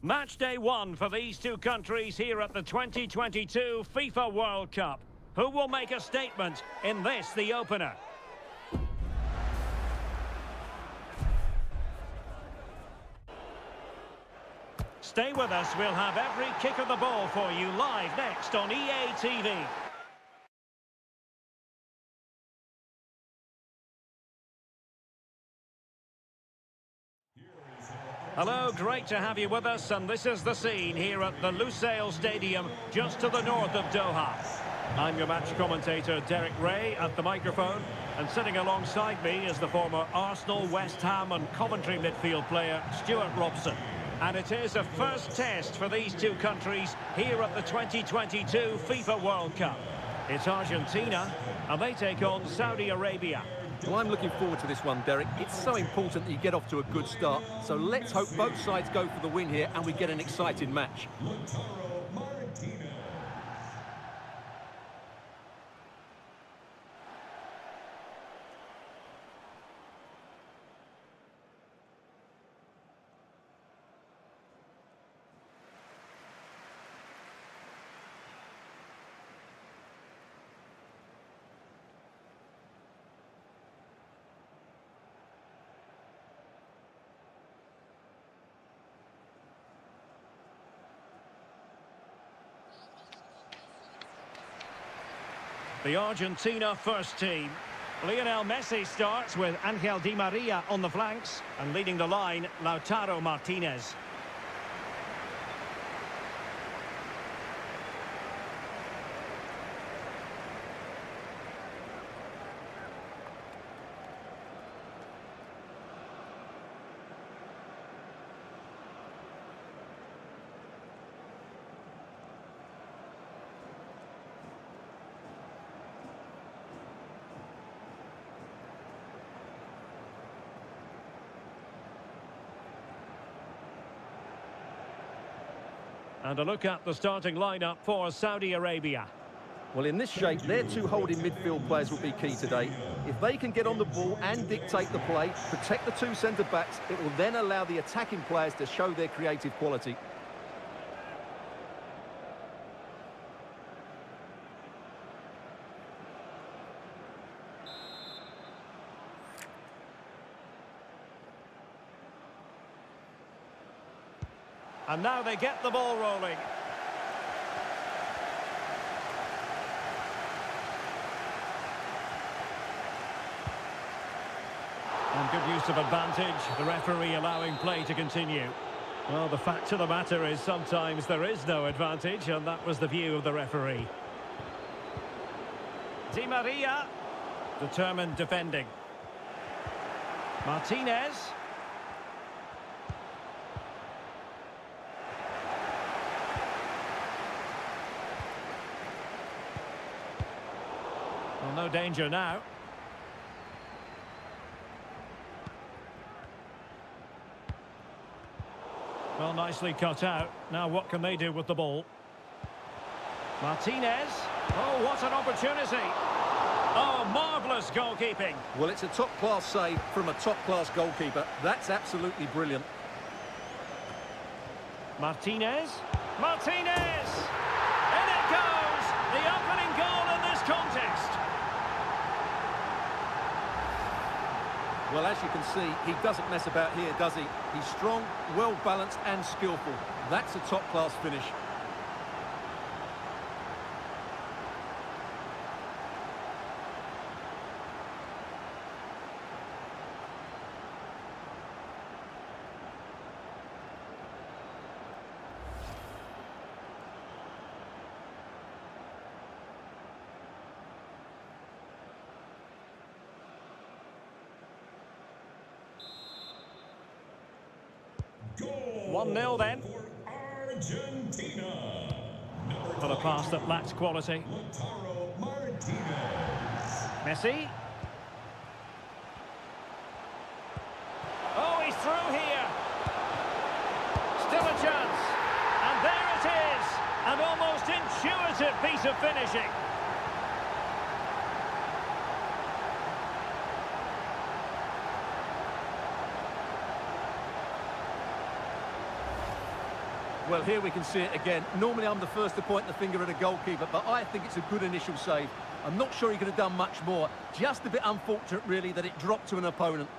Match day one for these two countries here at the 2022 FIFA World Cup. Who will make a statement in this, the opener? Stay with us, we'll have every kick of the ball for you live next on EA TV. Hello, great to have you with us, and this is the scene here at the Lusail Stadium, just to the north of Doha. I'm your match commentator, Derek Ray, at the microphone, and sitting alongside me is the former Arsenal, West Ham and Coventry midfield player, Stuart Robson. And it is a first test for these two countries here at the 2022 FIFA World Cup. It's Argentina, and they take on Saudi Arabia. Well, I'm looking forward to this one, Derek. It's so important that you get off to a good start. So let's hope both sides go for the win here and we get an exciting match. The Argentina first team. Lionel Messi starts with Angel Di Maria on the flanks, and leading the line, Lautaro Martinez. And a look at the starting lineup for Saudi Arabia. Well, in this shape, their two holding midfield players will be key today. If they can get on the ball and dictate the play, protect the two centre-backs, it will then allow the attacking players to show their creative quality. And now they get the ball rolling. And good use of advantage, the referee allowing play to continue. Well, the fact of the matter is sometimes there is no advantage, and that was the view of the referee. Di Maria, determined defending. Martinez. Well, no danger now. Well, nicely cut out. Now what can they do with the ball? Martinez. Oh, what an opportunity. Oh, marvellous goalkeeping. Well, it's a top-class save from a top-class goalkeeper. That's absolutely brilliant. Martinez. Martinez! In it goes! The opening goal in this contest. Well, as you can see, he doesn't mess about here, does he? He's strong, well-balanced and skillful. That's a top-class finish. Goal 1-0 then. For Argentina. For a pass that lacks quality. Lautaro Martinez. Messi. Oh, he's through here. Still a chance. And there it is. An almost intuitive piece of finishing. Well, here we can see it again. Normally I'm the first to point the finger at a goalkeeper, but I think it's a good initial save. I'm not sure he could have done much more. Just a bit unfortunate, really, that it dropped to an opponent.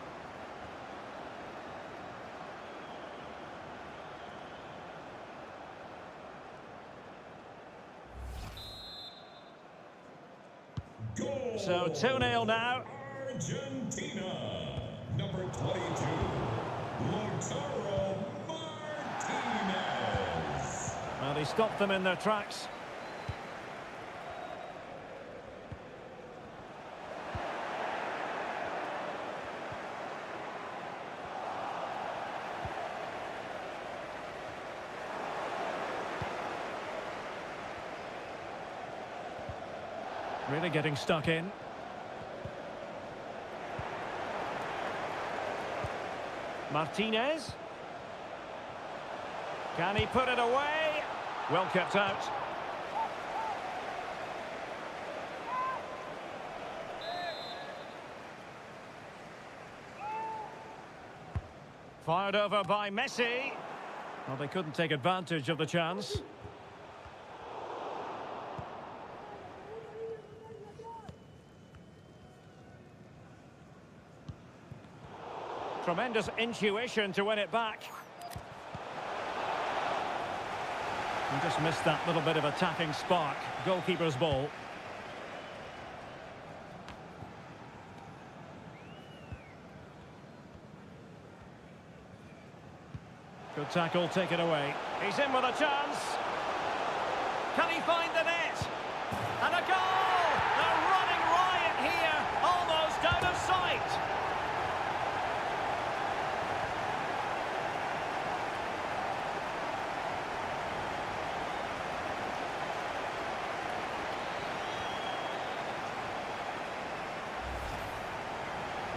Goal. So 2-0 now. Argentina. Number 22. Lautaro Martinez. Well, he stopped them in their tracks. Really getting stuck in. Martinez. Can he put it away? Well kept out. Fired over by Messi. Well, they couldn't take advantage of the chance. Tremendous intuition to win it back. He just missed that little bit of attacking spark. Goalkeeper's ball. Good tackle, take it away. He's in with a chance. Can he find the net? And a goal! They're running riot here, almost out of sight.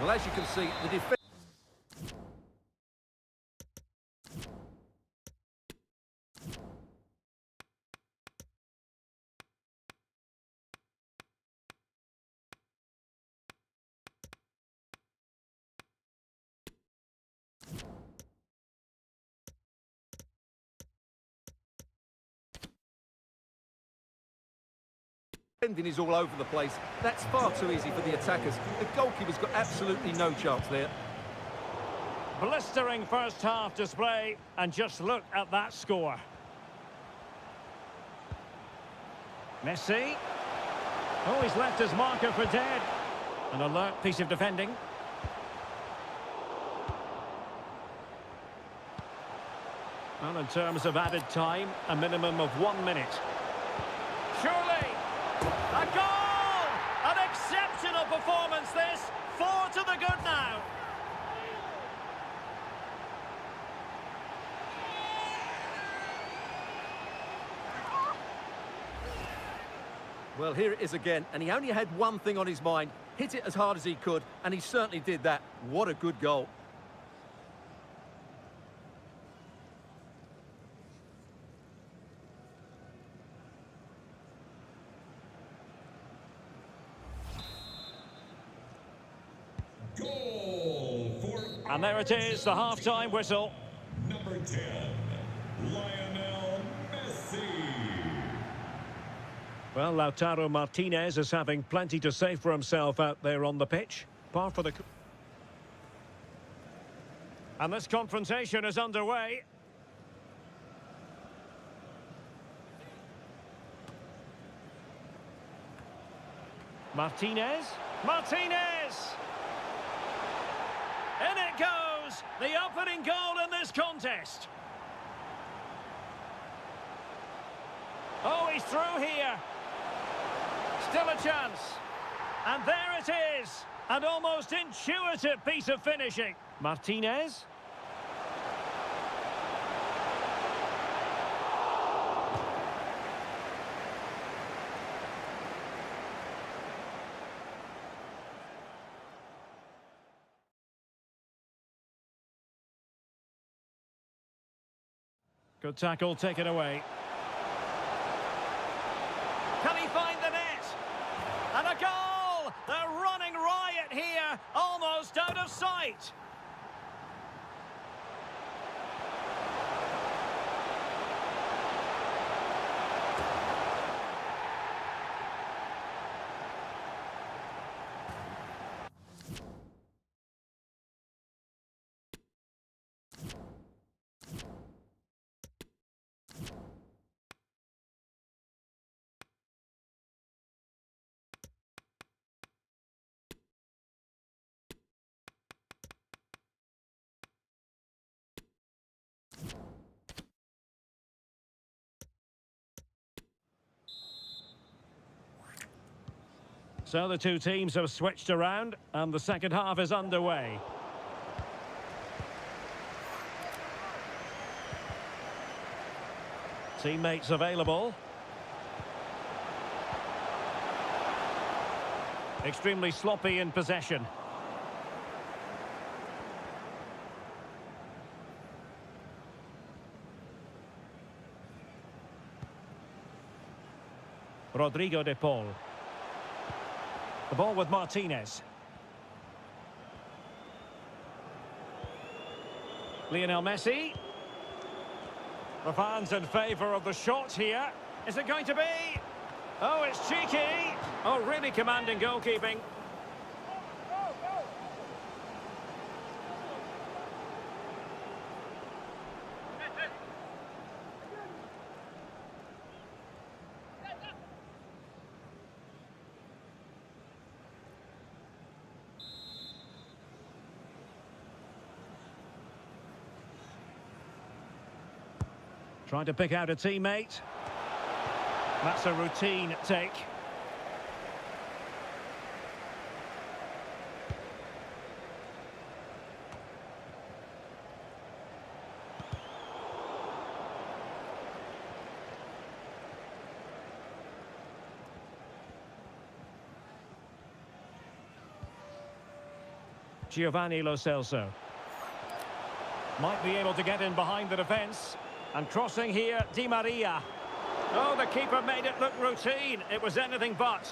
Well, as you can see, the defence... Defending is all over the place. That's far too easy for the attackers. The goalkeeper's got absolutely no chance there. Blistering first half display, and just look at that score. Messi. Oh, he's left his marker for dead. An alert piece of defending. Well, in terms of added time, a minimum of 1 minute. Surely! A goal! An exceptional performance this. 4 to the good now. Well, here it is again, and he only had one thing on his mind. Hit it as hard as he could, and he certainly did that. What a good goal. Goal for And there it is, the half-time whistle. number 10, Lionel Messi. Well, Lautaro Martinez is having plenty to say for himself out there on the pitch. Par for the... And this confrontation is underway. Martinez. Martinez! In it goes! The opening goal in this contest. Oh, he's through here. Still a chance. And there it is. An almost intuitive piece of finishing. Martinez. Good tackle, taken away. Can he find the net? And a goal! They're running riot here, almost out of sight. So the two teams have switched around and the second half is underway. Teammates available. Extremely sloppy in possession. Rodrigo de Paul. The ball with Martinez. Lionel Messi. The fans in favour of the shot here. Is it going to be? Oh, it's cheeky. Oh, really commanding goalkeeping. Trying to pick out a teammate. That's a routine take. Giovanni Lo Celso. Might be able to get in behind the defence. And crossing here, Di Maria. Oh, the keeper made it look routine. It was anything but.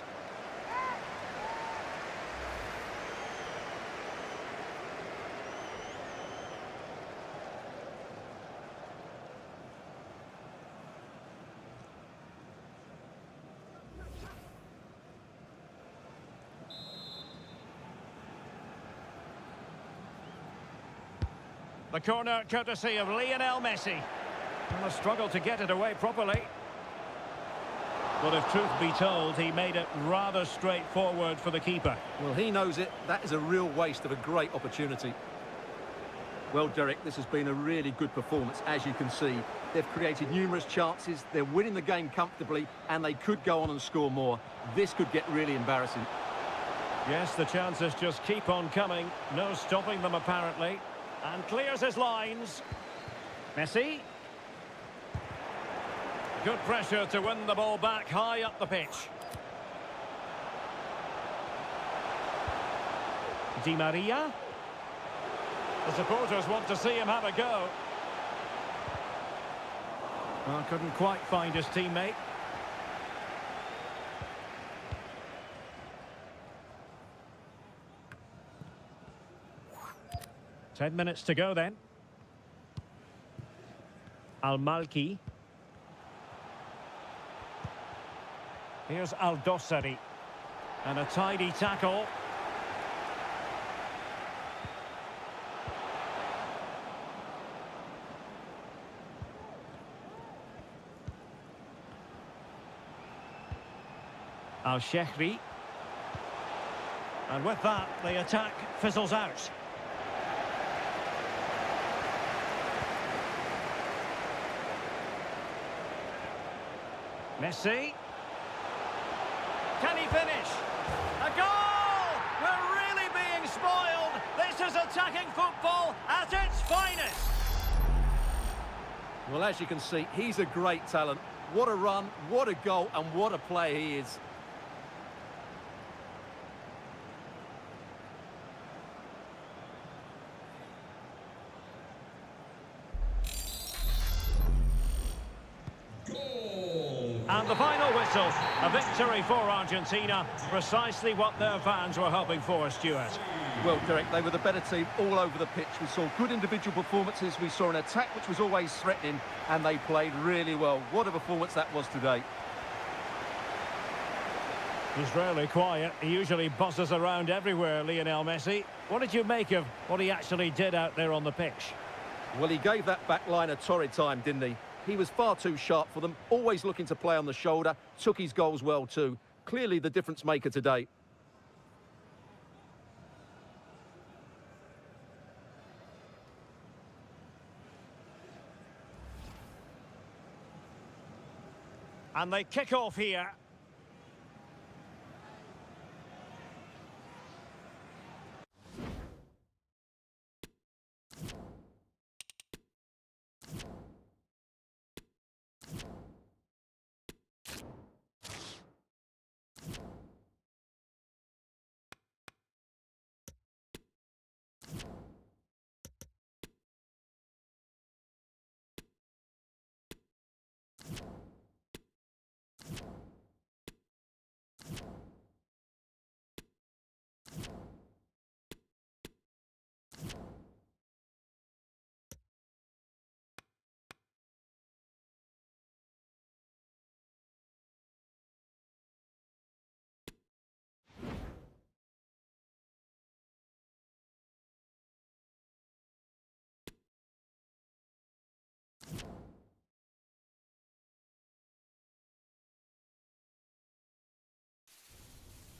The corner courtesy of Lionel Messi. And a struggle to get it away properly. But if truth be told, he made it rather straightforward for the keeper. Well, he knows it. That is a real waste of a great opportunity. Well, Derek, this has been a really good performance, as you can see. They've created numerous chances, they're winning the game comfortably, and they could go on and score more. This could get really embarrassing. Yes, the chances just keep on coming. No stopping them, apparently. And clears his lines. Messi. Good pressure to win the ball back high up the pitch. Di Maria. The supporters want to see him have a go. Well, couldn't quite find his teammate. Ten minutes to go then. Al-Malki. Here's Al-Dossari. And a tidy tackle. Al-Shehri. And with that, the attack fizzles out. Messi. Can he finish? A goal! We're really being spoiled. This is attacking football at its finest. Well, as you can see, he's a great talent. What a run, what a goal, and what a player he is. And the final whistle, a victory for Argentina, precisely what their fans were hoping for, Stuart. Well, Derek, they were the better team all over the pitch. We saw good individual performances, we saw an attack which was always threatening, and they played really well. What a performance that was today. He's rarely quiet. He usually buzzes around everywhere, Lionel Messi. What did you make of what he actually did out there on the pitch? Well, he gave that back line a torrid time, didn't he? He was far too sharp for them, always looking to play on the shoulder, took his goals well too. Clearly the difference maker today. And they kick off here.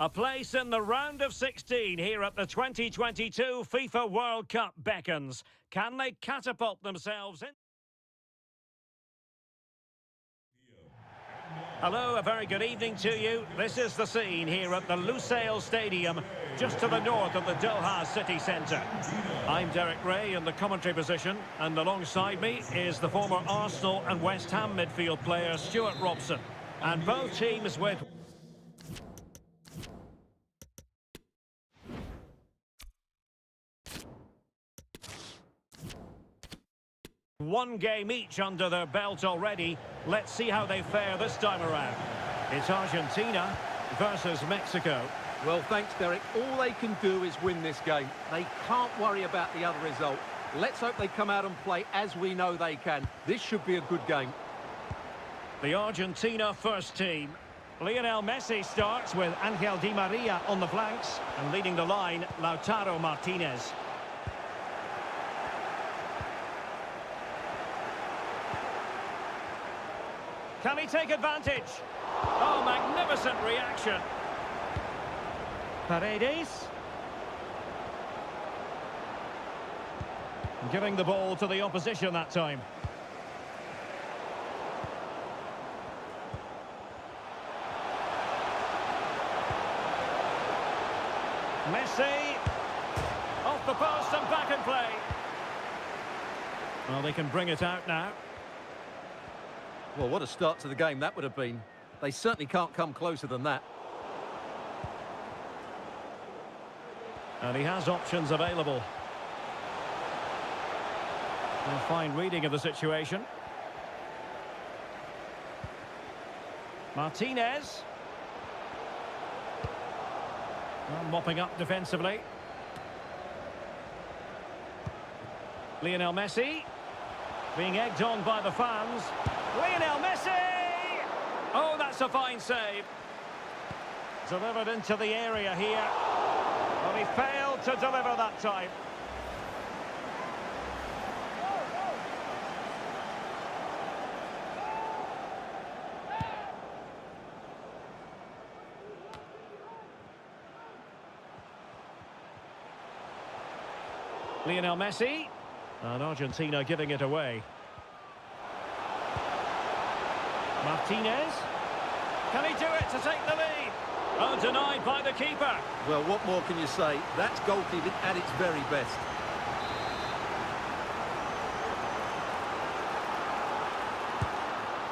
A place in the round of 16 here at the 2022 FIFA World Cup beckons. Can they catapult themselves in? Hello, a very good evening to you. This is the scene here at the Lusail Stadium, just to the north of the Doha city centre. I'm Derek Ray in the commentary position, and alongside me is the former Arsenal and West Ham midfield player Stuart Robson. And both teams with one game each under their belt already. Let's see how they fare this time around. It's Argentina versus Mexico. Well, thanks, Derek. All they can do is win this game. They can't worry about the other result. Let's hope they come out and play as we know they can. This should be a good game. The Argentina first team. Lionel Messi starts with Angel Di Maria on the flanks, and leading the line, Lautaro Martinez. Can he take advantage? Oh, magnificent reaction. Paredes. Giving the ball to the opposition that time. Messi. Off the post and back in play. Well, they can bring it out now. Well, what a start to the game that would have been. They certainly can't come closer than that. And he has options available. A fine reading of the situation. Martinez. Well, mopping up defensively. Lionel Messi. Being egged on by the fans. Lionel Messi! Oh, that's a fine save. Delivered into the area here. But he failed to deliver that time. Lionel Messi. And Argentina giving it away. Martinez. Can he do it to take the lead? Oh, denied by the keeper. Well, what more can you say? That's goalkeeping at its very best.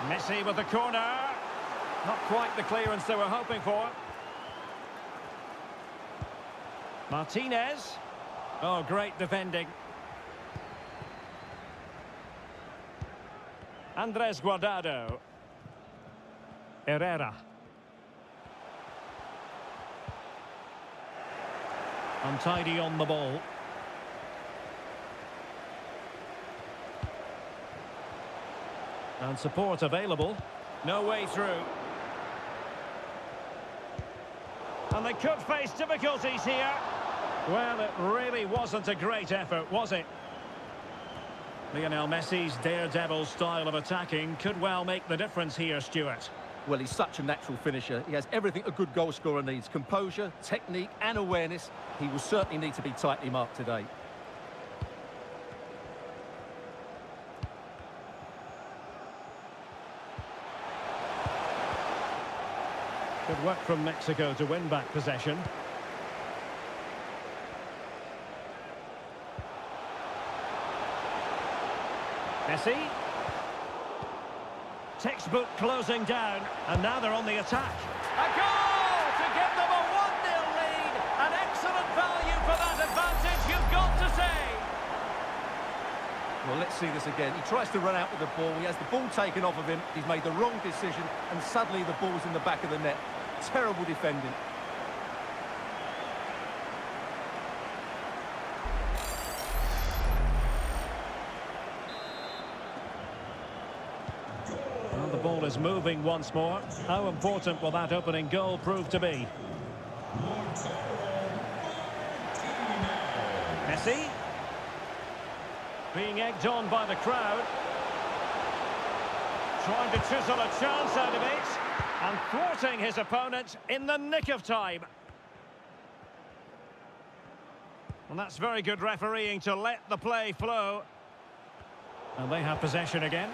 Messi with the corner. Not quite the clearance they were hoping for. Martinez. Oh, great defending. Andres Guardado. Herrera. Untidy on the ball. And support available. No way through. And they could face difficulties here. Well, it really wasn't a great effort, was it? Lionel Messi's daredevil style of attacking could well make the difference here, Stuart. Well, he's such a natural finisher. He has everything a good goal scorer needs. Composure, technique and awareness. He will certainly need to be tightly marked today. Good work from Mexico to win back possession. Messi. Textbook closing down, and now they're on the attack. A goal to give them a 1-0 lead. An excellent value for that advantage, you've got to say. Well, let's see this again. He tries to run out with the ball. He has the ball taken off of him. He's made the wrong decision, and suddenly the ball's in the back of the net. Terrible defending. Well, the ball is moving once more. How important will that opening goal prove to be? Messi. Being egged on by the crowd. Trying to chisel a chance out of it. And thwarting his opponent in the nick of time. And that's very good refereeing to let the play flow. And they have possession again.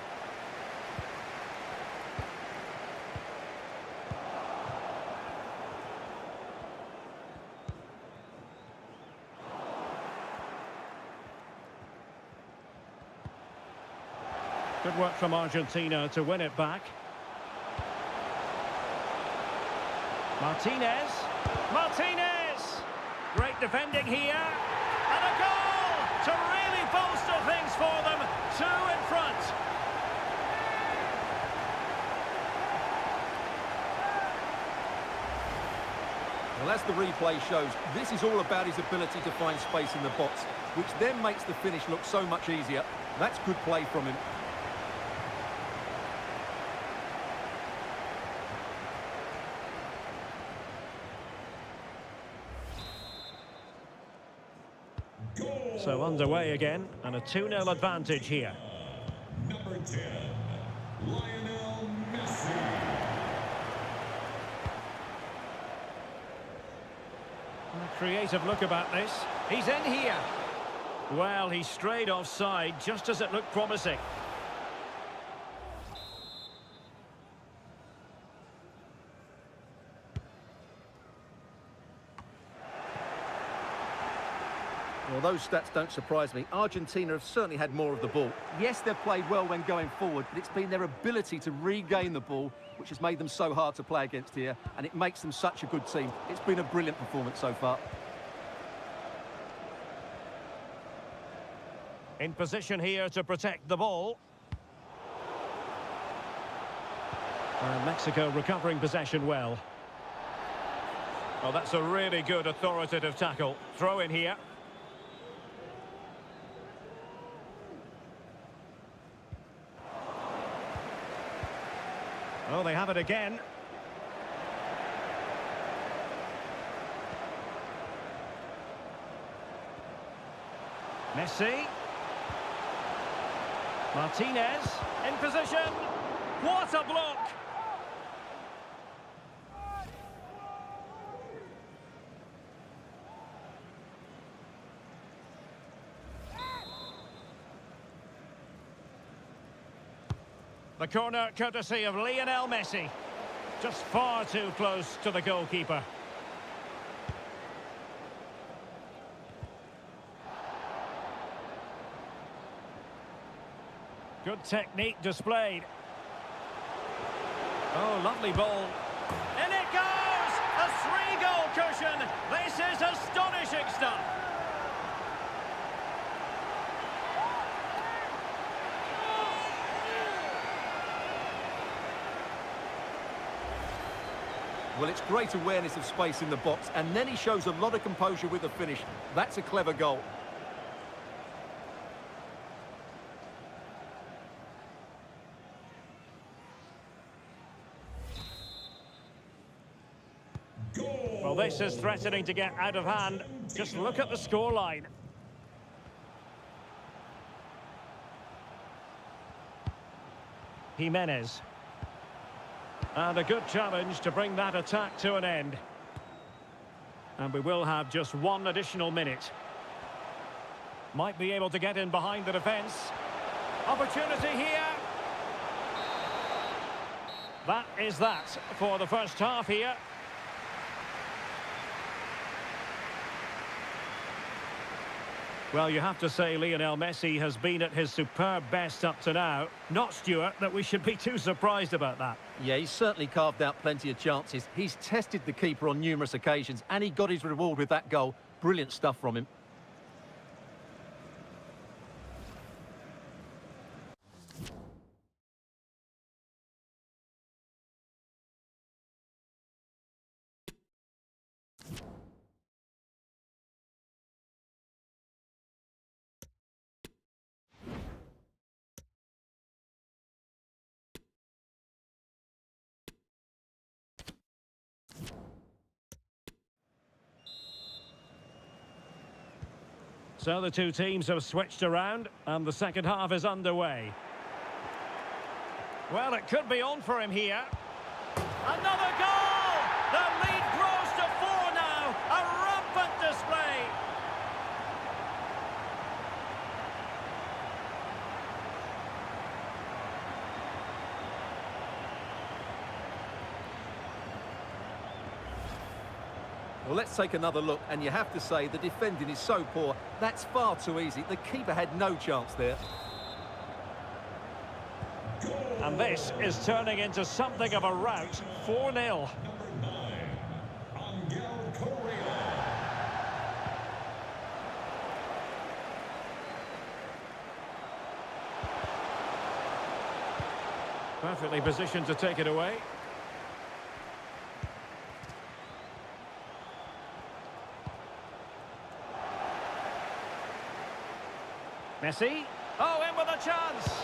Good work from Argentina to win it back. Martinez. Martinez! Great defending here. And a goal to really bolster things for them. 2 in front. Well, as the replay shows, this is all about his ability to find space in the box, which then makes the finish look so much easier. That's good play from him. So underway again, and a 2-0 advantage here. Number 10, Lionel Messi. A creative look about this. He's in here. Well, he strayed offside just as it looked promising. Well, those stats don't surprise me. Argentina have certainly had more of the ball. Yes, they've played well when going forward, but it's been their ability to regain the ball which has made them so hard to play against here, and it makes them such a good team. It's been a brilliant performance so far. In position here to protect the ball. And Mexico recovering possession well. Well, that's a really good authoritative tackle. Throw in here. Oh, they have it again. Messi. Martinez in position. What a block! The corner courtesy of Lionel Messi. Just far too close to the goalkeeper. Good technique displayed. Oh, lovely ball. In it goes! A 3-goal cushion. This is astonishing stuff. Well, it's great awareness of space in the box, and then he shows a lot of composure with the finish. That's a clever goal. Goal. Well, this is threatening to get out of hand. Just look at the scoreline. Jimenez. And a good challenge to bring that attack to an end. And we will have just 1 additional minute. Might be able to get in behind the defence. Opportunity here. That is that for the first half here. Well, you have to say Lionel Messi has been at his superb best up to now. Not, Stuart, that we should be too surprised about that. Yeah, he's certainly carved out plenty of chances. He's tested the keeper on numerous occasions, and he got his reward with that goal. Brilliant stuff from him. So the two teams have switched around and the second half is underway. Well, it could be on for him here. Another goal! The lead grows to 4 now. A rampant display. Well, let's take another look, and you have to say the defending is so poor. That's far too easy. The keeper had no chance there. And this is turning into something of a rout. 4-0. Perfectly positioned to take it away. Messi. Oh, in with a chance.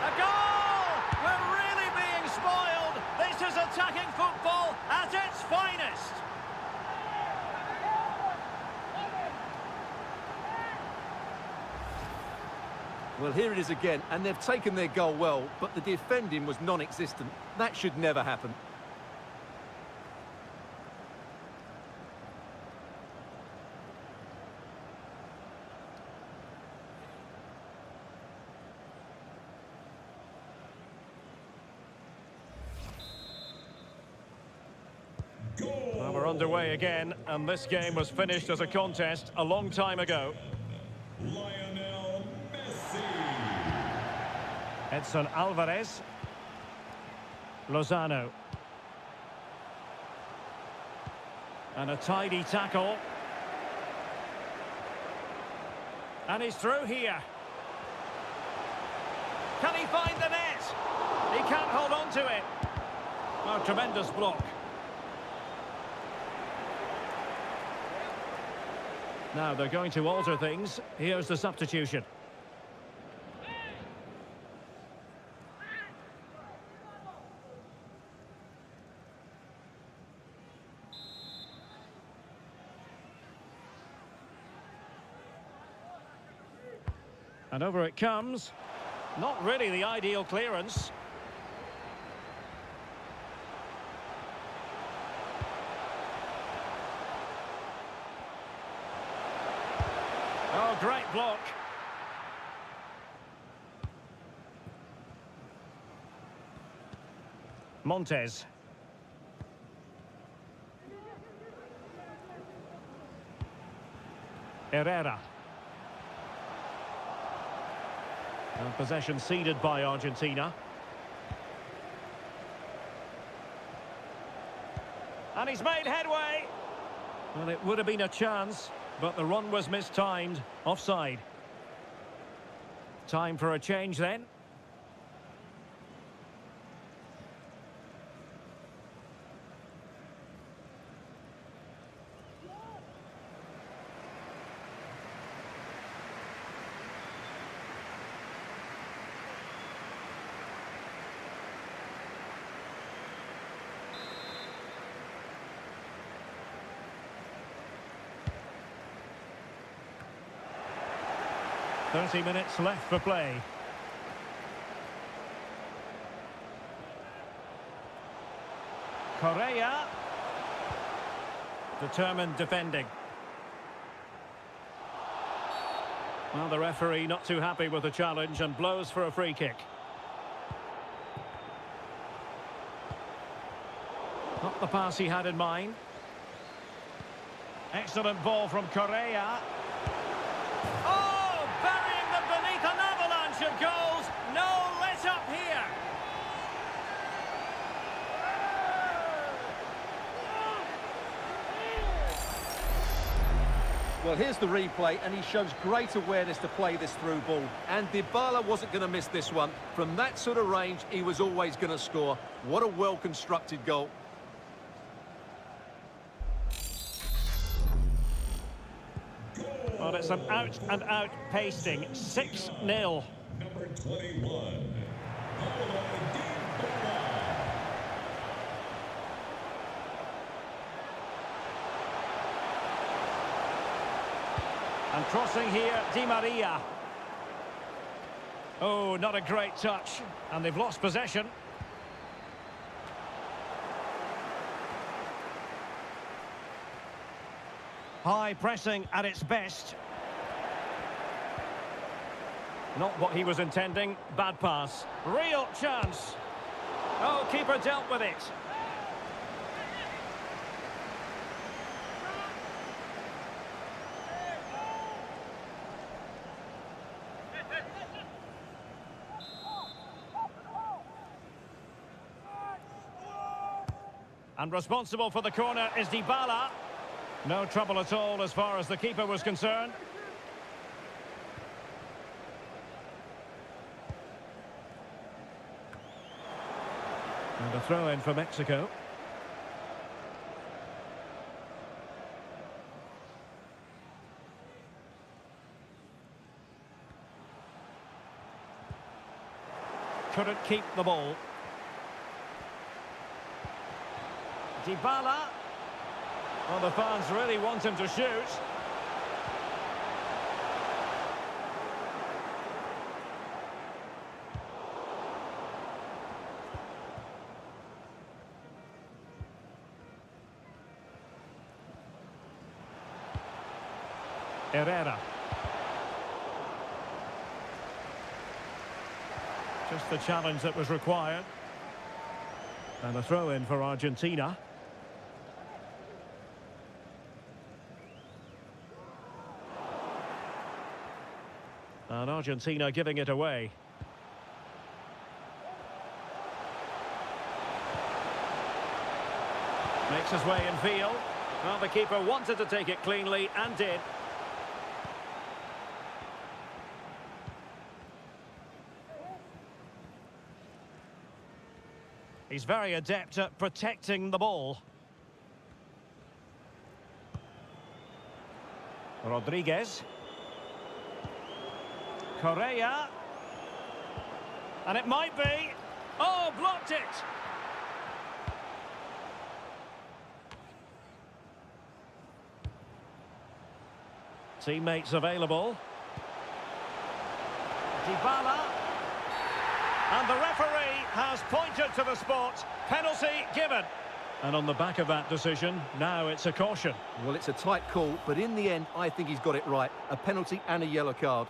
A goal! We're really being spoiled. This is attacking football at its finest. Well, here it is again, and they've taken their goal well, but the defending was non-existent. That should never happen. Well, we're underway again, and this game was finished as a contest a long time ago. Lionel Messi. Edson Alvarez. Lozano. And a tidy tackle. And he's through here. Can he find the net? He can't hold on to it. Oh, tremendous block. Now they're going to alter things. Here's the substitution. And over it comes. Not really the ideal clearance. Oh, great block. Montes. Herrera. And possession ceded by Argentina. And he's made headway. Well, it would have been a chance, but the run was mistimed. Offside. Time for a change then. Minutes left for play. Correa. Determined defending. Well, the referee not too happy with the challenge and blows for a free kick. Not the pass he had in mind. Excellent ball from Correa. Oh, burying them beneath an avalanche of goals. No let up here. Well, here's the replay, and he shows great awareness to play this through ball. And Dybala wasn't going to miss this one. From that sort of range, he was always going to score. What a well-constructed goal. Well, it's an out-and-out pasting. 6-0. Number 21. And crossing here, Di Maria. Oh, not a great touch. And they've lost possession. High pressing at its best. Not what he was intending. Bad pass. Real chance. Oh, keeper dealt with it. And responsible for the corner is Dybala. No trouble at all as far as the keeper was concerned. And a throw in for Mexico. Couldn't keep the ball. Dybala. Well, the fans really want him to shoot. Herrera. Just the challenge that was required. And a throw in for Argentina. And Argentina giving it away. Makes his way in field. Well, the keeper wanted to take it cleanly and did. He's very adept at protecting the ball. Rodriguez. Correa. And it might be. Oh, blocked it! Teammates available. Dybala. And the referee has pointed to the spot. Penalty given. And on the back of that decision, now it's a caution. Well, it's a tight call, but in the end, I think he's got it right. A penalty and a yellow card.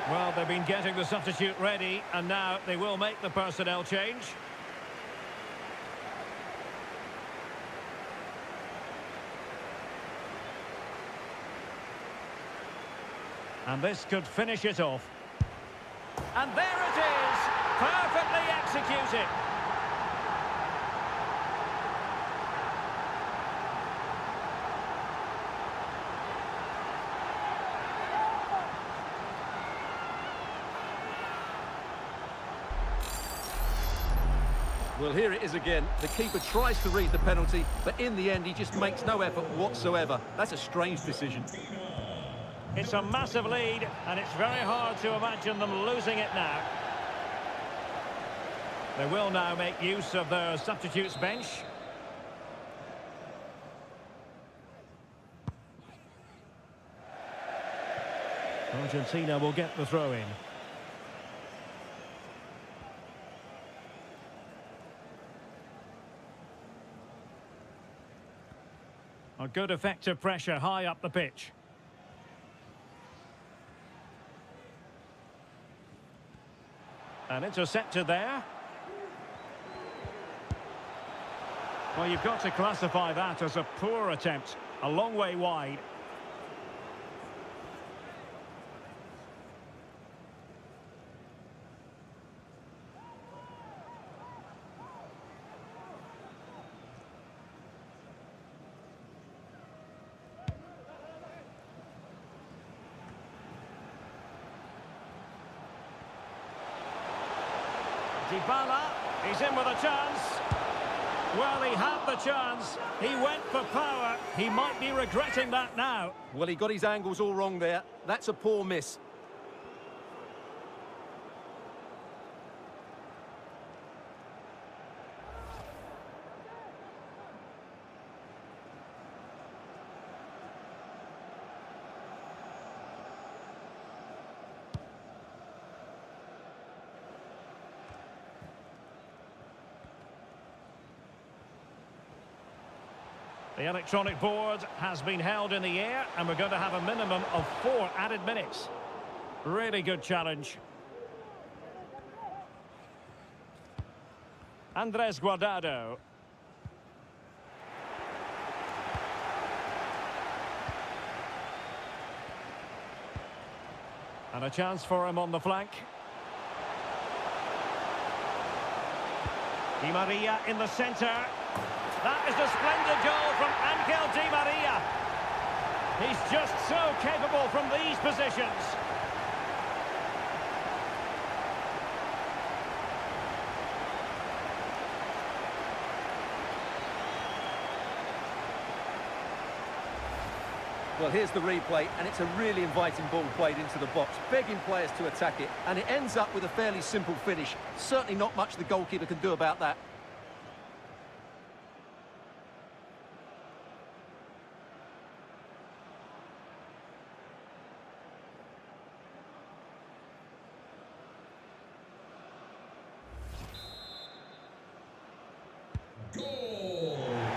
Well, they've been getting the substitute ready, and now they will make the personnel change. And this could finish it off. And there it is! Perfectly executed! Well, here it is again. The keeper tries to read the penalty, but in the end, he just makes no effort whatsoever. That's a strange decision. It's a massive lead, and it's very hard to imagine them losing it now. They will now make use of their substitutes bench. Argentina will get the throw in. A good effective pressure high up the pitch. And intercepted there. Well, you've got to classify that as a poor attempt. A long way wide. Dybala, he's in with a chance. Well, he had the chance. He went for power. He might be regretting that now. Well, he got his angles all wrong there. That's a poor miss. The electronic board has been held in the air, and we're going to have a minimum of 4 added minutes. Really good challenge. Andres Guardado. And a chance for him on the flank. Di Maria in the centre. That is a splendid goal from Angel Di Maria. He's just so capable from these positions. Well, here's the replay, and it's a really inviting ball played into the box, begging players to attack it, and it ends up with a fairly simple finish. Certainly not much the goalkeeper can do about that.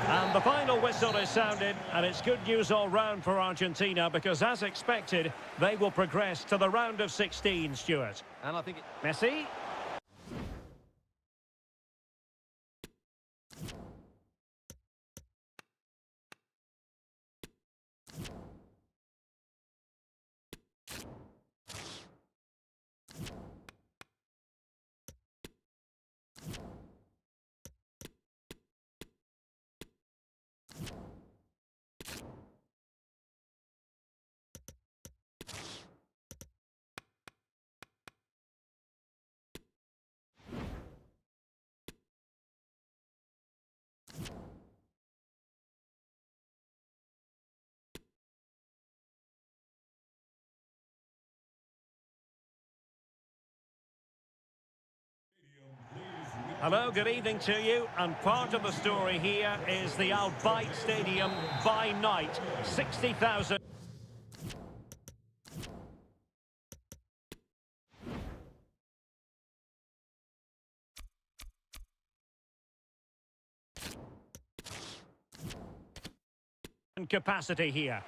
And the final whistle is sounded, and it's good news all round for Argentina because, as expected, they will progress to the round of 16, Stuart. And I think Messi. Hello, good evening to you, and part of the story here is the Al Bayt Stadium by night, 60,000. Capacity here.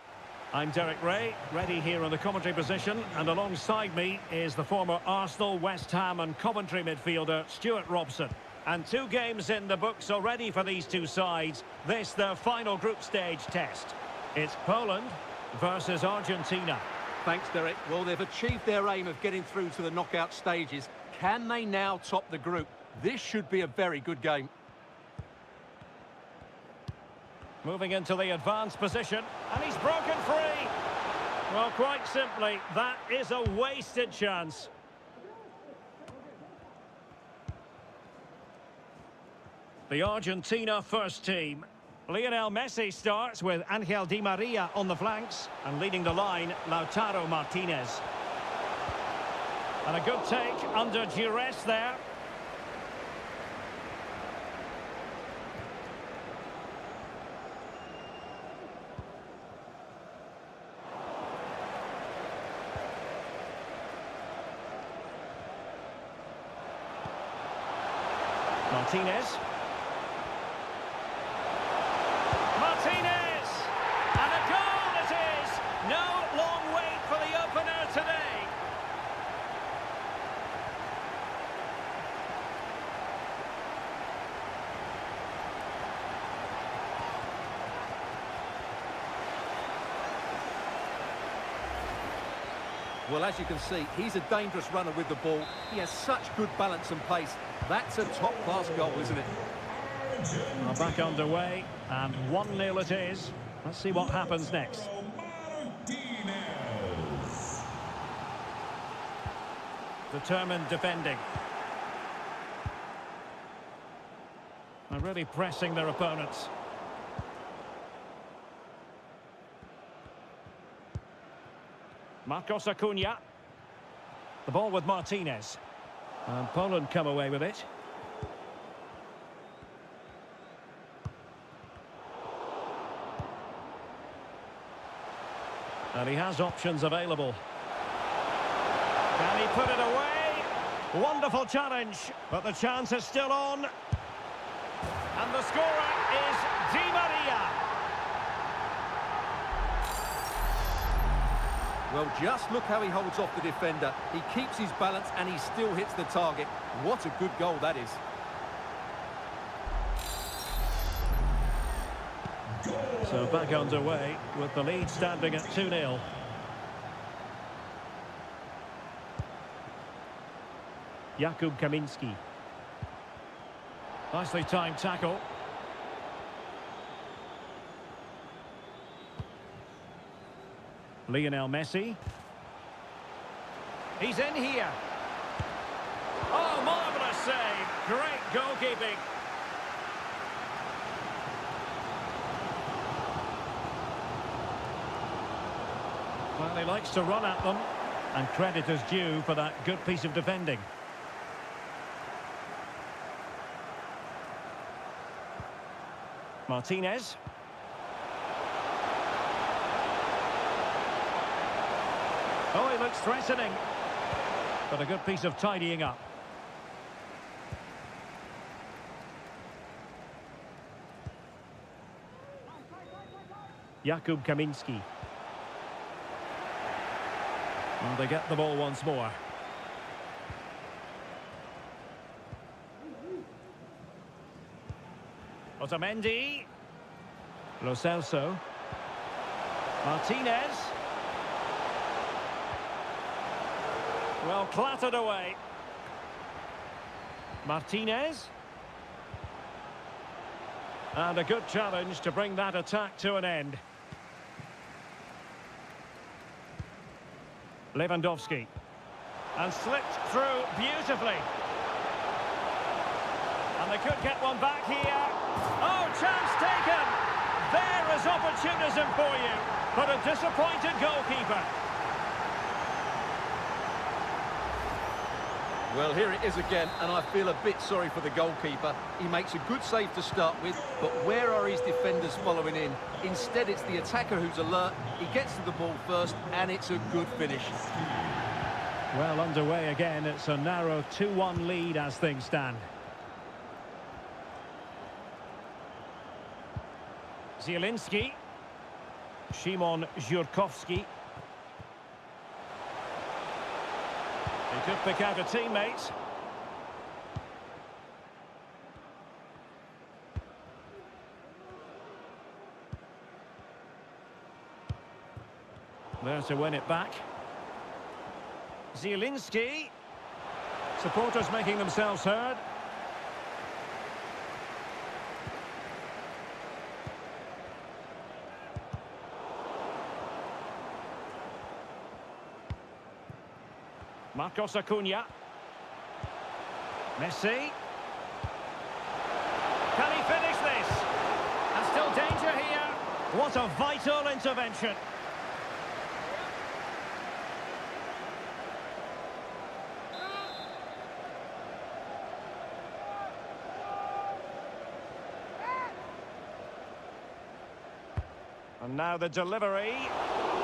I'm Derek Ray, ready here on the commentary position, and alongside me is the former Arsenal, West Ham and Coventry midfielder Stuart Robson. And 2 games in the books already for these two sides. This their final group stage test. It's Poland versus Argentina. Thanks, Derek. Well, they've achieved their aim of getting through to the knockout stages. Can they now top the group? This should be a very good game. Moving into the advanced position, and he's broken free. Well, quite simply, that is a wasted chance. The Argentina first team. Lionel Messi starts with Angel Di Maria on the flanks, and leading the line, Lautaro Martinez. And a good take under duress there. Martinez. Martinez! And a goal it is! No long wait for the opener today. Well, as you can see, he's a dangerous runner with the ball. He has such good balance and pace. That's a top-class goal, isn't it? Well, back underway, and 1-0 it is. Let's see what happens next. Determined defending. They're really pressing their opponents. Marcos Acuna. The ball with Martinez. And Poland come away with it. And he has options available. Can he put it away? Wonderful challenge, but the chance is still on. And the scorer is Di Maria. Well, just look how he holds off the defender. He keeps his balance and he still hits the target. What a good goal that is. So back underway with the lead standing at 2-0. Jakub Kaminski. Nicely timed tackle. Lionel Messi. He's in here. Oh, marvellous save. Great goalkeeping. Well, he likes to run at them, and credit is due for that good piece of defending. Martinez. Oh, he looks threatening. But a good piece of tidying up. Jakub Kaminski. And they get the ball once more. Otamendi. Lo Celso. Martinez. Well, clattered away. Martinez. And a good challenge to bring that attack to an end. Lewandowski. And slipped through beautifully. And they could get one back here. Oh, chance taken! There is opportunism for you. But a disappointed goalkeeper. Well, here it is again, and I feel a bit sorry for the goalkeeper. He makes a good save to start with, but where are his defenders following in? Instead, it's the attacker who's alert. He gets to the ball first, and it's a good finish. Well, underway again. It's a narrow 2-1 lead as things stand. Zielinski. Szymon Żurkowski. He could pick out a teammate. There to win it back. Zielinski. Supporters making themselves heard. Marcos Acuna. Messi. Can he finish this? And still danger here. What a vital intervention. And now the delivery.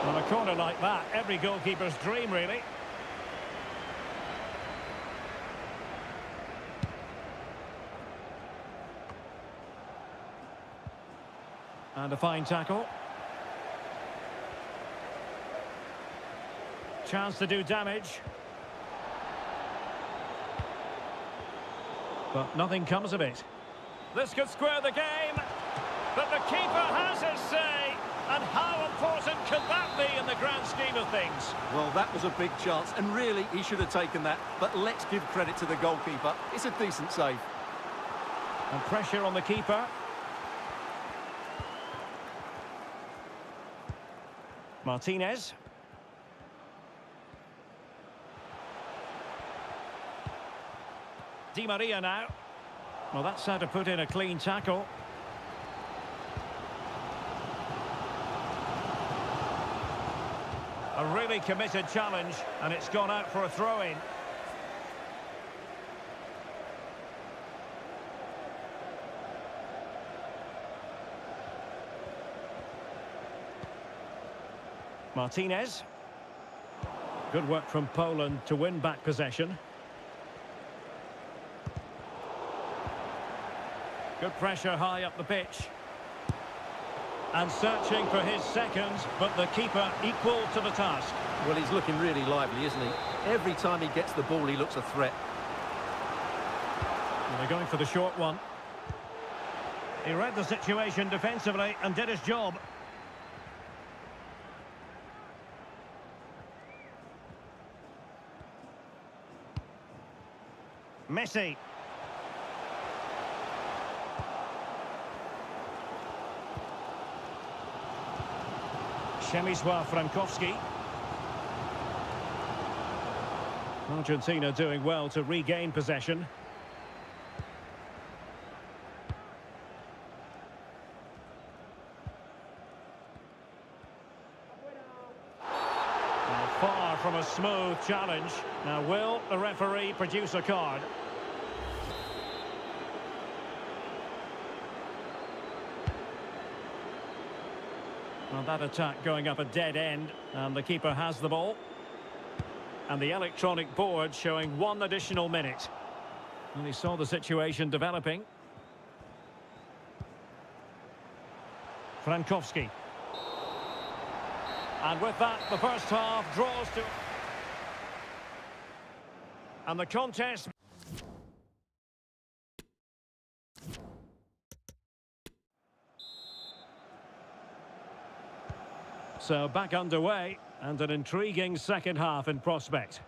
On a corner like that, every goalkeeper's dream, really. And a fine tackle. Chance to do damage. But nothing comes of it. This could square the game. But the keeper has his say. And how important could that be in the grand scheme of things? Well, that was a big chance, and really, he should have taken that. But let's give credit to the goalkeeper. It's a decent save. And pressure on the keeper. Martinez. Di Maria now. Well, that's how to put in a clean tackle. A really committed challenge, and it's gone out for a throw-in. Martinez. Good work from Poland to win back possession. Good pressure high up the pitch. And searching for his second, but the keeper equal to the task. Well, he's looking really lively, isn't he? Every time he gets the ball, he looks a threat. And they're going for the short one. He read the situation defensively and did his job. Messi. Przemysław Frankowski. Argentina doing well to regain possession. Now, far from a smooth challenge. Now, will the referee produce a card? Well, that attack going up a dead end, and the keeper has the ball. And the electronic board showing 1 additional minute. And he saw the situation developing. Frankowski. And with that, the first half draws to... And the contest... So back underway, and an intriguing second half in prospect.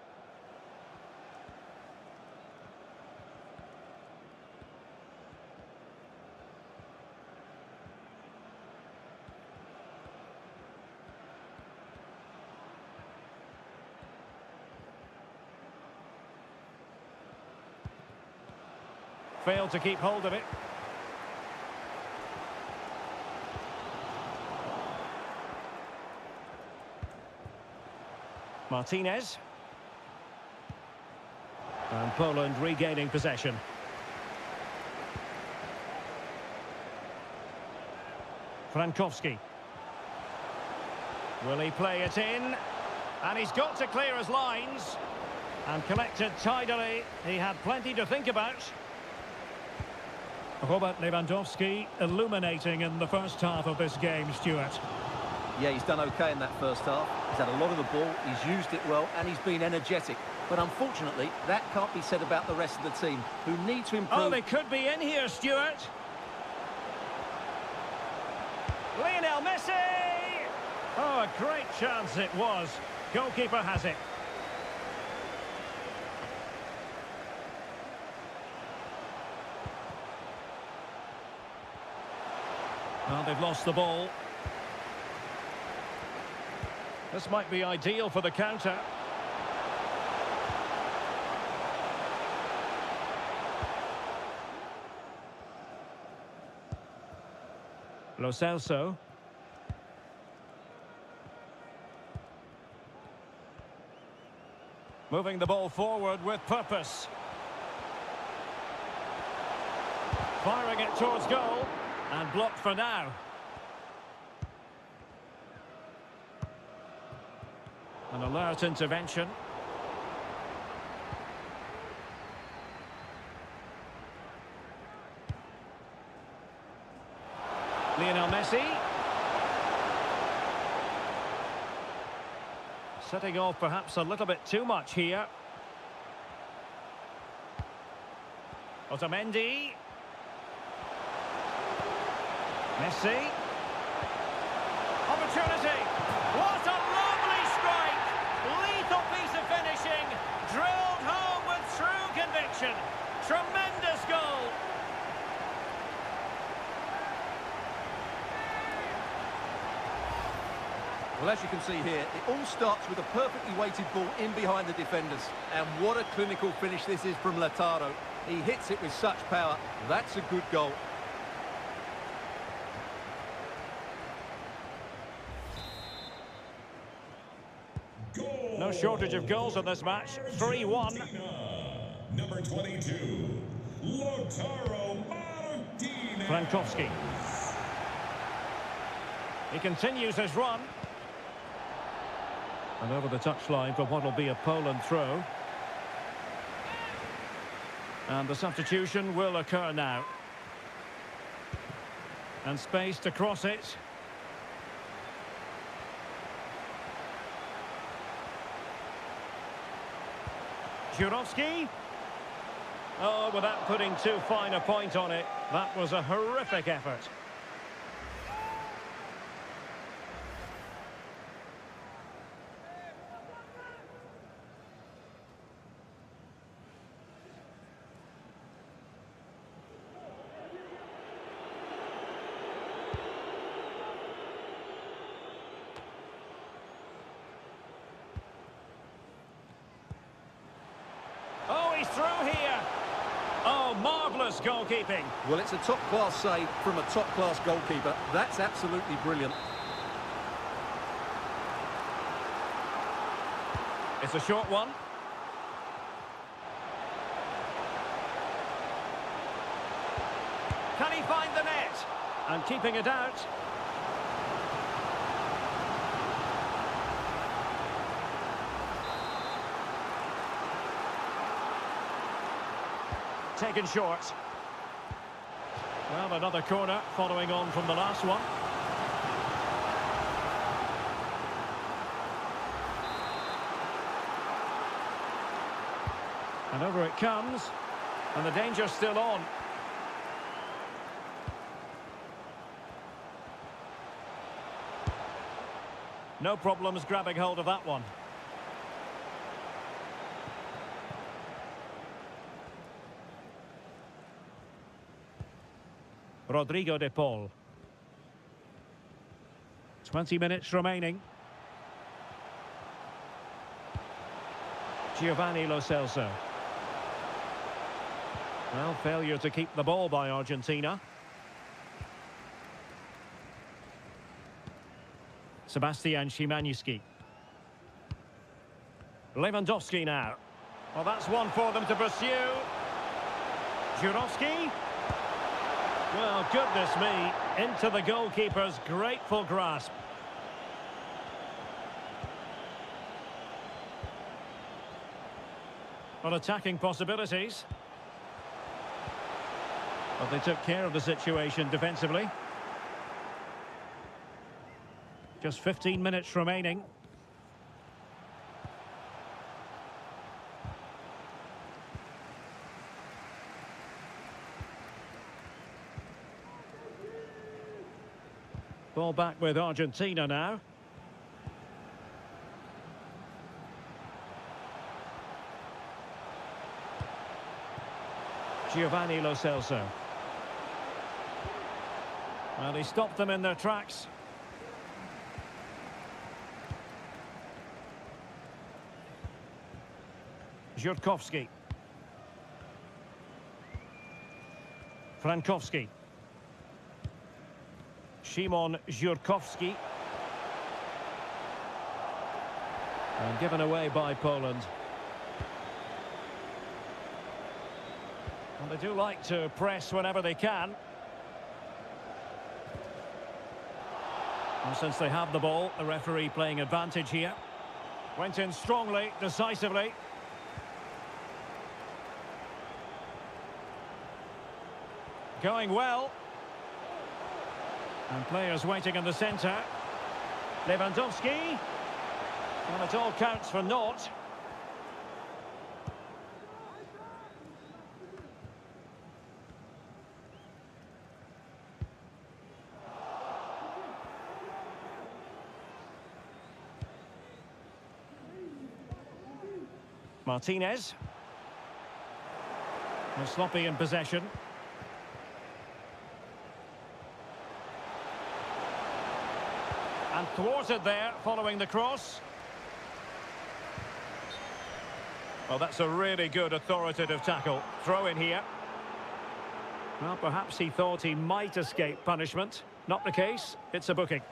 Failed to keep hold of it. Martinez. And Poland regaining possession. Frankowski. Will he play it in? And he's got to clear his lines. And collected tidily. He had plenty to think about. Robert Lewandowski illuminating in the first half of this game, Stuart. Yeah, he's done okay in that first half. He's had a lot of the ball, he's used it well, and he's been energetic. But unfortunately, that can't be said about the rest of the team, who need to improve. Oh, they could be in here, Stuart. Lionel Messi! Oh, a great chance it was. Goalkeeper has it. Well, they've lost the ball. This might be ideal for the counter. Lo Celso. Moving the ball forward with purpose. Firing it towards goal. And blocked for now. An alert intervention. Lionel Messi. Setting off perhaps a little bit too much here. Otamendi. Messi. Opportunity. What a lovely strike. Lethal piece of finishing. Drilled home with true conviction. Tremendous goal. Well, as you can see here, it all starts with a perfectly weighted ball in behind the defenders. And what a clinical finish this is from Lautaro. He hits it with such power. That's a good goal. No shortage of goals in this match. 3-1. Number 22, Lautaro Martinez. Frankowski. He continues his run. And over the touchline for what will be a Poland throw. And the substitution will occur now. And space to cross it. Jurovski. Oh, without putting too fine a point on it, that was a horrific effort. Marvellous goalkeeping. Well, it's a top-class save from a top-class goalkeeper. That's absolutely brilliant. It's a short one. Can he find the net? And keeping it out. Taken short. Well, another corner following on from the last one. And over it comes. And the danger's still on. No problems grabbing hold of that one. Rodrigo de Paul. 20 minutes remaining. Giovanni Lo Celso. Well, failure to keep the ball by Argentina. Sebastian Szymanski. Lewandowski now. Well, that's one for them to pursue. Jurovski. Well, goodness me, into the goalkeeper's grateful grasp. Well, attacking possibilities. But they took care of the situation defensively. Just 15 minutes remaining. Ball back with Argentina now. Giovanni Lo Celso. Well, he stopped them in their tracks. Żurkowski. Frankowski. Szymon Żurkowski. And given away by Poland. And they do like to press whenever they can. And since they have the ball, the referee playing advantage here. Went in strongly, decisively. Going well. And players waiting in the centre. Lewandowski. And it all counts for naught. Martinez. And sloppy in possession. And thwarted there, following the cross. Well, that's a really good authoritative tackle. Throw in here. Well, perhaps he thought he might escape punishment. Not the case. It's a booking.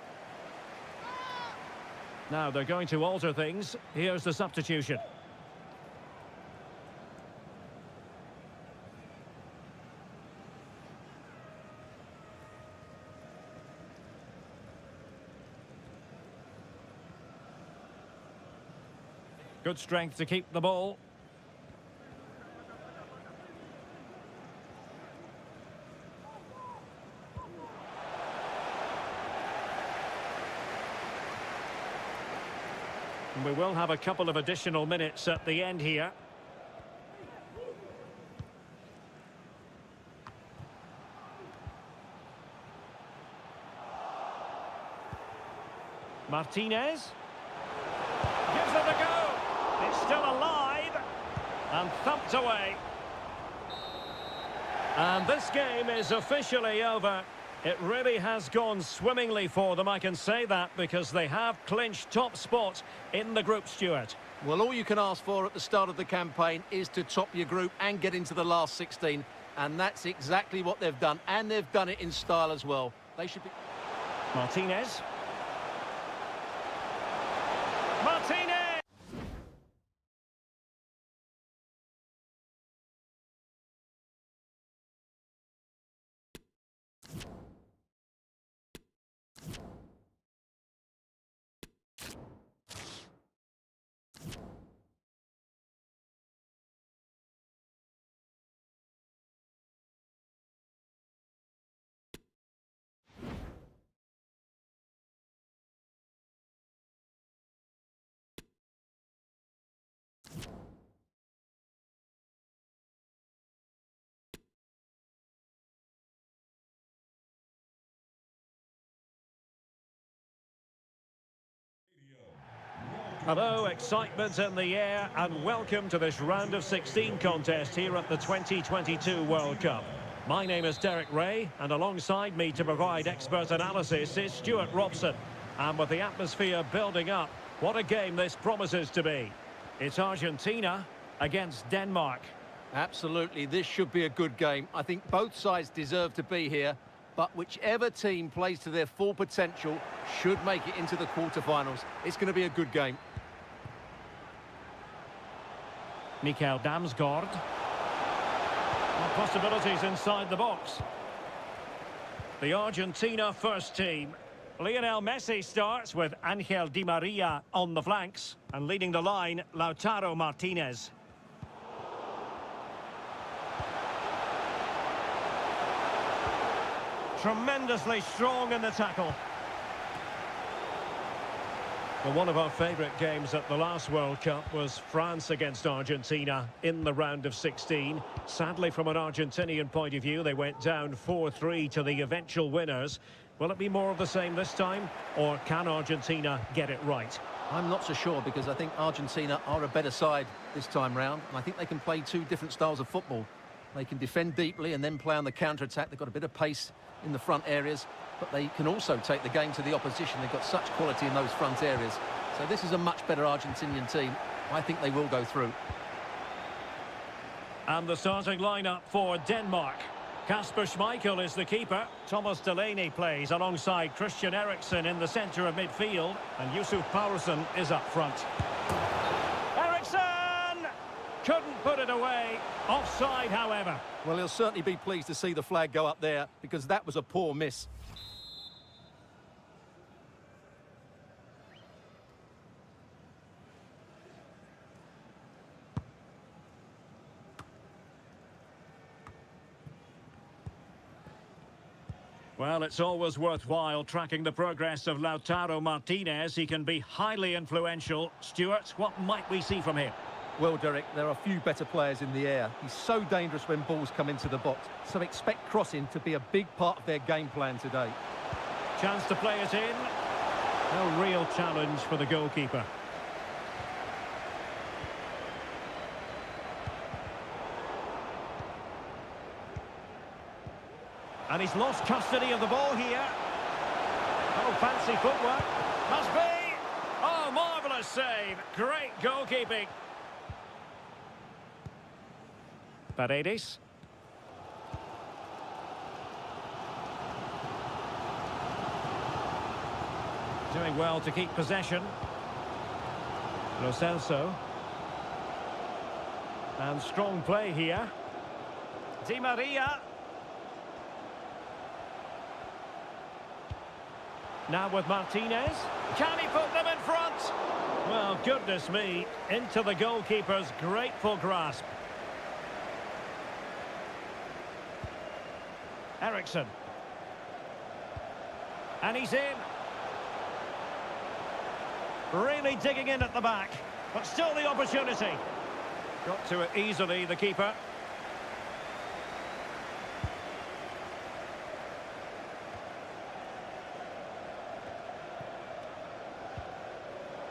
Now they're going to alter things. Here's the substitution. Good strength to keep the ball. And we will have a couple of additional minutes at the end here. Martinez. Gives it a go. It's still alive and thumped away. And this game is officially over. It really has gone swimmingly for them, I can say that, because they have clinched top spot in the group, Stuart. Well, all you can ask for at the start of the campaign is to top your group and get into the last 16. And that's exactly what they've done, and they've done it in style as well. They should be... Martinez. Martinez! Hello, excitement in the air, and welcome to this round of 16 contest here at the 2022 World Cup. My name is Derek Ray, and alongside me to provide expert analysis is Stuart Robson. And with the atmosphere building up, what a game this promises to be. It's Argentina against Denmark. Absolutely, this should be a good game. I think both sides deserve to be here, but whichever team plays to their full potential should make it into the quarterfinals. It's going to be a good game. Mikael Damsgaard. Possibilities inside the box. The Argentina first team. Lionel Messi starts with Angel Di Maria on the flanks, and leading the line, Lautaro Martinez. Tremendously strong in the tackle. Well, one of our favourite games at the last World Cup was France against Argentina in the round of 16. Sadly, from an Argentinian point of view, they went down 4-3 to the eventual winners. Will it be more of the same this time, or can Argentina get it right? I'm not so sure, because I think Argentina are a better side this time round, and I think they can play two different styles of football. They can defend deeply and then play on the counter-attack. They've got a bit of pace in the front areas, but they can also take the game to the opposition. They've got such quality in those front areas. So this is a much better Argentinian team. I think they will go through. And the starting lineup for Denmark. Kasper Schmeichel is the keeper. Thomas Delaney plays alongside Christian Eriksen in the centre of midfield. And Yusuf Poulsen is up front. Eriksen! Couldn't put it away. Offside, however. Well, he'll certainly be pleased to see the flag go up there, because that was a poor miss. Well, it's always worthwhile tracking the progress of Lautaro Martinez. He can be highly influential. Stuart, what might we see from him? Well, Derek, there are a few better players in the air. He's so dangerous when balls come into the box, so expect crossing to be a big part of their game plan today. Chance to play it in. No real challenge for the goalkeeper. And he's lost custody of the ball here. Oh, fancy footwork. Must be. Oh, marvellous save. Great goalkeeping. Paredes. Doing well to keep possession. Lo Celso. And strong play here. Di Maria. Now with Martinez. Can he put them in front? Well, goodness me. Into the goalkeeper's grateful grasp. Eriksen. And he's in. Really digging in at the back. But still the opportunity. Got to it easily, the keeper.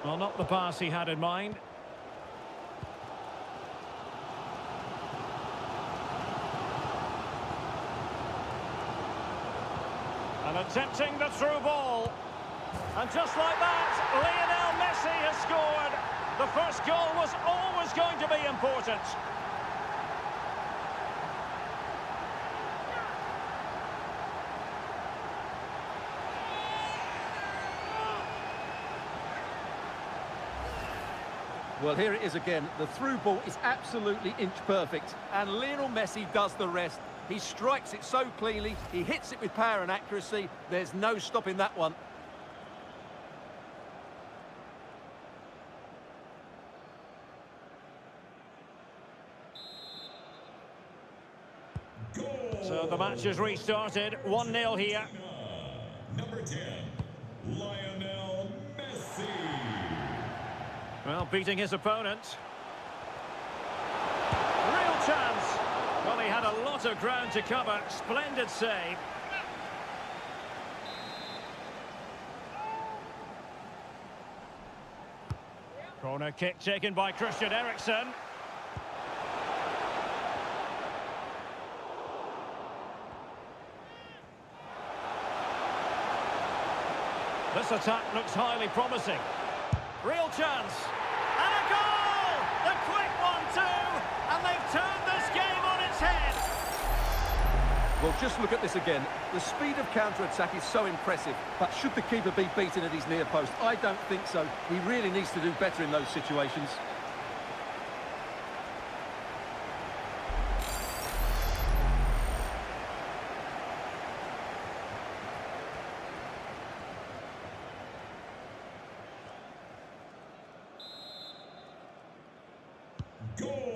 Well, not the pass he had in mind. And attempting the through ball. And just like that, Lionel Messi has scored. The first goal was always going to be important. Well, here it is again. The through ball is absolutely inch perfect, and Lionel Messi does the rest. He strikes it so cleanly, he hits it with power and accuracy. There's no stopping that one. Goal. So the match has restarted. 1-0 here. Number 10, Lionel Messi. Well, beating his opponent. Real chance. Well, he had a lot of ground to cover. Splendid save. Corner kick taken by Christian Eriksen. This attack looks highly promising. Real chance. And a goal! The quick one too! And they've turned this game on its head. Well, just look at this again. The speed of counter-attack is so impressive, but should the keeper be beaten at his near post? I don't think so. He really needs to do better in those situations.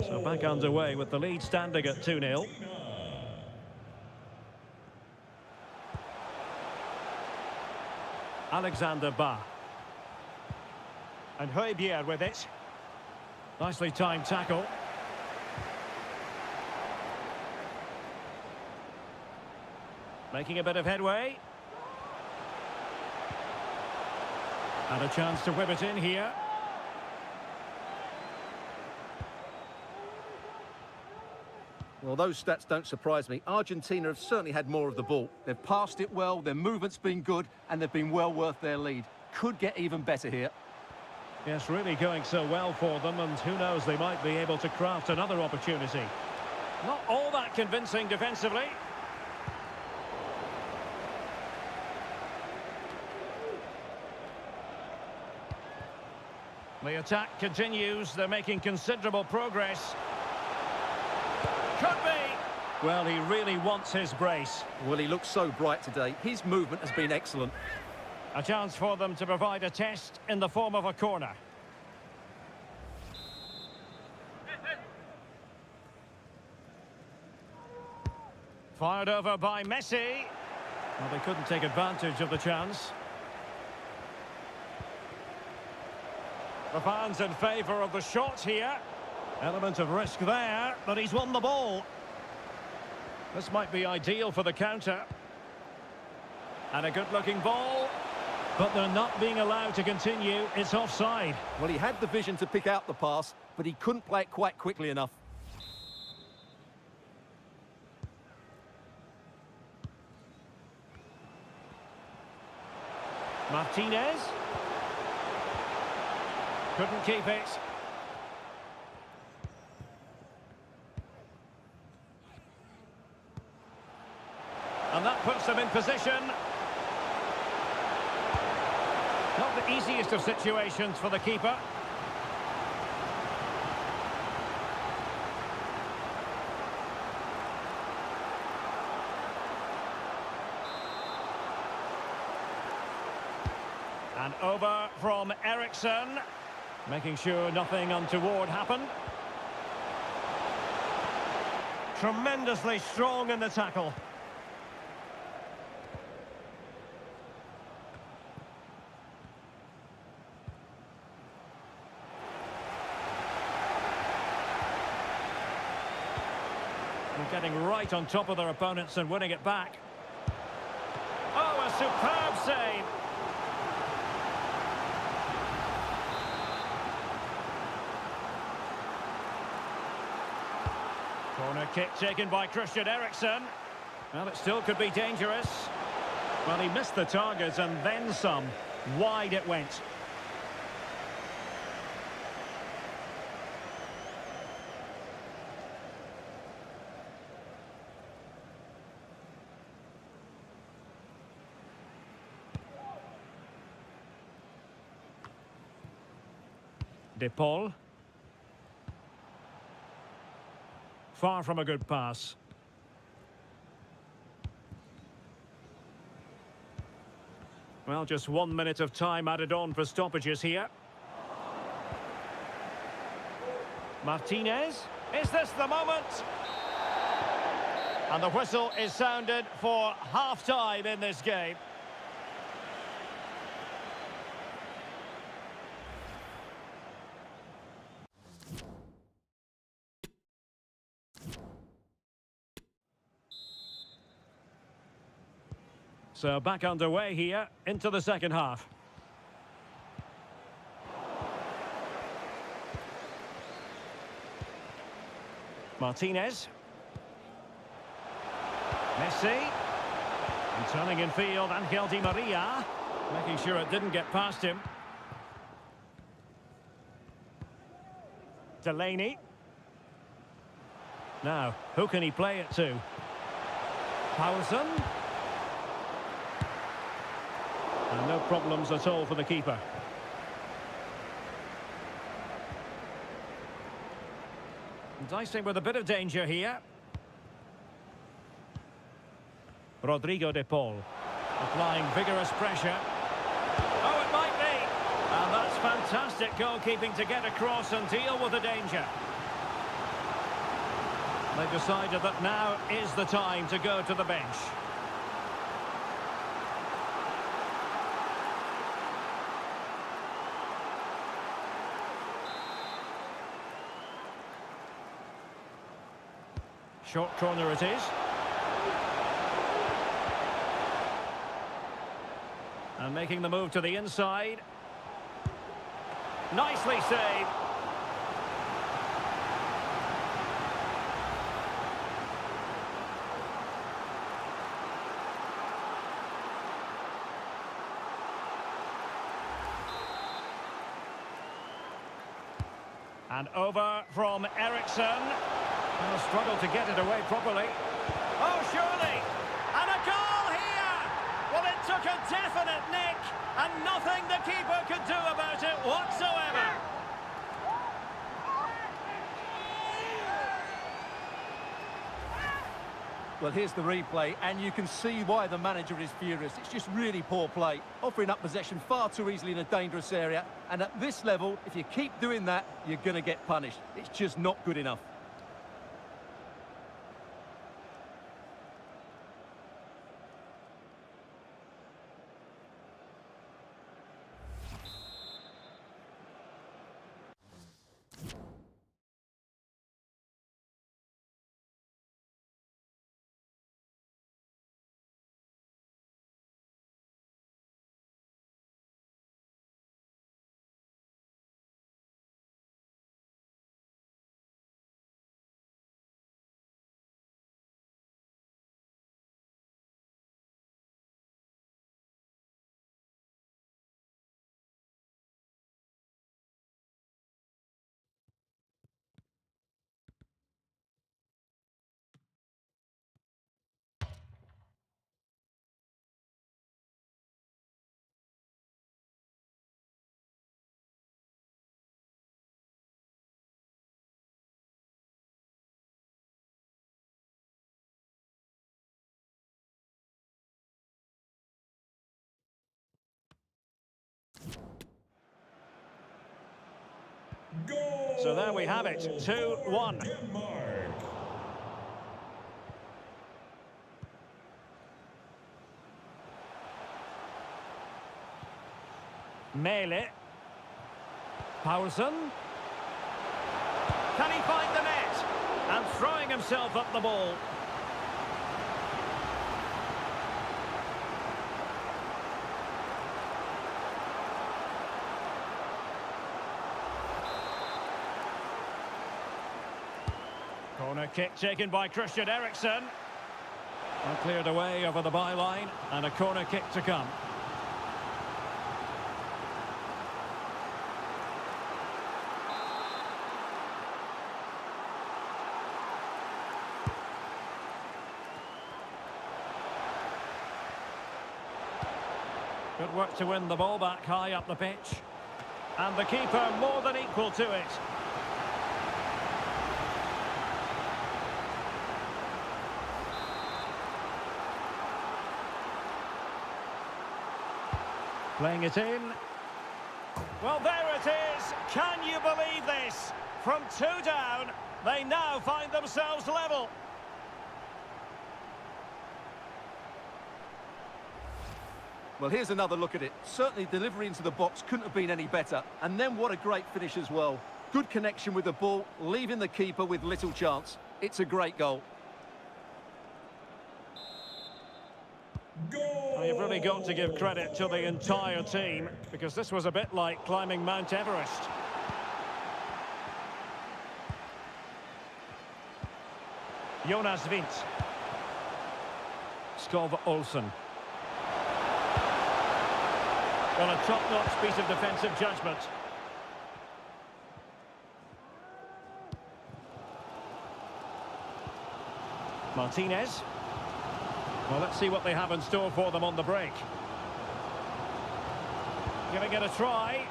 So back underway with the lead standing at 2-0. Alexander Ba. And Højbjerg with it. Nicely timed tackle. Making a bit of headway. And a chance to whip it in here. Well, those stats don't surprise me. Argentina have certainly had more of the ball. They've passed it well, their movement's been good, and they've been well worth their lead. Could get even better here. Yes, really going so well for them, and who knows, they might be able to craft another opportunity. Not all that convincing defensively. The attack continues, they're making considerable progress. Could be. Well, he really wants his brace. Well, he looks so bright today. His movement has been excellent. A chance for them to provide a test in the form of a corner. Fired over by Messi. Well, they couldn't take advantage of the chance. The fans in favour of the shot here. Element of risk there, but he's won the ball. This might be ideal for the counter. And a good-looking ball. But they're not being allowed to continue. It's offside. Well, he had the vision to pick out the pass, but he couldn't play it quite quickly enough. Martinez. Couldn't keep it. And that puts them in position. Not the easiest of situations for the keeper. And over from Eriksen, making sure nothing untoward happened. Tremendously strong in the tackle. They're getting right on top of their opponents and winning it back. Oh, a superb save. Corner kick taken by Christian Eriksen. Well, it still could be dangerous. Well, he missed the target and then some. Wide it went. De Paul. Far from a good pass. Well, just 1 minute of time added on for stoppages here. Martinez. Is this the moment? And the whistle is sounded for half-time in this game. So back underway here into the second half. Martinez. Messi. And turning in field, Angel Di Maria. Making sure it didn't get past him. Delaney. Now, who can he play it to? Paulsen. And no problems at all for the keeper. Dicing with a bit of danger here. Rodrigo de Paul. Applying vigorous pressure. Oh, it might be. And that's fantastic goalkeeping to get across and deal with the danger. They've decided that now is the time to go to the bench. Short corner it is. And making the move to the inside. Nicely saved. And over from Eriksson. Well, struggled to get it away properly. Oh, surely! And a goal here! Well, it took a definite nick, and nothing the keeper could do about it whatsoever. Well, here's the replay, and you can see why the manager is furious. It's just really poor play, offering up possession far too easily in a dangerous area. And at this level, if you keep doing that, you're going to get punished. It's just not good enough. Goal! So there we have it, 2-1. Denmark. Mele. Paulsen. Can he find the net? And throwing himself at the ball. Corner kick taken by Christian Eriksen. And cleared away over the byline, and a corner kick to come. Good work to win the ball back high up the pitch. And the keeper more than equal to it. Playing it in. Well, there it is. Can you believe this? From 2 down, they now find themselves level. Well, here's another look at it. Certainly delivery into the box couldn't have been any better. And then what a great finish as well. Good connection with the ball, leaving the keeper with little chance. It's a great goal. Well, you've really got to give credit to the entire team, because this was a bit like climbing Mount Everest. Jonas Vint. Skov Olsen. Well, a top-notch piece of defensive judgment. Martinez. Well, let's see what they have in store for them on the break. Giving it a try,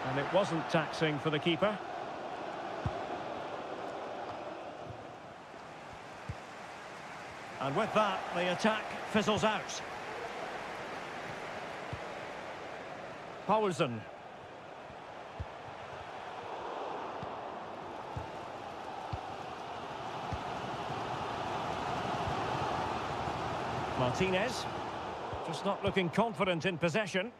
and it wasn't taxing for the keeper. And with that, the attack fizzles out. Poulsen. Martinez, just not looking confident in possession.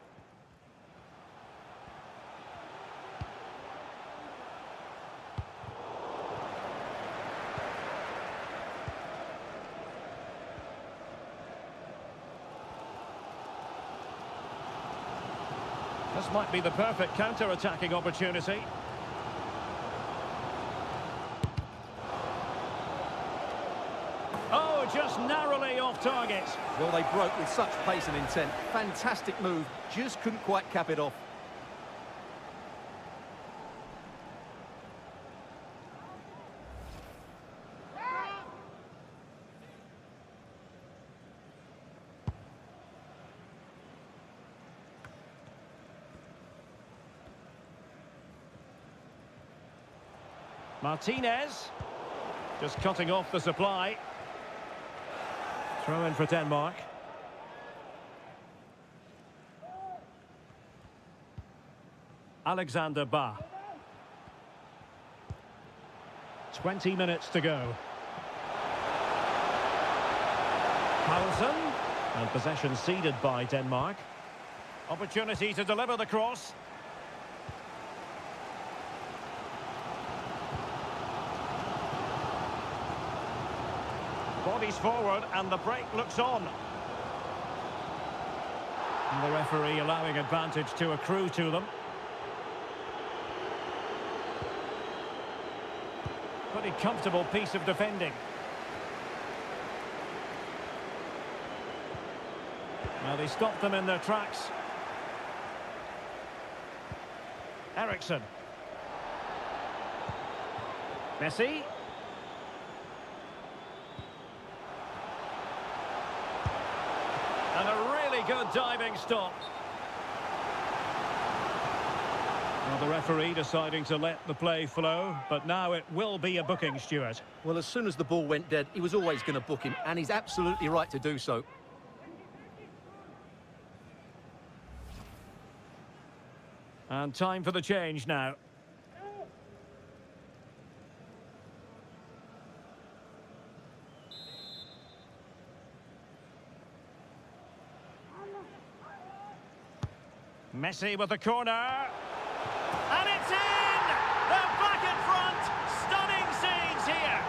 This might be the perfect counter-attacking opportunity. Oh, just narrowly off target. Well, they broke with such pace and intent. Fantastic move, just couldn't quite cap it off. Martinez, just cutting off the supply. Throw in for Denmark. Alexander Ba. 20 minutes to go. Poulsen, and possession ceded by Denmark. Opportunity to deliver the cross. Bodies forward and the break looks on. And the referee allowing advantage to accrue to them. Pretty comfortable piece of defending. Now they stopped them in their tracks. Eriksson. Messi. And a really good diving stop. Well, the referee deciding to let the play flow, but now it will be a booking, Stuart. Well, as soon as the ball went dead, he was always going to book him, and he's absolutely right to do so. And time for the change now. Messi with the corner. And it's in! They're back in front! Stunning scenes here!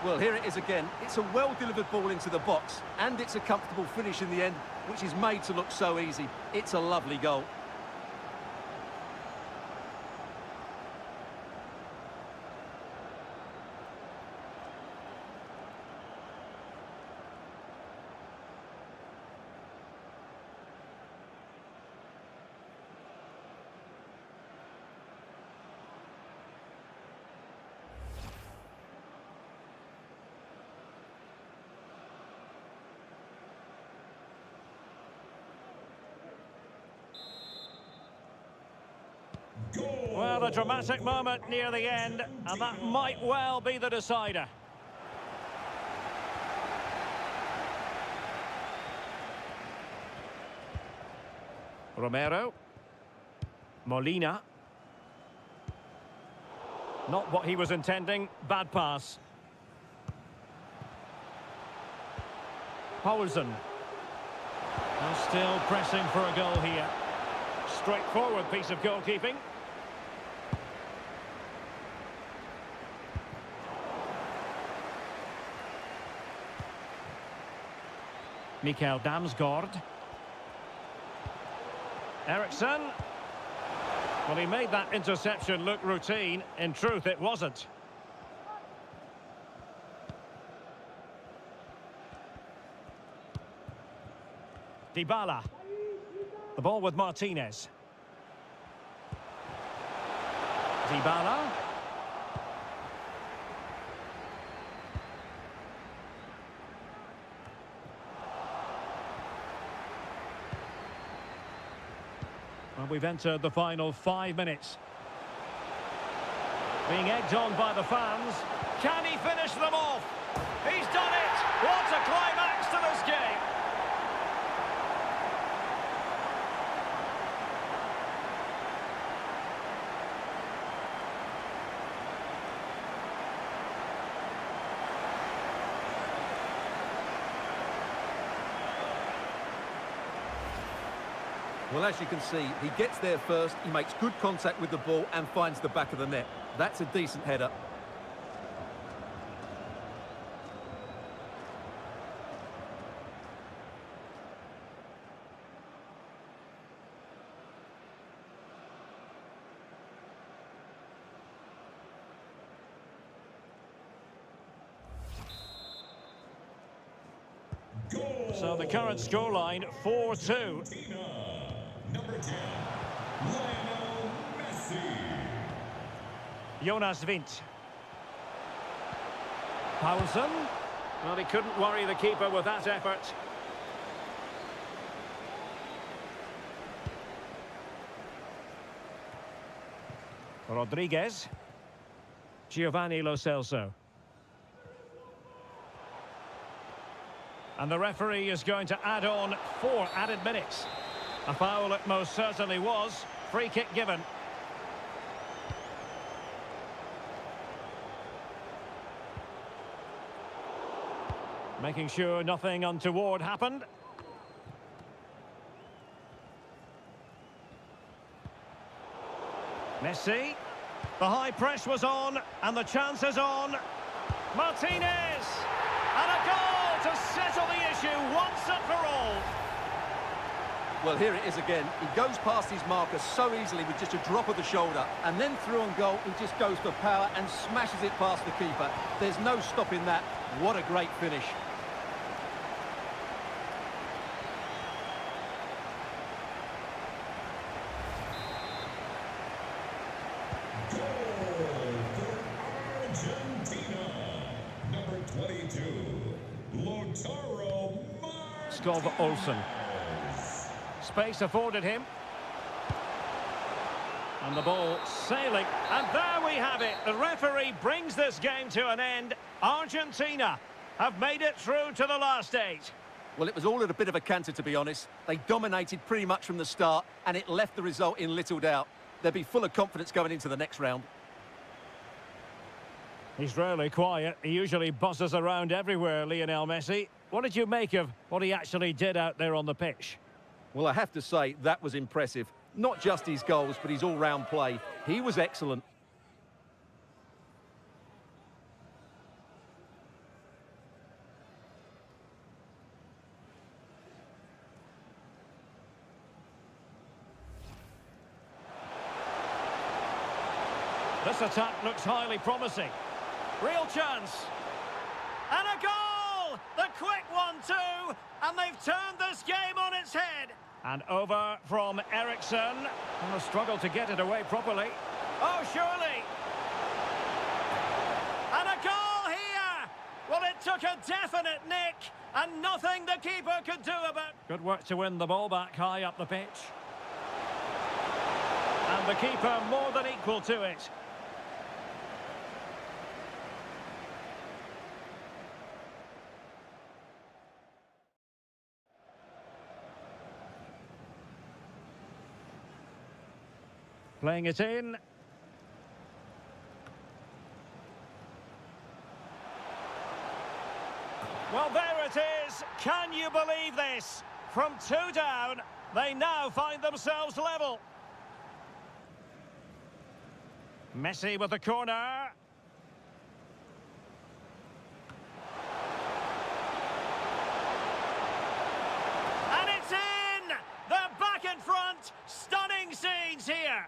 Well, here it is again. It's a well-delivered ball into the box, and it's a comfortable finish in the end, which is made to look so easy. It's a lovely goal. Well, a dramatic moment near the end, and that might well be the decider. Romero. Molina. Not what he was intending. Bad pass. Poulsen. And still pressing for a goal here. Straightforward piece of goalkeeping. Mikael Damsgaard. Eriksson. Well, he made that interception look routine. In truth, it wasn't. Dybala. The ball with Martinez. Dybala. Well, we've entered the final 5 minutes. Being egged on by the fans. Can he finish them off? He's done it! What a climax to this game! Well, as you can see, he gets there first, he makes good contact with the ball and finds the back of the net. That's a decent header. Goal. So the current scoreline, 4-2. Number 10, Lionel Messi. Jonas Vint. Poulsen. Well, he couldn't worry the keeper with that effort. Rodriguez. Giovanni Lo Celso. And the referee is going to add on 4 added minutes. A foul it most certainly was. Free kick given. Making sure nothing untoward happened. Messi. The high press was on, and the chance is on. Martinez! And a goal to settle the issue once and for all. Well, here it is again. He goes past his marker so easily with just a drop of the shoulder. And then through on goal, he just goes for power and smashes it past the keeper. There's no stopping that. What a great finish. Goal for Argentina. Number 22, Lautaro Martinez. Skov Olsen. Space afforded him. And the ball sailing. And there we have it. The referee brings this game to an end. Argentina have made it through to the last 8. Well, it was all at a bit of a canter, to be honest. They dominated pretty much from the start, and it left the result in little doubt. They'll be full of confidence going into the next round. He's rarely quiet. He usually buzzes around everywhere, Lionel Messi. What did you make of what he actually did out there on the pitch? Well, I have to say, that was impressive. Not just his goals, but his all-round play. He was excellent. This attack looks highly promising. Real chance. And a goal! The quick 1-2, and they've turned this game on its head. And over from Eriksson. And a struggle to get it away properly. Oh, surely. And a goal here! Well, it took a definite nick, and nothing the keeper could do about it. Good work to win the ball back high up the pitch. And the keeper more than equal to it. Playing it in. Well, there it is. Can you believe this? From 2 down, they now find themselves level. Messi with the corner. And it's in! They're back in front. Stunning scenes here.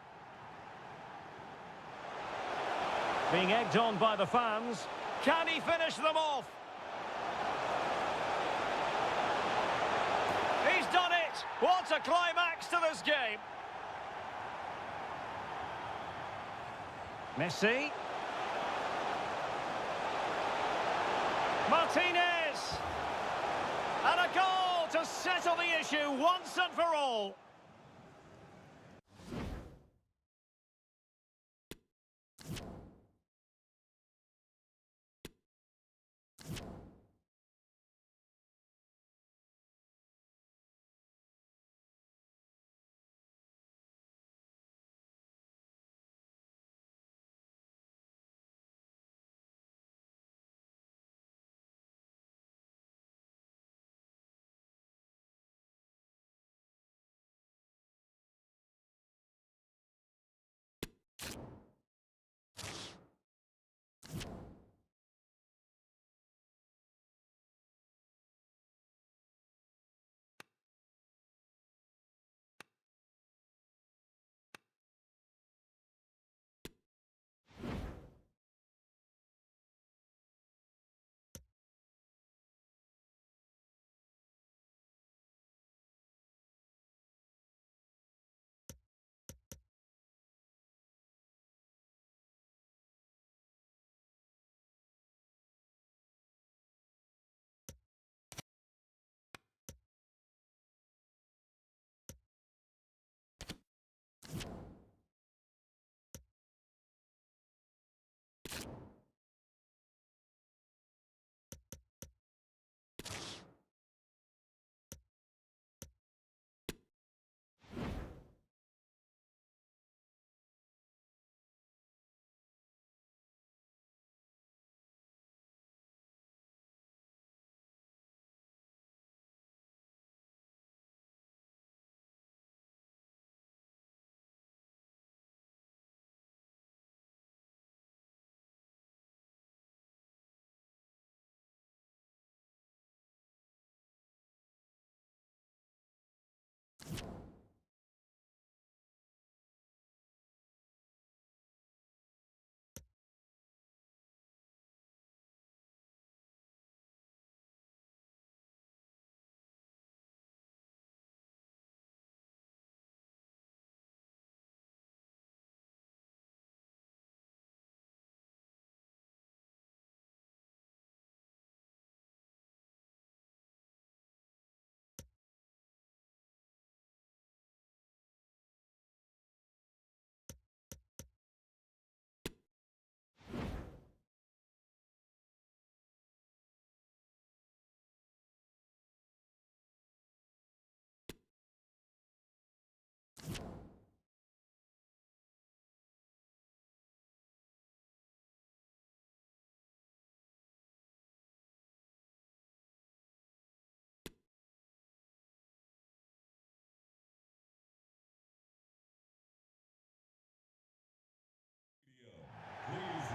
Being egged on by the fans. Can he finish them off? He's done it! What a climax to this game! Messi. Martinez! And a goal to settle the issue once and for all.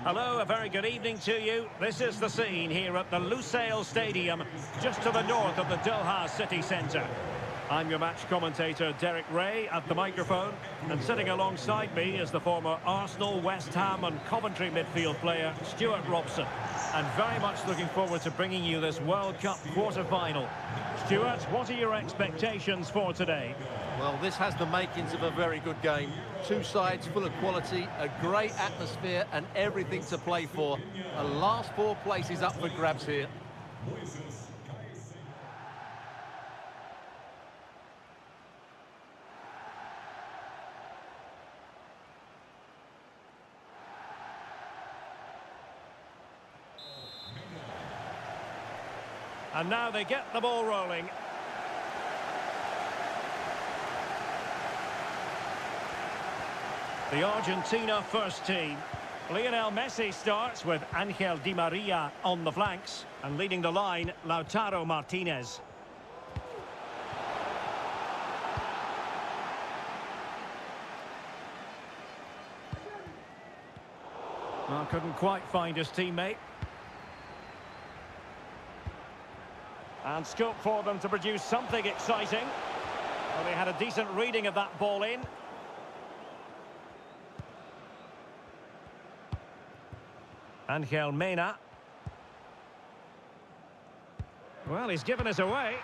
Hello, a very good evening to you. This is the scene here at the Lusail Stadium, just to the north of the Doha city centre. I'm your match commentator, Derek Ray, at the microphone, and sitting alongside me is the former Arsenal, West Ham and Coventry midfield player, Stuart Robson. And very much looking forward to bringing you this World Cup quarter-final. Stuart, what are your expectations for today? Well, this has the makings of a very good game. Two sides full of quality, a great atmosphere and everything to play for. The last 4 places up for grabs here. And now they get the ball rolling. The Argentina first team. Lionel Messi starts with Angel Di Maria on the flanks. And leading the line, Lautaro Martinez. Well, couldn't quite find his teammate. And scope for them to produce something exciting. Well, they had a decent reading of that ball in. Angel Mena. Well, he's given us away.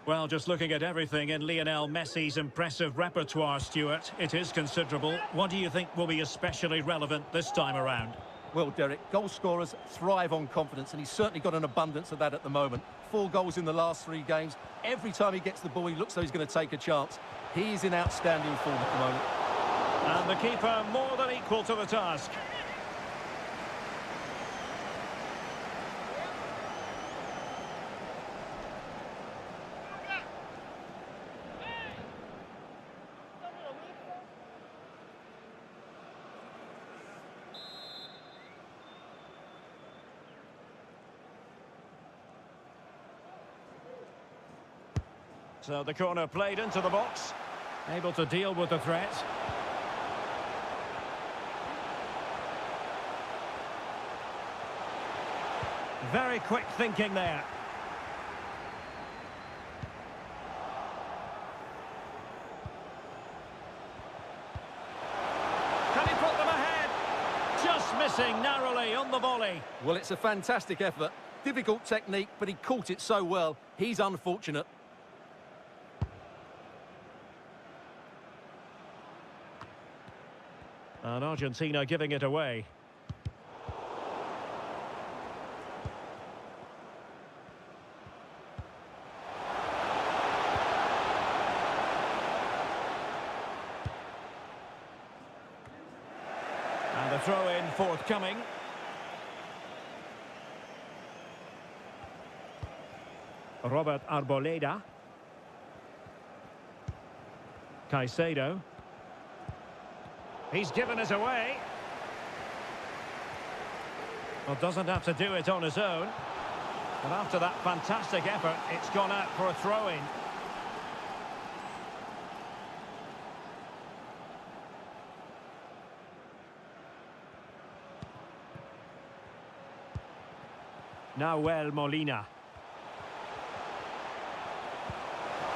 Well, just looking at everything in Lionel Messi's impressive repertoire, Stuart, it is considerable. What do you think will be especially relevant this time around? Well, Derek, goal scorers thrive on confidence, and he's certainly got an abundance of that at the moment. 4 goals in the last 3 games. Every time he gets the ball, he looks like he's going to take a chance. He's in outstanding form at the moment. And the keeper more than equal to the task. So the corner played into the box. Able to deal with the threat. Very quick thinking there. Can he put them ahead? Just missing narrowly on the volley. Well, it's a fantastic effort. Difficult technique, but he caught it so well. He's unfortunate. And Argentina giving it away. And the throw-in forthcoming. Robert Arboleda. Caicedo. He's given us away. Well, doesn't have to do it on his own. But after that fantastic effort, it's gone out for a throw-in. Nahuel Molina.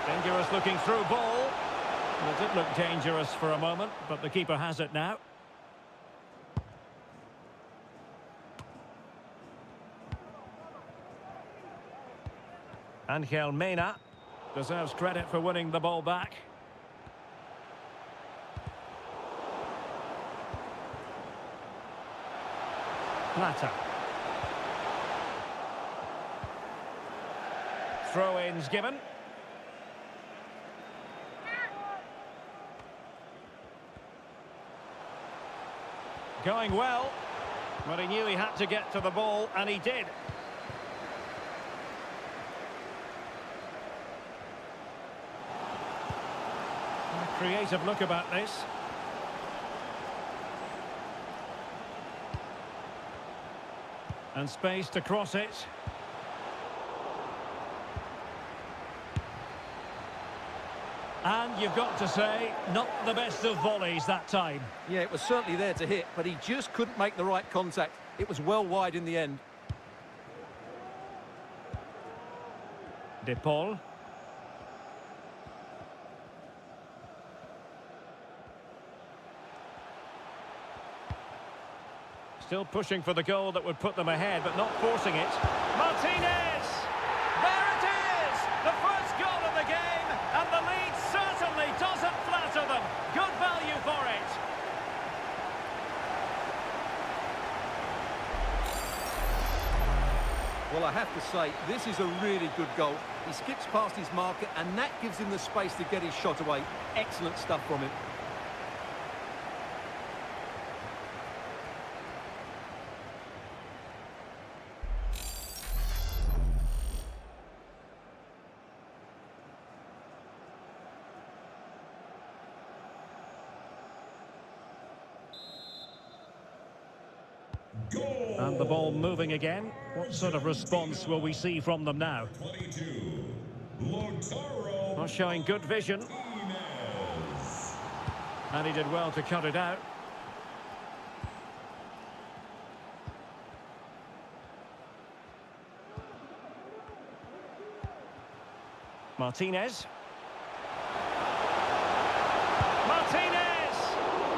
Dangerous looking through ball. Well, it did look dangerous for a moment, but the keeper has it now. Angel Mena deserves credit for winning the ball back. Plata. Throw-ins given. Going well, but he knew he had to get to the ball, and he did. A creative look about this. And space to cross it. And you've got to say, not the best of volleys that time. Yeah, it was certainly there to hit, but he just couldn't make the right contact. It was well wide in the end. De Paul. Still pushing for the goal that would put them ahead, but not forcing it. Martinez! There it is! The first goal of the game, and the lead certainly doesn't flatter them. Good value for it. Well, I have to say, this is a really good goal. He skips past his marker, and that gives him the space to get his shot away. Excellent stuff from him. And the ball moving again. What sort of response will we see from them now? 22, Lautaro Not showing good vision. Martinez. And he did well to cut it out. Martinez. Martinez!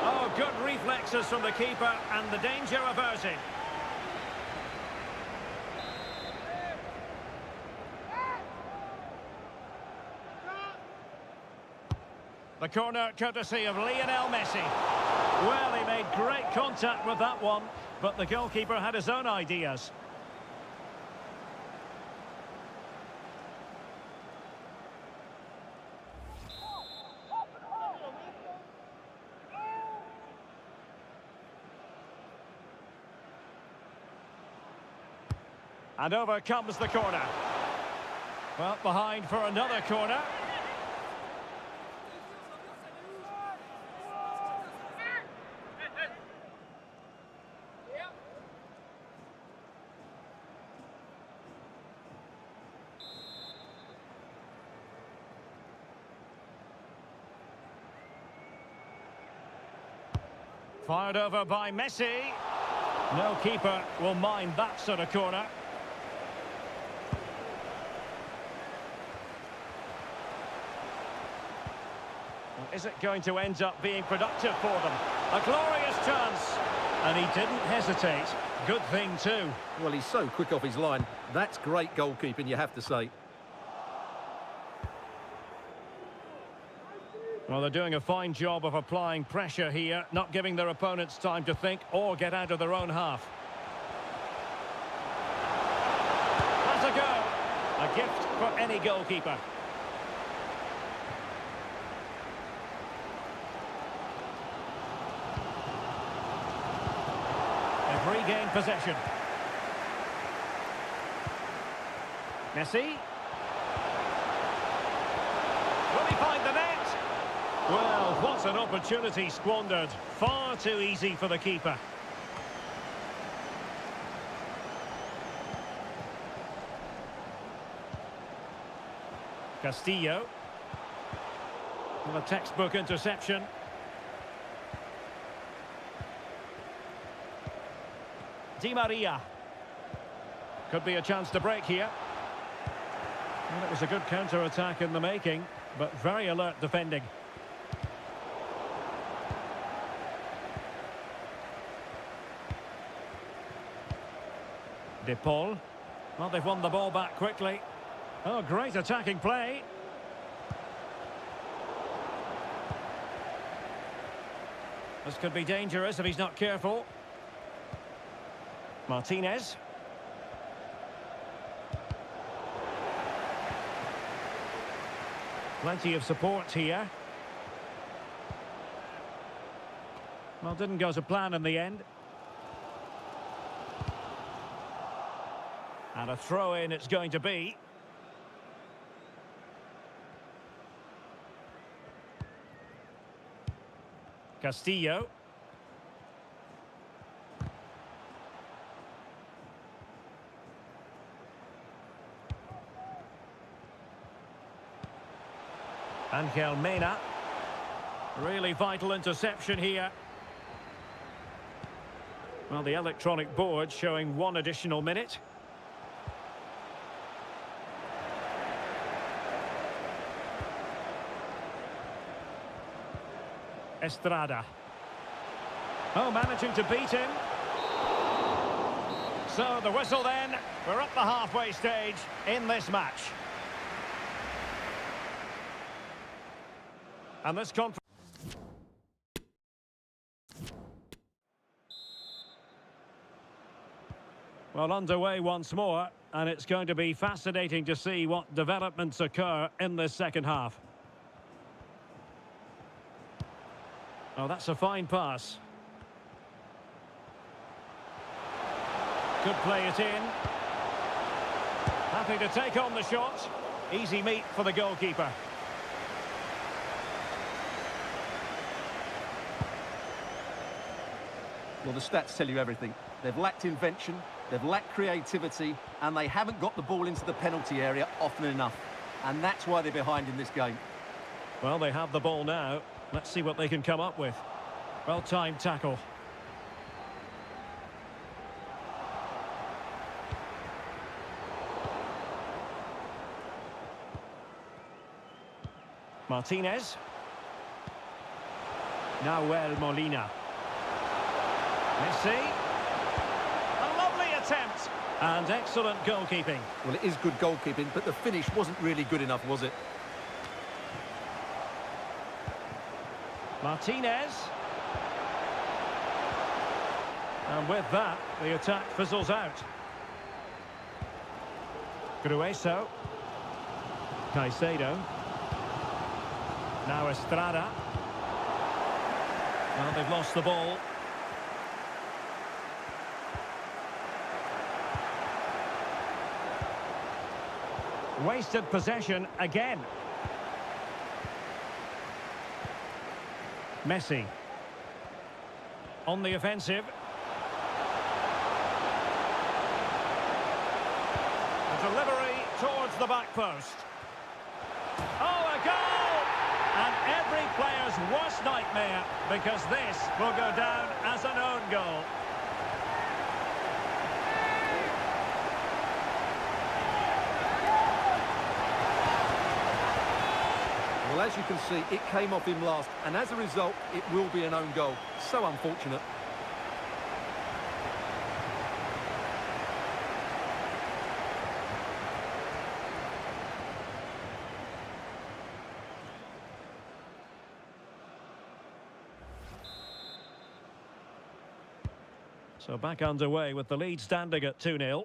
Oh, good reflexes from the keeper and the danger averted. The corner courtesy of Lionel Messi. Well, he made great contact with that one, but the goalkeeper had his own ideas. And over comes the corner. Well, behind for another corner. Fired over by Messi. No keeper will mind that sort of corner. Is it going to end up being productive for them? A glorious chance. And he didn't hesitate. Good thing too. Well, he's so quick off his line. That's great goalkeeping, you have to say. Well, they're doing a fine job of applying pressure here, not giving their opponents time to think or get out of their own half. That's a go. A gift for any goalkeeper. They've regained possession. Messi. Will he find the net? Well, what an opportunity squandered. Far too easy for the keeper. Castillo. Well, a textbook interception. Di Maria. Could be a chance to break here. Well, it was a good counter-attack in the making, but very alert defending. De Paul. Well, they've won the ball back quickly. Oh, great attacking play. This could be dangerous if he's not careful. Martinez. Plenty of support here. Well, didn't go to plan in the end. And a throw-in it's going to be. Castillo. Angel Mena. Really vital interception here. Well, the electronic board showing 1 additional minute. Estrada. Oh, managing to beat him. So the whistle then. We're at the halfway stage in this match. And this conference. Well, underway once more, and it's going to be fascinating to see what developments occur in this second half. Oh, that's a fine pass. Could play it in. Happy to take on the shot. Easy meet for the goalkeeper. Well, the stats tell you everything. They've lacked invention, they've lacked creativity, and they haven't got the ball into the penalty area often enough. And that's why they're behind in this game. Well, they have the ball now. Let's see what they can come up with. Well-timed tackle. Martinez. Nahuel Molina. Messi. A lovely attempt. And excellent goalkeeping. Well, it is good goalkeeping, but the finish wasn't really good enough, was it? Martinez. And with that, the attack fizzles out. Grueso. Caicedo. Now Estrada. Well, they've lost the ball. Wasted possession again. Messi. On the offensive. A delivery towards the back post. Oh, a goal! And every player's worst nightmare, because this will go down as an own goal. Well, as you can see, it came off him last, and as a result, it will be an own goal. So unfortunate. So back underway with the lead standing at 2-0.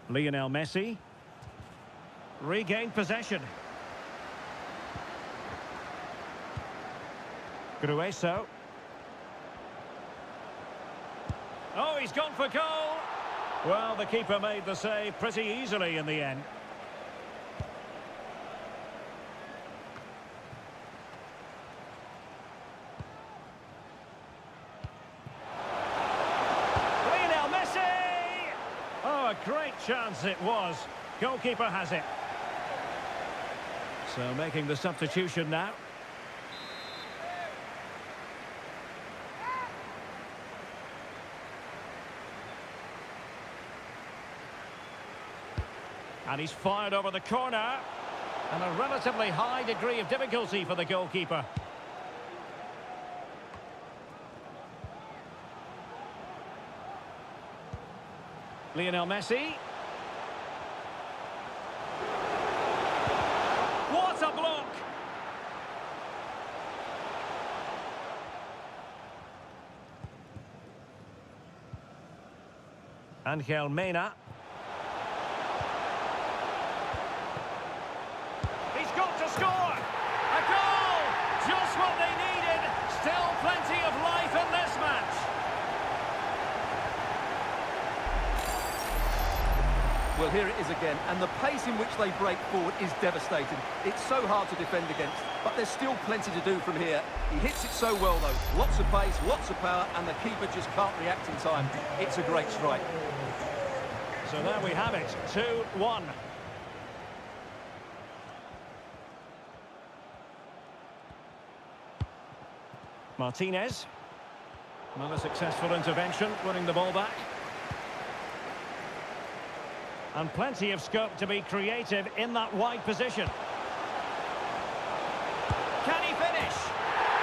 Lionel Messi. Regained possession. Grueso. Oh, he's gone for goal. Well, the keeper made the save pretty easily in the end. Lionel Messi! Oh, a great chance it was. Goalkeeper has it. So making the substitution now. And he's fired over the corner. And a relatively high degree of difficulty for the goalkeeper. Lionel Messi. What a block! Angel Mena. To score! A goal! Just what they needed. Still plenty of life in this match. Well, here it is again, and the pace in which they break forward is devastating. It's so hard to defend against, but there's still plenty to do from here. He hits it so well, though. Lots of pace, lots of power, and the keeper just can't react in time. It's a great strike. So there we have it, 2-1. Martinez. Another successful intervention, winning the ball back. And plenty of scope to be creative in that wide position. Can he finish?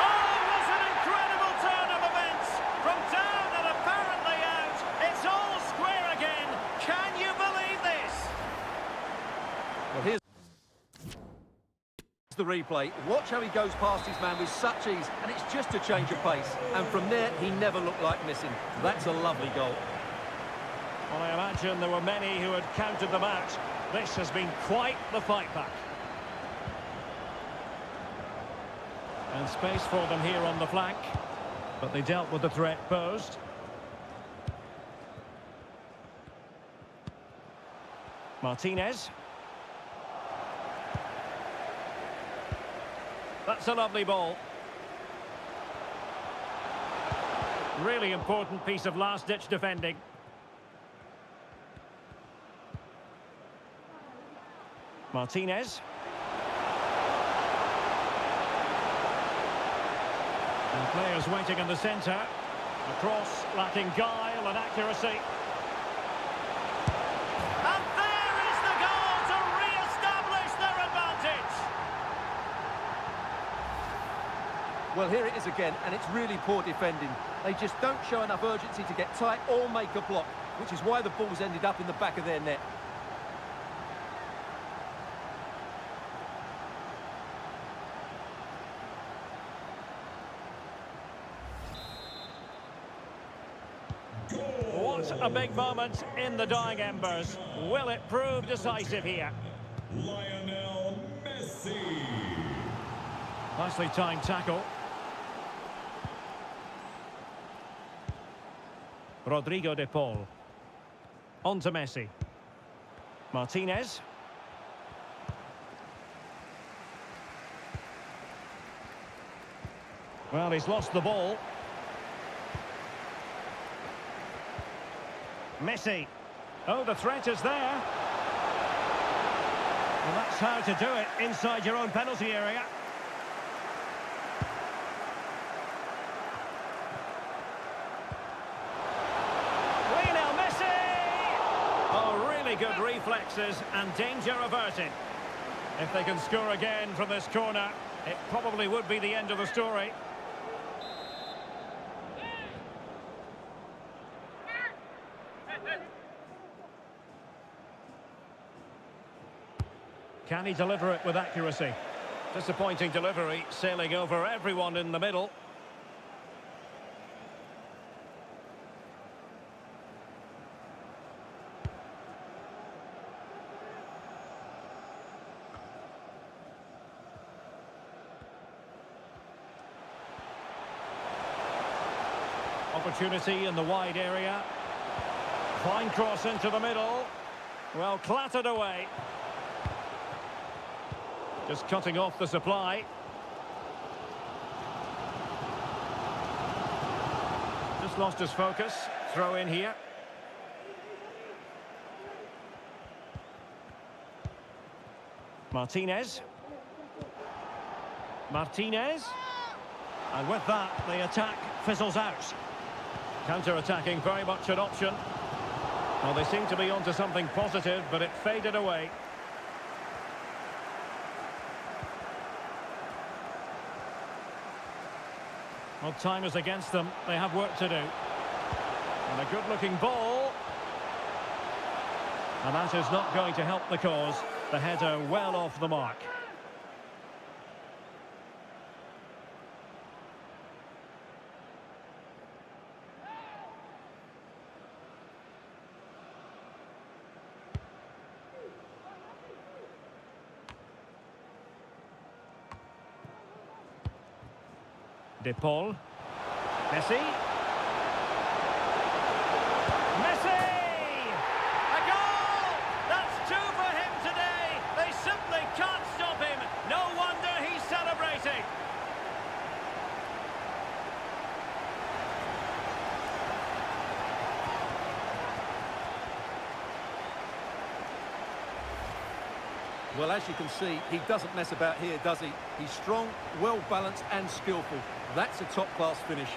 Oh, what an incredible turn of events! From down and apparently out, it's all square again. Can you believe this? Well, here's the replay. Watch how he goes past his man with such ease, and it's just a change of pace. And from there, he never looked like missing. That's a lovely goal. Well, I imagine there were many who had counted them out. This has been quite the fight back. And space for them here on the flank. But they dealt with the threat posed. Martinez. That's a lovely ball. Really important piece of last-ditch defending. Martinez. And players waiting in the centre. A cross lacking guile and accuracy. And there is the goal to re-establish their advantage. Well, here it is again, and it's really poor defending. They just don't show enough urgency to get tight or make a block, which is why the ball's ended up in the back of their net. What a big moment in the dying embers. Will it prove decisive here? Lionel Messi. Nicely timed tackle. Rodrigo de Paul. On to Messi. Martinez. Well, he's lost the ball. Messi. Oh, the threat is there. Well, that's how to do it inside your own penalty area. Lionel Messi! Oh, really good reflexes and danger averted. If they can score again from this corner, it probably would be the end of the story. Can he deliver it with accuracy? Disappointing delivery, sailing over everyone in the middle. Opportunity in the wide area. Fine cross into the middle. Well, clattered away. Just cutting off the supply. Just lost his focus. Throw in here. Martinez. Martinez. And with that, the attack fizzles out. Counter-attacking, very much an option. Well, they seem to be onto something positive, but it faded away. Well, time is against them. They have work to do. And a good-looking ball. And that is not going to help the cause. The header well off the mark. De Paul. Messi. Messi! A goal! That's two for him today. They simply can't stop him. No wonder he's celebrating. Well, as you can see, he doesn't mess about here, does he? He's strong, well-balanced and skillful. That's a top-class finish.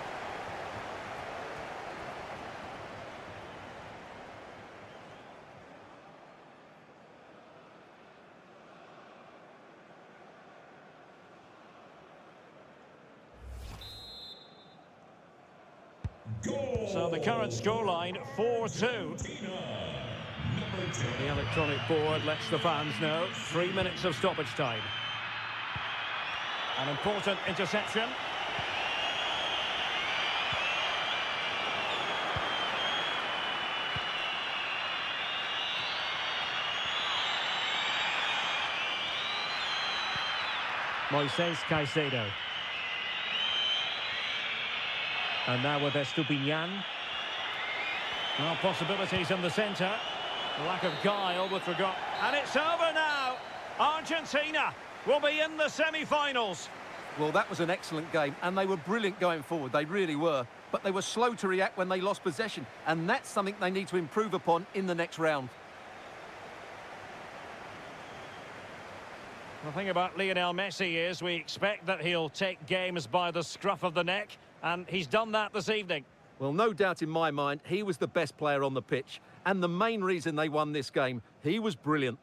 Goal. So the current scoreline, 4-2. The electronic board lets the fans know 3 minutes of stoppage time. An important interception. Moises Caicedo. And now with Estupinian. Well, possibilities in the centre. Lack of guile with regard. And it's over now. Argentina will be in the semi-finals. Well, that was an excellent game, and they were brilliant going forward. They really were. But they were slow to react when they lost possession, and that's something they need to improve upon in the next round. The thing about Lionel Messi is we expect that he'll take games by the scruff of the neck, and he's done that this evening. Well, no doubt in my mind, he was the best player on the pitch, and the main reason they won this game. He was brilliant.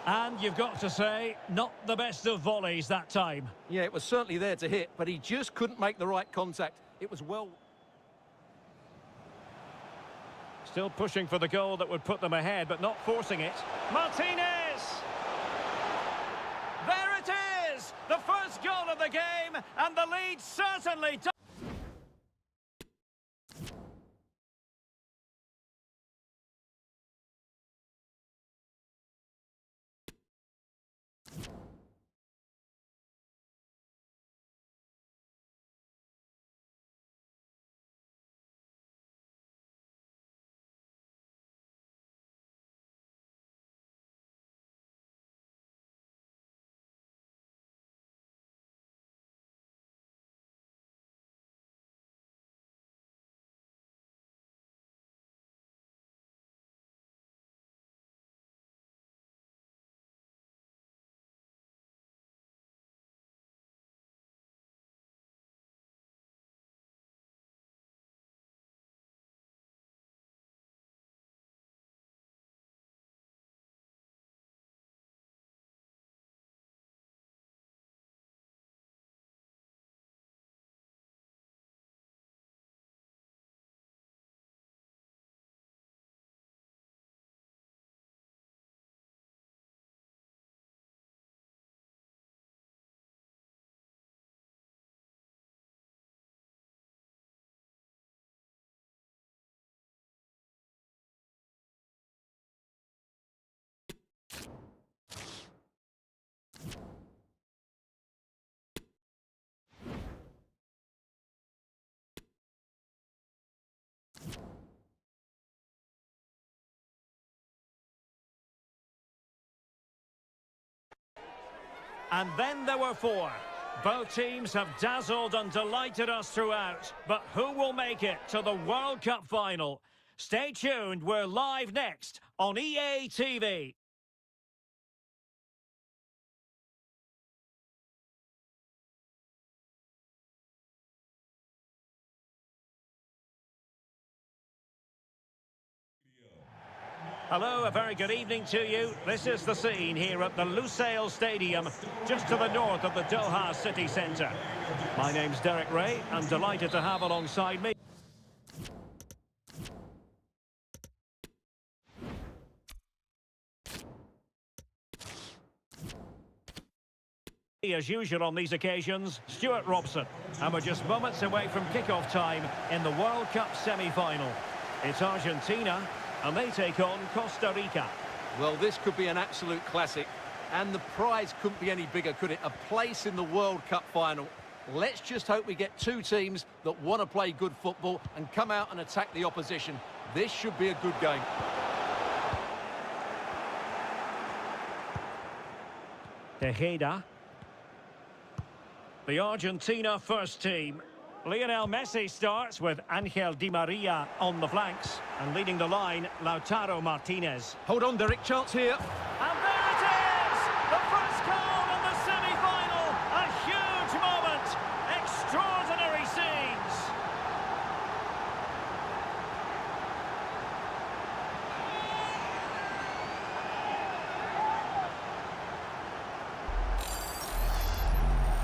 And you've got to say, not the best of volleys that time. Yeah, it was certainly there to hit, but he just couldn't make the right contact. It was well... Still pushing for the goal that would put them ahead, but not forcing it. Martinez! There it is! The first goal of the game, and the lead certainly... And then there were four. Both teams have dazzled and delighted us throughout. But who will make it to the World Cup final? Stay tuned, we're live next on EA TV. Hello, a very good evening to you. This is the scene here at the Lusail Stadium, just to the north of the Doha city centre. My name's Derek Ray, and delighted to have alongside me as usual on these occasions, Stuart Robson. And we're just moments away from kick-off time in the World Cup semi-final. It's Argentina, and they take on Costa Rica. Well, this could be an absolute classic, and the prize couldn't be any bigger, could it? A place in the World Cup final. Let's just hope we get two teams that want to play good football and come out and attack the opposition. This should be a good game. Tejeda. The Argentina first team. Lionel Messi starts with Angel Di Maria on the flanks. And leading the line, Lautaro Martinez. Hold on, Derek, chance here. And there it is! The first goal in the semi-final! A huge moment! Extraordinary scenes!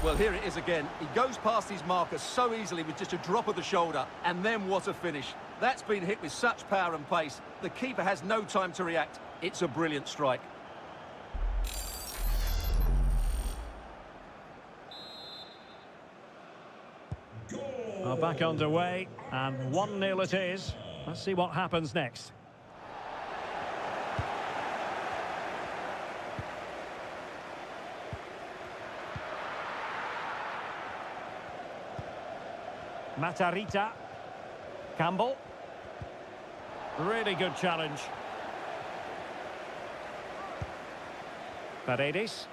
Well, Well, here it is again. He goes past his marker so easily with just a drop of the shoulder, and then what a finish. That's been hit with such power and pace. The keeper has no time to react. It's a brilliant strike. Well, back underway, and 1-0 it is. Let's see what happens next. Matarita. Campbell. Really good challenge. Paredes.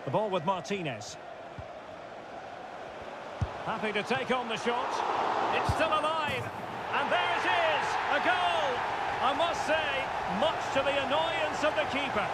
The ball with Martinez. Happy to take on the shot. It's still alive. And there it is. A goal. I must say, much to the annoyance of the keeper.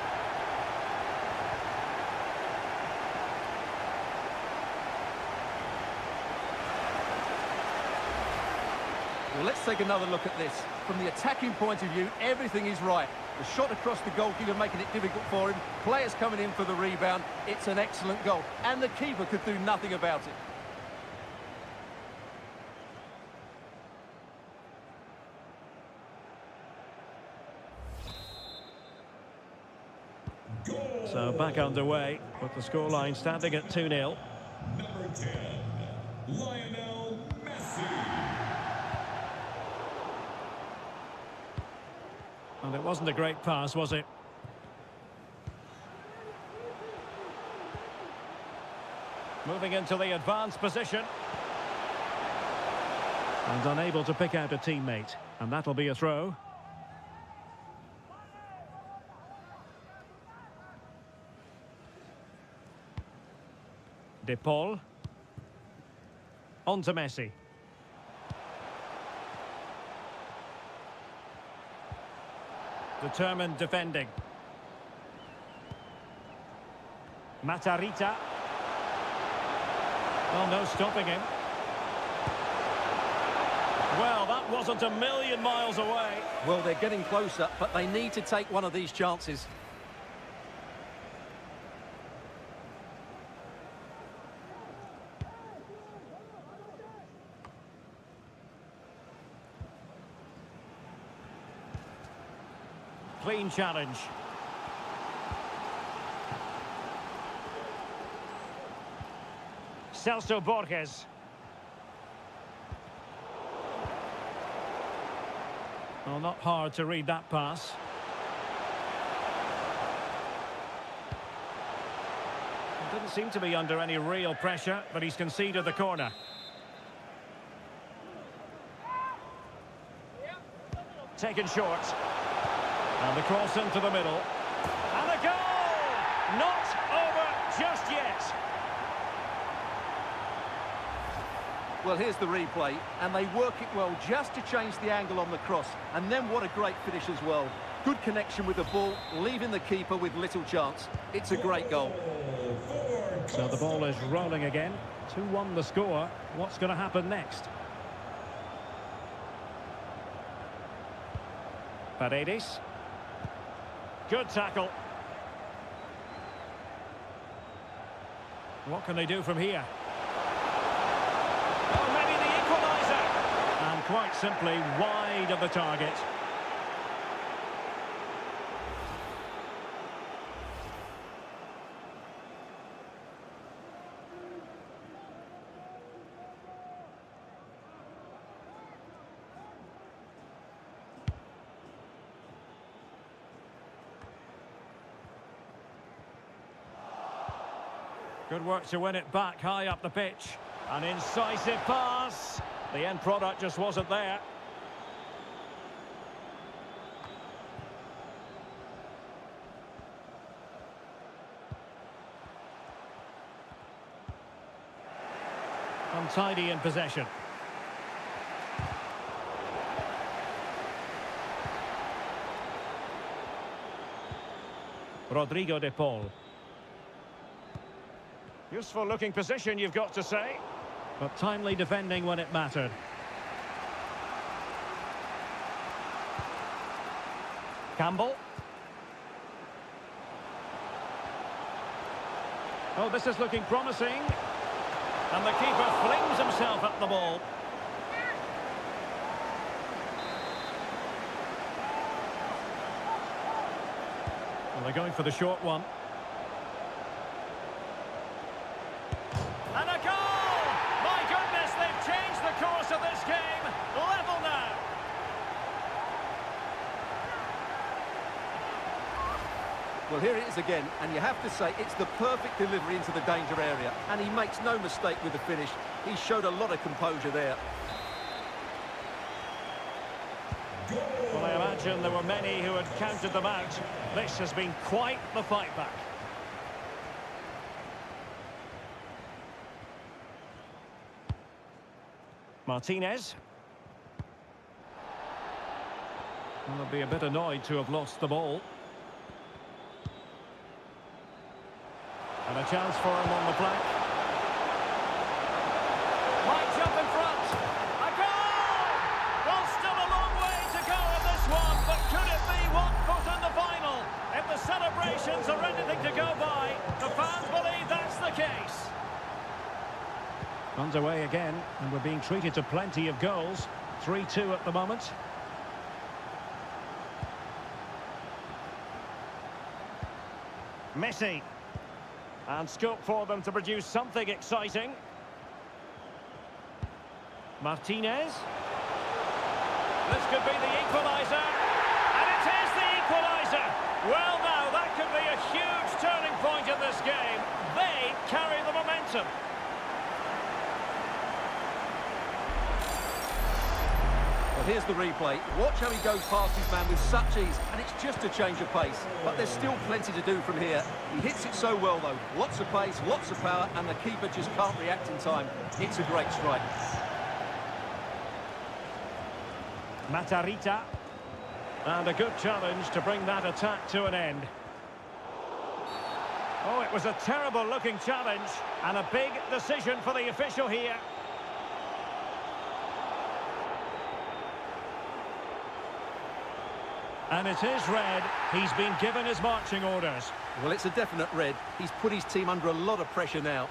Well, let's take another look at this. From the attacking point of view, everything is right. The shot across the goalkeeper making it difficult for him. Players coming in for the rebound. It's an excellent goal. And the keeper could do nothing about it. So back underway with the scoreline standing at 2-0. Number 10, Lionel Messi. And it wasn't a great pass, was it? Moving into the advanced position. And unable to pick out a teammate. And that'll be a throw. De Paul. On to Messi. Determined defending. Matarita. Oh, no stopping him. Well, that wasn't a million miles away. Well, they're getting closer, but they need to take one of these chances. Clean challenge. Celso Borges. Well, not hard to read that pass. He didn't seem to be under any real pressure, but he's conceded the corner. Taken short. And the cross into the middle. And a goal! Not over just yet. Well, here's the replay, and they work it well just to change the angle on the cross. And then what a great finish as well. Good connection with the ball, leaving the keeper with little chance. It's a great goal. So the ball is rolling again. 2-1 the score. What's going to happen next? Paredes. Good tackle. What can they do from here? Oh, maybe the equaliser. And quite simply wide of the target. Good work to win it back high up the pitch. An incisive pass. The end product just wasn't there. Untidy in possession. Rodrigo de Paul. Useful looking position, you've got to say. But timely defending when it mattered. Campbell. Oh, this is looking promising. And the keeper flings himself at the ball. Well, they're going for the short one. And a goal! My goodness, they've changed the course of this game. Level now. Well, here it is again, and you have to say it's the perfect delivery into the danger area, and he makes no mistake with the finish. He showed a lot of composure there. Well, I imagine there were many who had counted them out. This has been quite the fight back. Martinez. Well, they'll be a bit annoyed to have lost the ball. And a chance for him on the flank. Might jump in front. A goal! Well, still a long way to go in this one, but could it be 1 foot in the final? If the celebrations are anything to go by, the fans believe that's the case. Underway again, and we're being treated to plenty of goals. 3-2 at the moment. Messi. And scope for them to produce something exciting. Martinez. This could be the equaliser. And it is the equaliser. Well, now, that could be a huge turning point in this game. They carry the momentum. Well, here's the replay. Watch how he goes past his man with such ease, and it's just a change of pace. But there's still plenty to do from here. He hits it so well, though. Lots of pace, lots of power, and the keeper just can't react in time. It's a great strike. Matarrita. And a good challenge to bring that attack to an end. Oh, it was a terrible-looking challenge, and a big decision for the official here. And it is red. He's been given his marching orders. Well, it's a definite red. He's put his team under a lot of pressure now.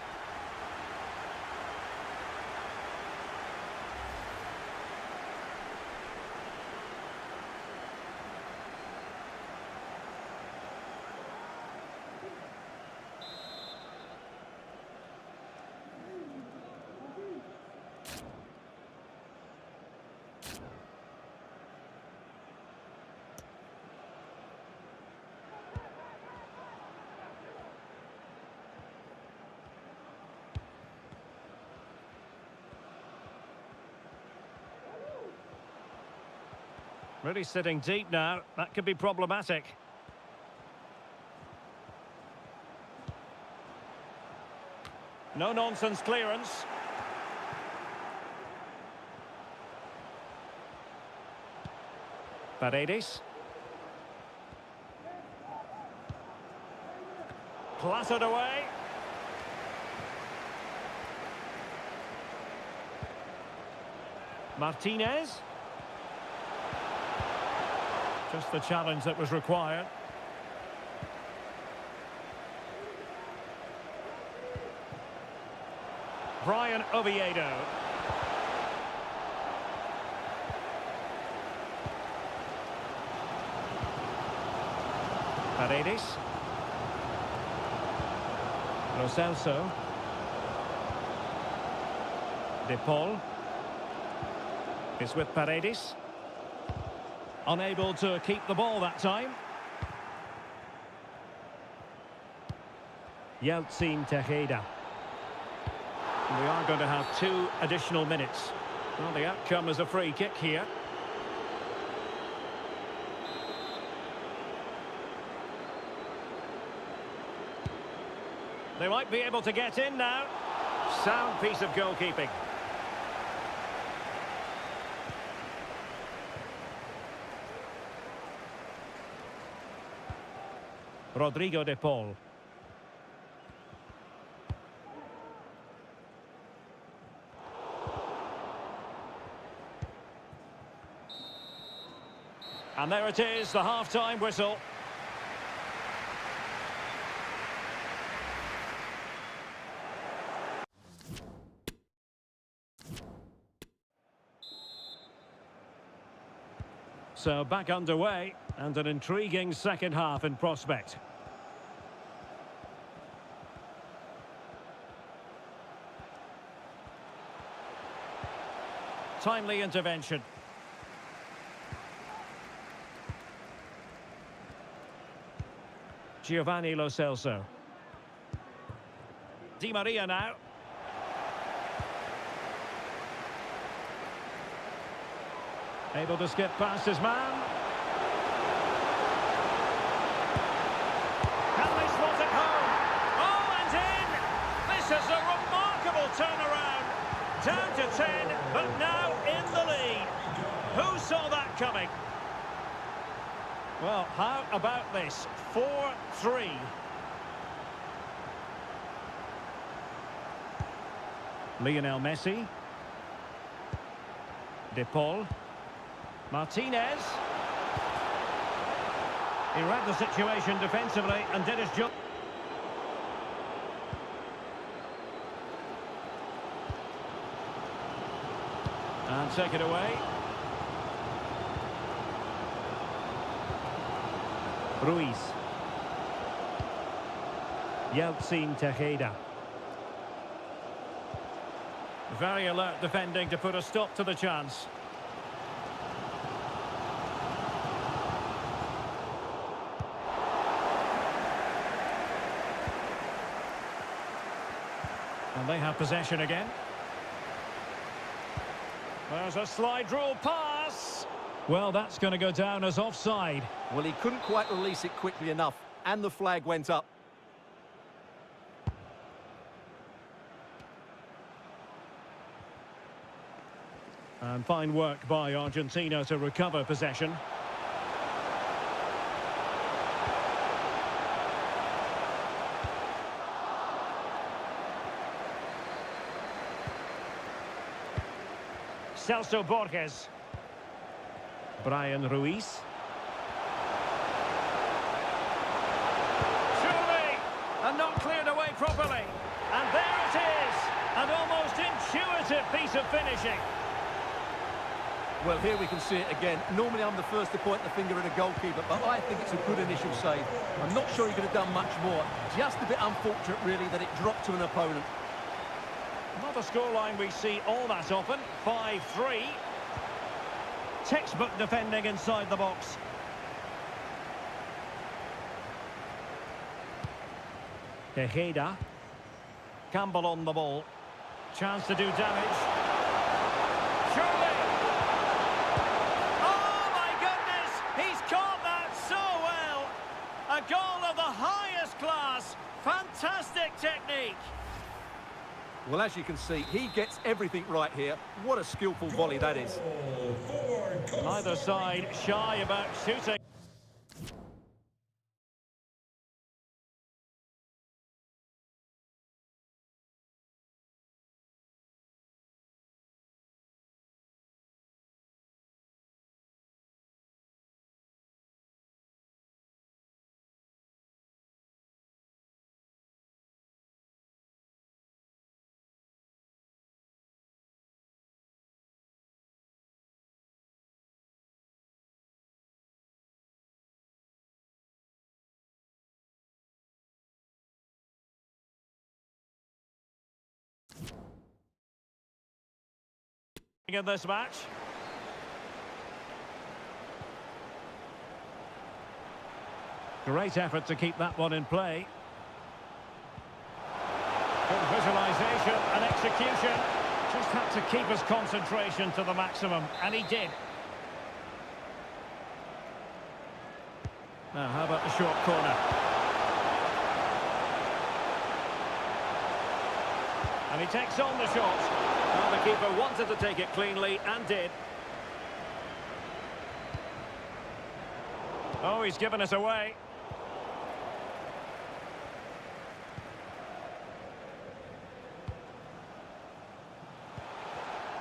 Really sitting deep now. That could be problematic. No-nonsense clearance. Paredes. Clattered away. Martinez. Just the challenge that was required. Brian Oviedo. Paredes. Lo Celso. De Paul. Is with Paredes. Unable to keep the ball that time. Yeltsin Tejeda. We are going to have 2 additional minutes. Well, the outcome is a free kick here. They might be able to get in now. Sound piece of goalkeeping. Rodrigo de Paul. And there it is, the half-time whistle. So back underway, and an intriguing second half in prospect. Timely intervention. Giovanni Lo Celso. Di Maria now. Able to skip past his man. And this was at home. Oh, and in! This is a remarkable turnaround. Down to 10, but now in the lead. Who saw that coming? Well, how about this? 4-3. Lionel Messi. De Paul. Martinez. He read the situation defensively and did his job. And take it away. Ruiz. Yeltsin Tejeda. Very alert defending to put a stop to the chance. And they have possession again. There's a slide rule pass. Well, that's going to go down as offside. Well, he couldn't quite release it quickly enough, and the flag went up. And fine work by Argentina to recover possession. Celso Borges. Brian Ruiz. Surely! And not cleared away properly. And there it is! An almost intuitive piece of finishing. Well, here we can see it again. Normally I'm the first to point the finger at a goalkeeper, but I think it's a good initial save. I'm not sure he could have done much more. Just a bit unfortunate, really, that it dropped to an opponent. Not a scoreline we see all that often. 5-3. Textbook defending inside the box. Tejeda. Campbell on the ball. Chance to do damage. Surely! Oh my goodness! He's caught that so well! A goal of the highest class. Fantastic technique. Well, as you can see, he gets everything right here. What a skillful volley that is. Neither side shy about shooting. In this match. Great effort to keep that one in play. Good visualisation and execution. Just had to keep his concentration to the maximum, and he did. Now, how about the short corner? And he takes on the shot. Well, the keeper wanted to take it cleanly and did. Oh, he's given us away.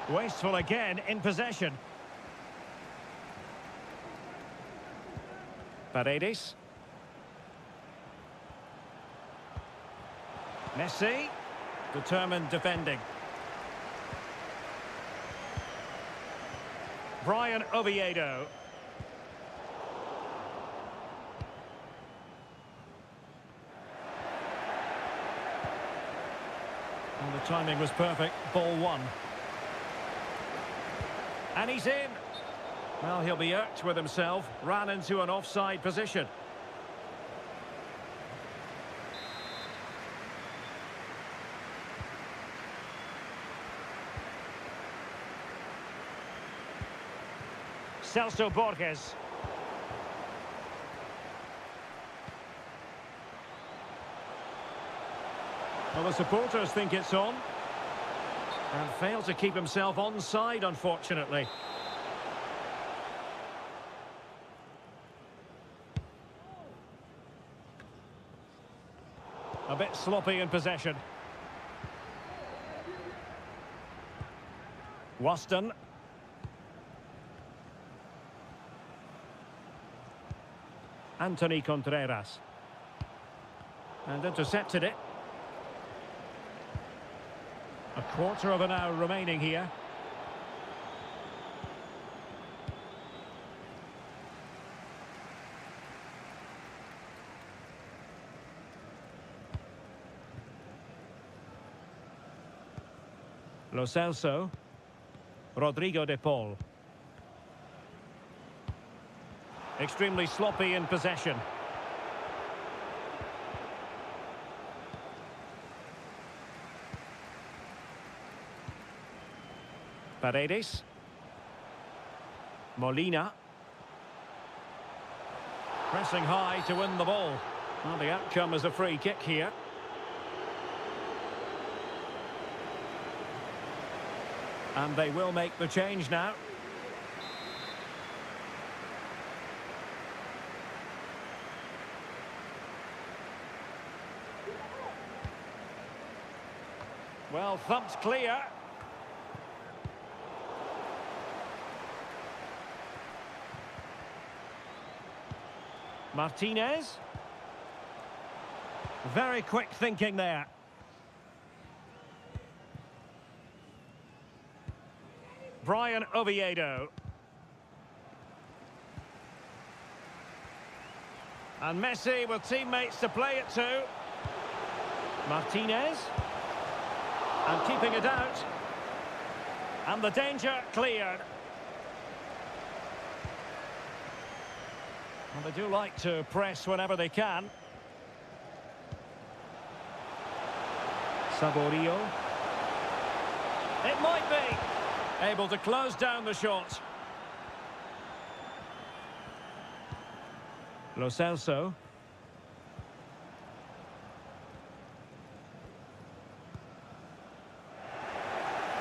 Wasteful again in possession. Paredes. Messi. Determined defending. Brian Oviedo. And the timing was perfect. Ball one. And he's in. Well, he'll be irked with himself. Ran into an offside position. Celso Borges. Well, the supporters think it's on. And failed to keep himself onside, unfortunately. A bit sloppy in possession. Waston. Anthony Contreras. And intercepted it. A quarter of an hour remaining here. Lo Celso. Rodrigo de Paul. Extremely sloppy in possession. Paredes. Molina. Pressing high to win the ball. Well, the outcome is a free kick here. And they will make the change now. Well, thumped clear. Martinez. Very quick thinking there. Brian Oviedo. And Messi with teammates to play it to. Martinez. And keeping it out. And the danger cleared. Well, they do like to press whenever they can. Saborio. It might be. Able to close down the shot. Lo Celso.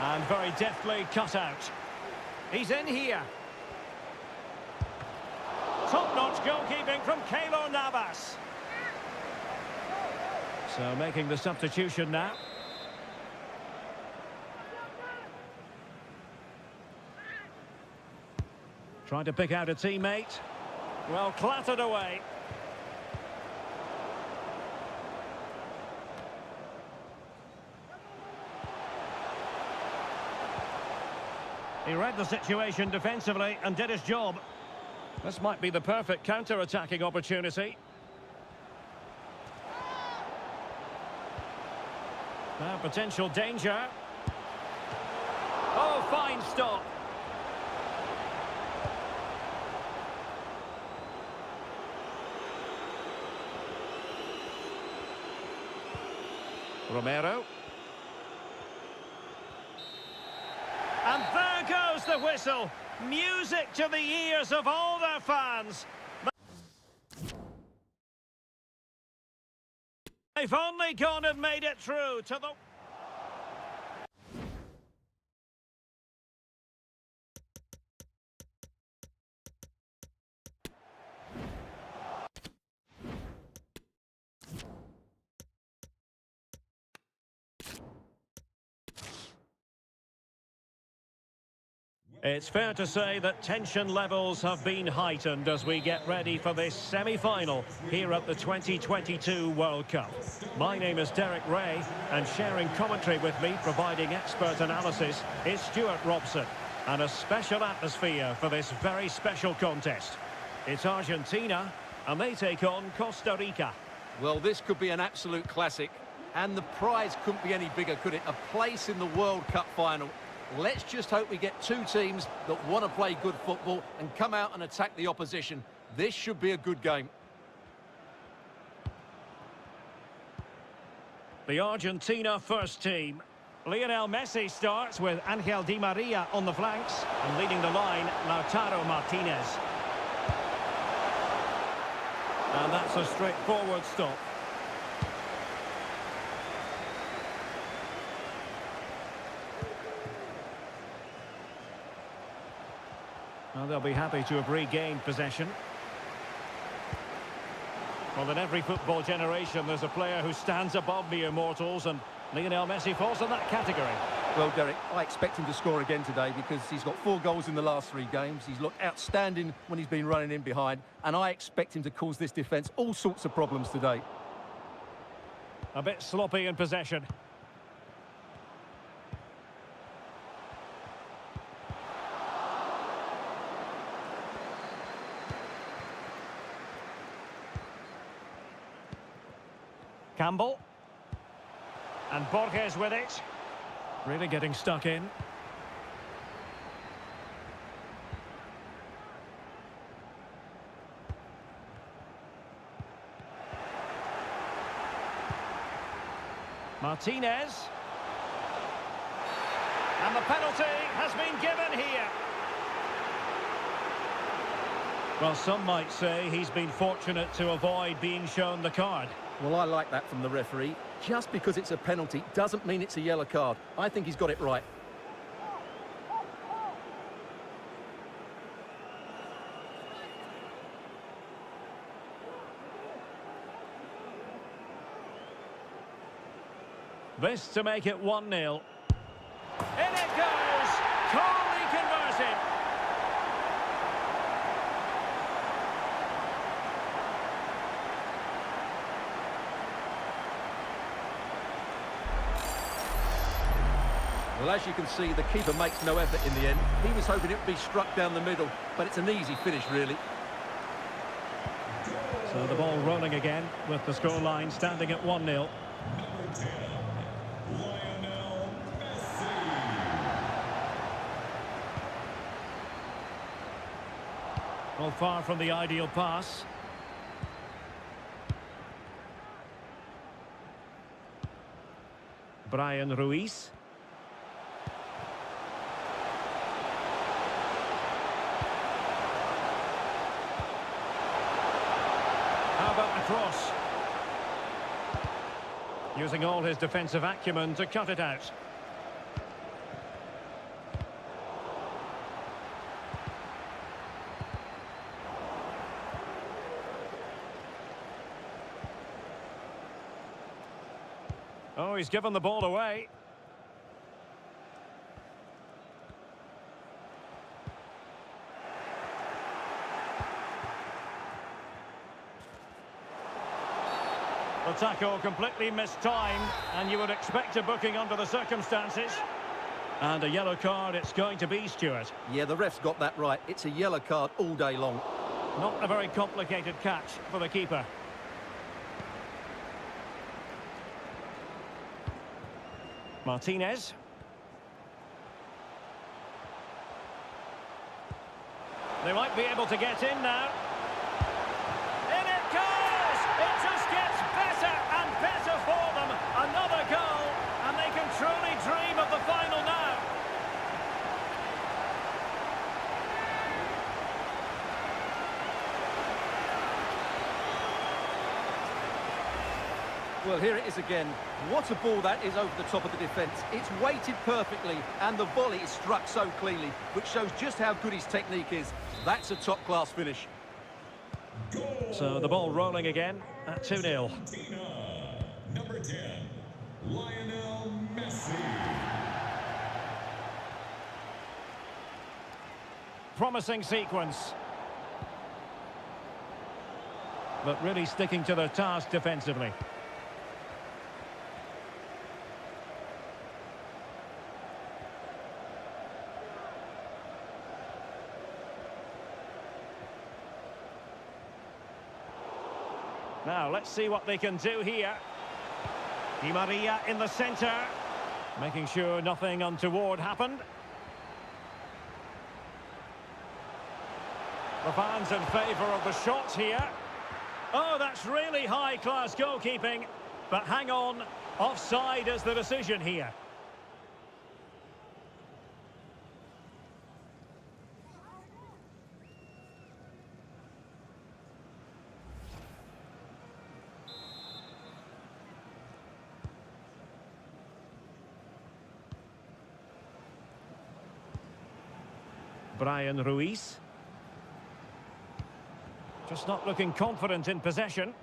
And very deftly cut out. He's in here. Top-notch goalkeeping from Keylor Navas. So making the substitution now. Trying to pick out a teammate. Well, clattered away. He read the situation defensively and did his job. This might be the perfect counter-attacking opportunity. Now, potential danger. Oh, fine stop. Romero. And there goes the whistle. Music to the ears of all their fans. They've only gone and made it through to the... It's fair to say that tension levels have been heightened as we get ready for this semi-final here at the 2022 World Cup. My name is Derek Ray, and sharing commentary with me, providing expert analysis, is Stuart Robson. And a special atmosphere for this very special contest. It's Argentina, and they take on Costa Rica. Well, this could be an absolute classic. And the prize couldn't be any bigger, could it? A place in the World Cup final. Let's just hope we get two teams that want to play good football and come out and attack the opposition. This should be a good game. The Argentina first team. Lionel Messi starts with Angel Di Maria on the flanks, and leading the line, Lautaro Martinez. And that's a straightforward stop. Well, they'll be happy to have regained possession. Well, in every football generation, there's a player who stands above the immortals, and Lionel Messi falls in that category. Well, Derek, I expect him to score again today because he's got 4 goals in the last 3 games. He's looked outstanding when he's been running in behind, and I expect him to cause this defence all sorts of problems today. A bit sloppy in possession. Campbell. And Borges with it. Really getting stuck in. Martinez. And the penalty has been given here. Well, some might say he's been fortunate to avoid being shown the card. Well, I like that from the referee. Just because it's a penalty doesn't mean it's a yellow card. I think he's got it right. This to make it 1-0. In it goes! Calmly converted! Well, as you can see, the keeper makes no effort in the end. He was hoping it would be struck down the middle, but it's an easy finish, really. So the ball rolling again, with the scoreline standing at 1-0. Number 10, Lionel Messi. Well, far from the ideal pass. Brian Ruiz. How about the cross? Using all his defensive acumen to cut it out. Oh, he's given the ball away. The tackle completely mistimed, and you would expect a booking under the circumstances. And a yellow card it's going to be, Stuart. Yeah, the ref's got that right. It's a yellow card all day long. Not a very complicated catch for the keeper. Martinez. They might be able to get in now. In it goes! It just gets better and better for them. Another goal, and they can truly dream of the final now. Well, here it is again. What a ball that is over the top of the defence. It's weighted perfectly, and the volley is struck so cleanly, which shows just how good his technique is. That's a top-class finish. So the ball rolling again at 2-0. Argentina, number 10, Lionel Messi. Promising sequence. But really sticking to their task defensively. Now, let's see what they can do here. Di Maria in the centre, making sure nothing untoward happened. The fans in favour of the shots here. Oh, that's really high-class goalkeeping. But hang on, offside is the decision here. Brian Ruiz. Just not looking confident in possession.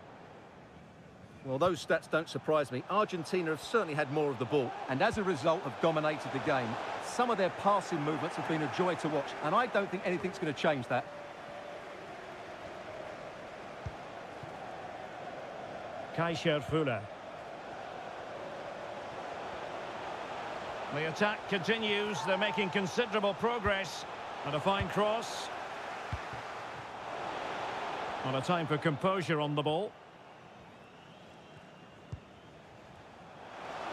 Well, those stats don't surprise me. Argentina have certainly had more of the ball, and as a result have dominated the game. Some of their passing movements have been a joy to watch, and I don't think anything's going to change that. Kaiser Fuller. The attack continues. They're making considerable progress. And a fine cross. Not a time for composure on the ball.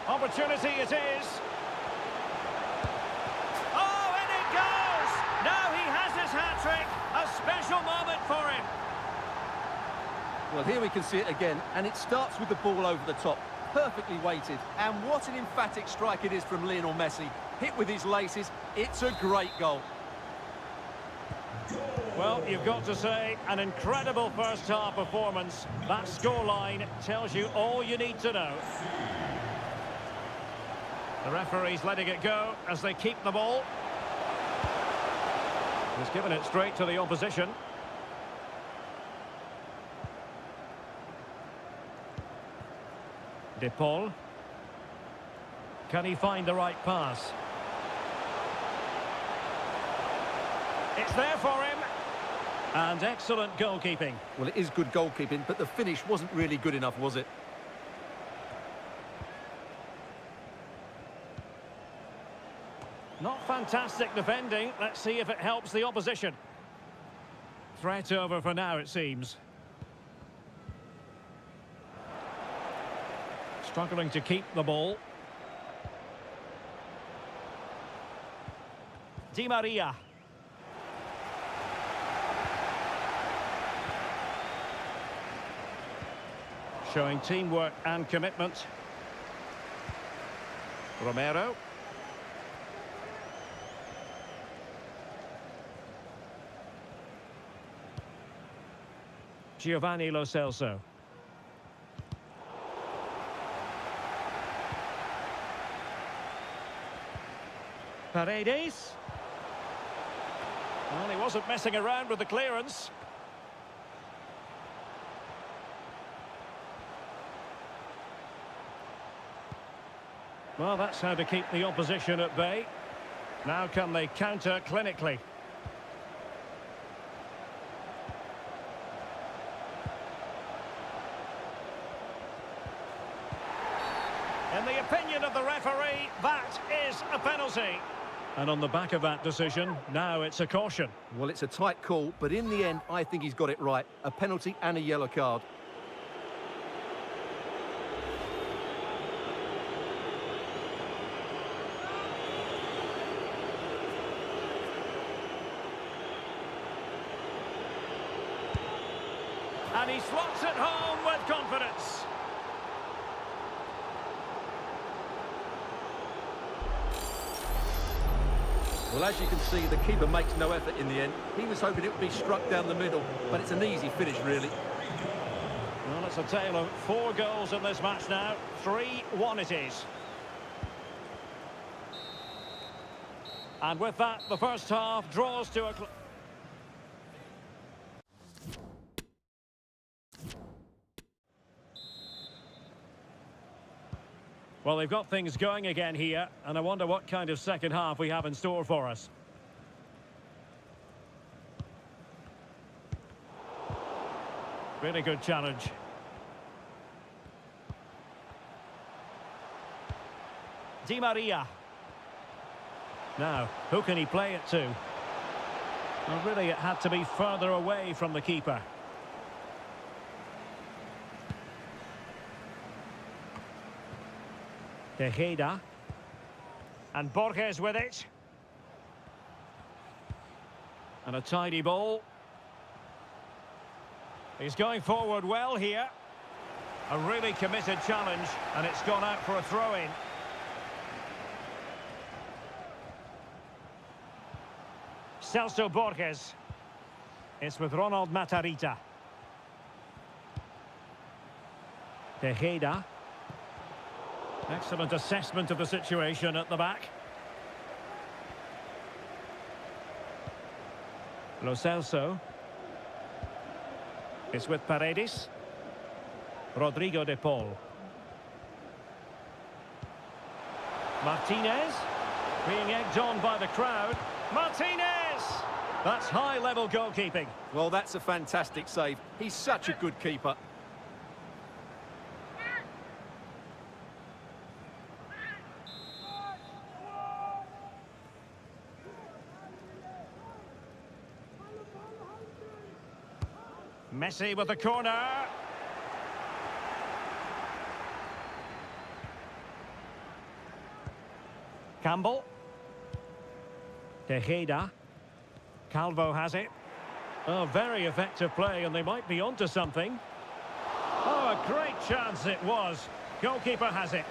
Opportunity it is. Oh, and it goes! Now he has his hat-trick. A special moment for him. Well, here we can see it again, and it starts with the ball over the top. Perfectly weighted. And what an emphatic strike it is from Lionel Messi. Hit with his laces. It's a great goal. Well, you've got to say, an incredible first-half performance. That scoreline tells you all you need to know. The referee's letting it go as they keep the ball. He's given it straight to the opposition. De Paul. Can he find the right pass? It's there for him. And excellent goalkeeping. Well, it is good goalkeeping, but the finish wasn't really good enough, was it? Not fantastic defending. Let's see if it helps the opposition. Threat over for now, it seems. Struggling to keep the ball. Di Maria. Showing teamwork and commitment. Romero. Giovanni Lo Celso. Paredes. Well, he wasn't messing around with the clearance. Well, that's how to keep the opposition at bay. Now can they counter clinically? In the opinion of the referee, that is a penalty. And on the back of that decision, now it's a caution. Well, it's a tight call, but in the end, I think he's got it right. A penalty and a yellow card. And he slots it home with confidence. Well, as you can see, the keeper makes no effort in the end. He was hoping it would be struck down the middle, but it's an easy finish, really. Well, it's a tale of 4 goals in this match now. 3-1 it is. And with that, the first half draws to a close. Well, they've got things going again here, and I wonder what kind of second half we have in store for us. Really good challenge. Di Maria. Now, who can he play it to? Well, really, it had to be further away from the keeper. Tejeda. And Borges with it. And a tidy ball. He's going forward well here. A really committed challenge, and it's gone out for a throw-in. Celso Borges. It's with Ronald Matarrita. Tejeda. Excellent assessment of the situation at the back. Lo Celso. It's with Paredes. Rodrigo de Paul. Martinez. Being egged on by the crowd. Martinez! That's high-level goalkeeping. Well, that's a fantastic save. He's such a good keeper. Messi with the corner. Campbell. Tejeda. Calvo has it. Oh, very effective play, and they might be onto something. Oh, a great chance it was. Goalkeeper has it.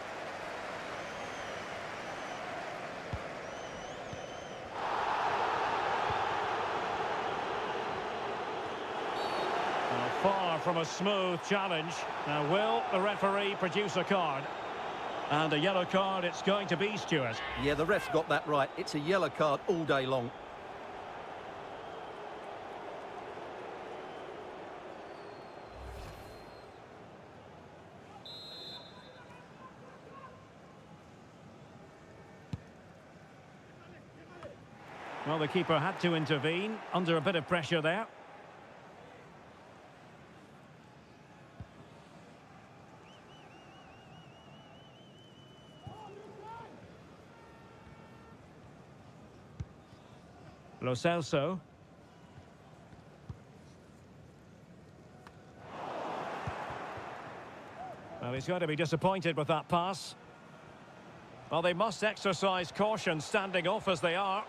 Far from a smooth challenge. Now, will the referee produce a card? And a yellow card it's going to be, Stuart. Yeah, the ref's got that right. It's a yellow card all day long. Well, the keeper had to intervene under a bit of pressure there. Lo Celso. Well, he's going to be disappointed with that pass. Well, they must exercise caution standing off as they are.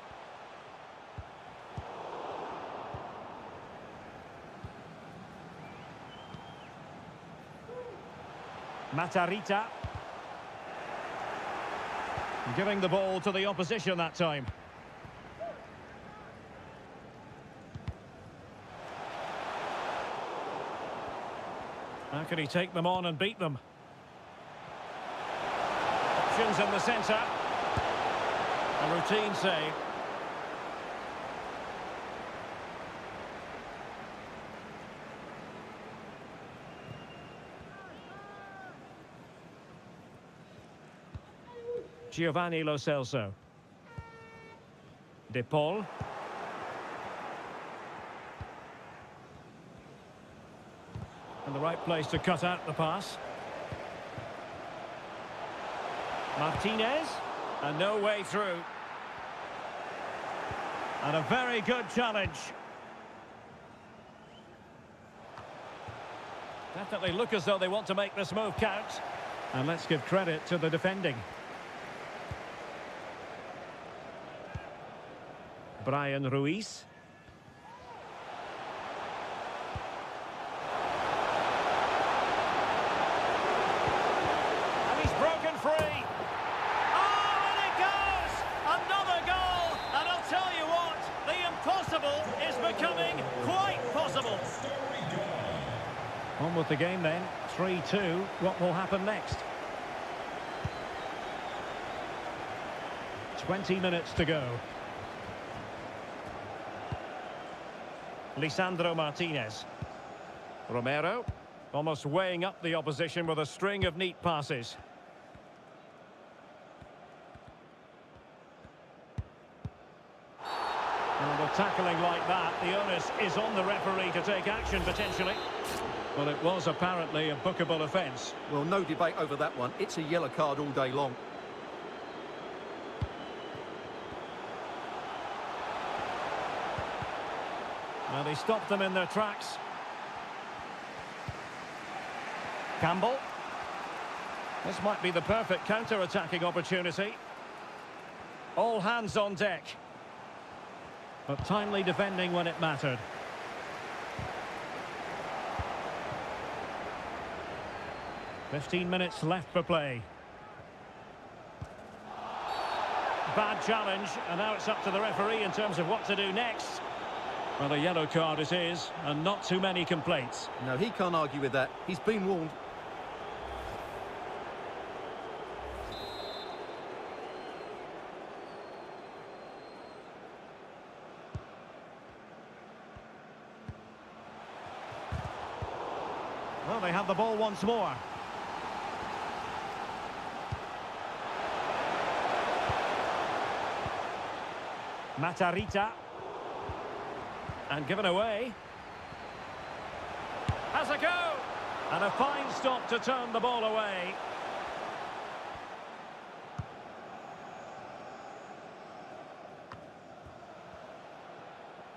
Matarrita. Giving the ball to the opposition that time. How can he take them on and beat them? Options in the centre. A routine save. Giovanni Lo Celso. De Paul. And the right place to cut out the pass. Martinez. And no way through. And a very good challenge. Definitely look as though they want to make this move count. And let's give credit to the defending. Brian Ruiz. And he's broken free. Oh, and it goes! Another goal! And I'll tell you what, the impossible is becoming quite possible. On with the game then, 3-2. What will happen next? 20 minutes to go. Lisandro Martinez. Romero, almost weighing up the opposition with a string of neat passes. And with tackling like that, the onus is on the referee to take action potentially. Well, it was apparently a bookable offence. Well, no debate over that one. It's a yellow card all day long. Well, they stopped them in their tracks. Campbell. This might be the perfect counter-attacking opportunity. All hands on deck. But timely defending when it mattered. "15 minutes left for play. Bad challenge, and now it's up to the referee in terms of what to do next. Well, a yellow card it is, and not too many complaints. No, he can't argue with that. He's been warned. Well, they have the ball once more. Matarita. And given away. Has a go! And a fine stop to turn the ball away.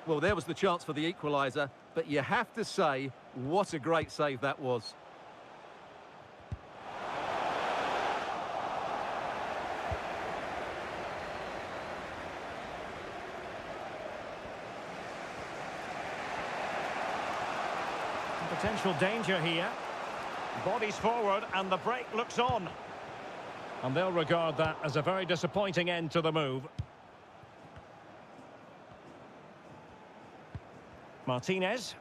Well, there was the chance for the equaliser, but you have to say, what a great save that was. Potential danger here. Bodies forward and the break looks on. And they'll regard that as a very disappointing end to the move. Martinez.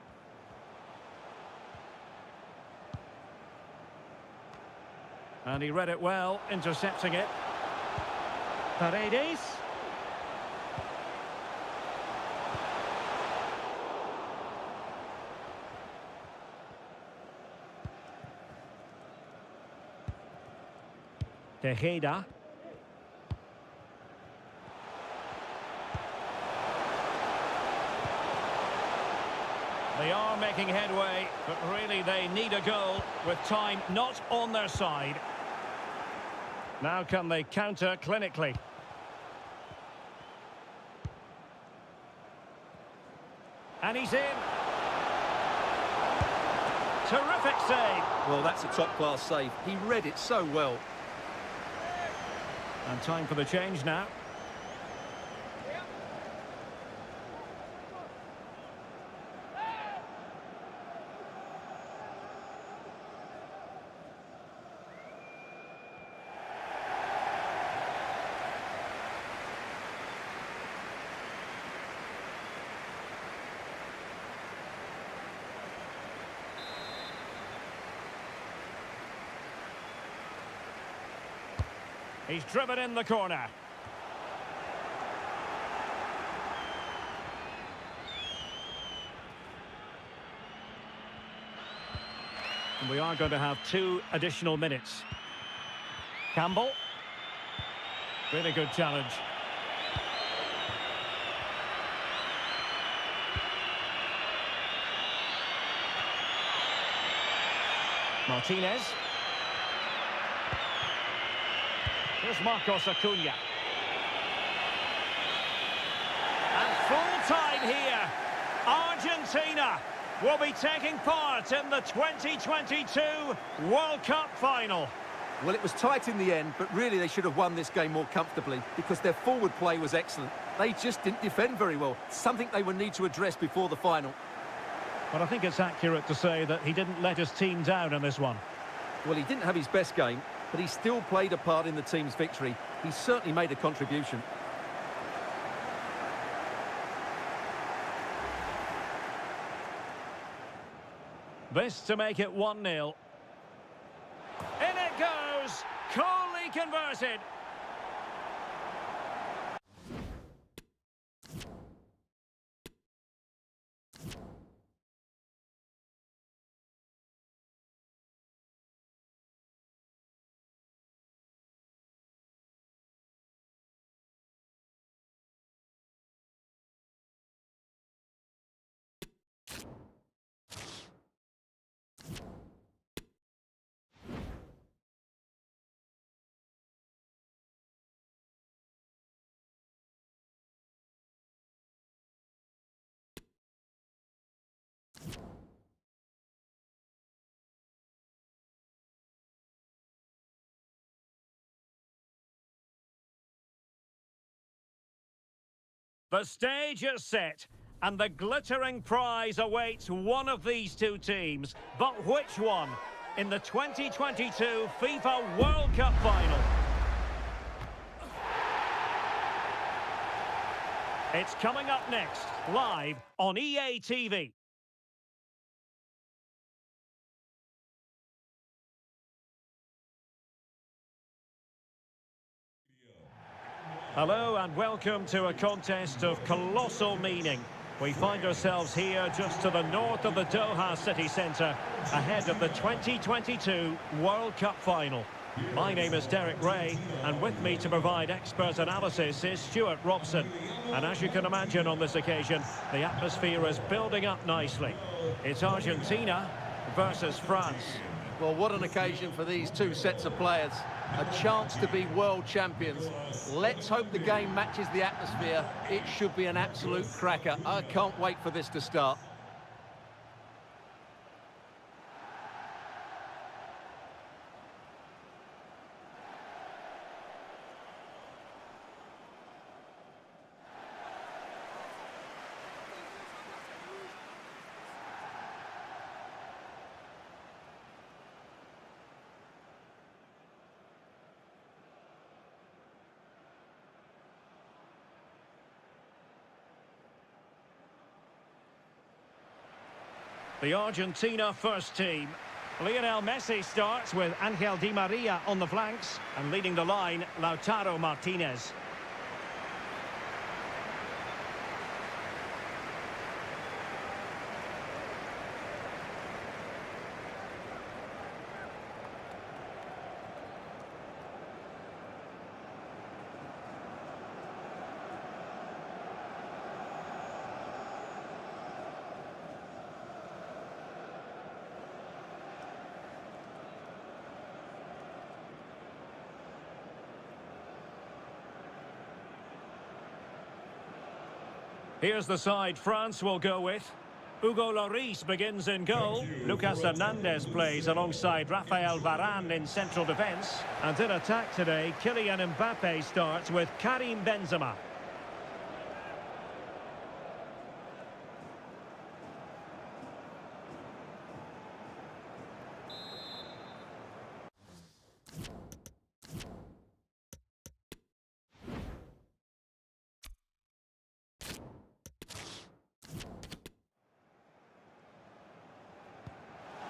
And he read it well, intercepting it. Paredes. Tejeda. They are making headway, but really they need a goal with time not on their side. Now can they counter clinically? And he's in. Terrific save. Well, that's a top-class save. He read it so well. And time for the change now. He's driven in the corner. And we are going to have 2 additional minutes. Campbell. Really good challenge. Martinez. Here's Marcos Acuna. And full time here. Argentina will be taking part in the 2022 World Cup final. Well, it was tight in the end, but really they should have won this game more comfortably because their forward play was excellent. They just didn't defend very well, something they would need to address before the final. But I think it's accurate to say that he didn't let his team down in this one. Well, he didn't have his best game, but he still played a part in the team's victory. He certainly made a contribution. This to make it 1-0. In it goes! Coolly converted! The stage is set, and the glittering prize awaits one of these two teams. But which one? In the 2022 FIFA World Cup final. It's coming up next, live on EA TV. Hello and welcome to a contest of colossal meaning. We find ourselves here just to the north of the Doha city centre, ahead of the 2022 World Cup final. My name is Derek Ray, and with me to provide expert analysis is Stuart Robson. And as you can imagine on this occasion, the atmosphere is building up nicely. It's Argentina versus France. Well, what an occasion for these two sets of players. A chance to be world champions. Let's hope the game matches the atmosphere. It should be an absolute cracker. I can't wait for this to start. The Argentina first team. Lionel Messi starts with Angel Di Maria on the flanks, and leading the line, Lautaro Martinez. Here's the side France will go with. Hugo Lloris begins in goal. Lucas Hernandez plays alongside Rafael Varane in central defence. And in attack today, Kylian Mbappe starts with Karim Benzema.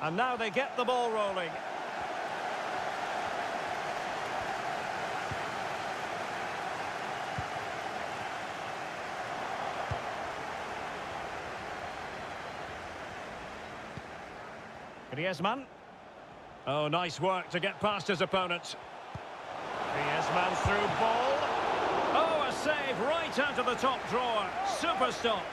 And now they get the ball rolling. Griezmann. Oh, nice work to get past his opponent. Griezmann through ball. Oh, a save right out of the top drawer. Super stop.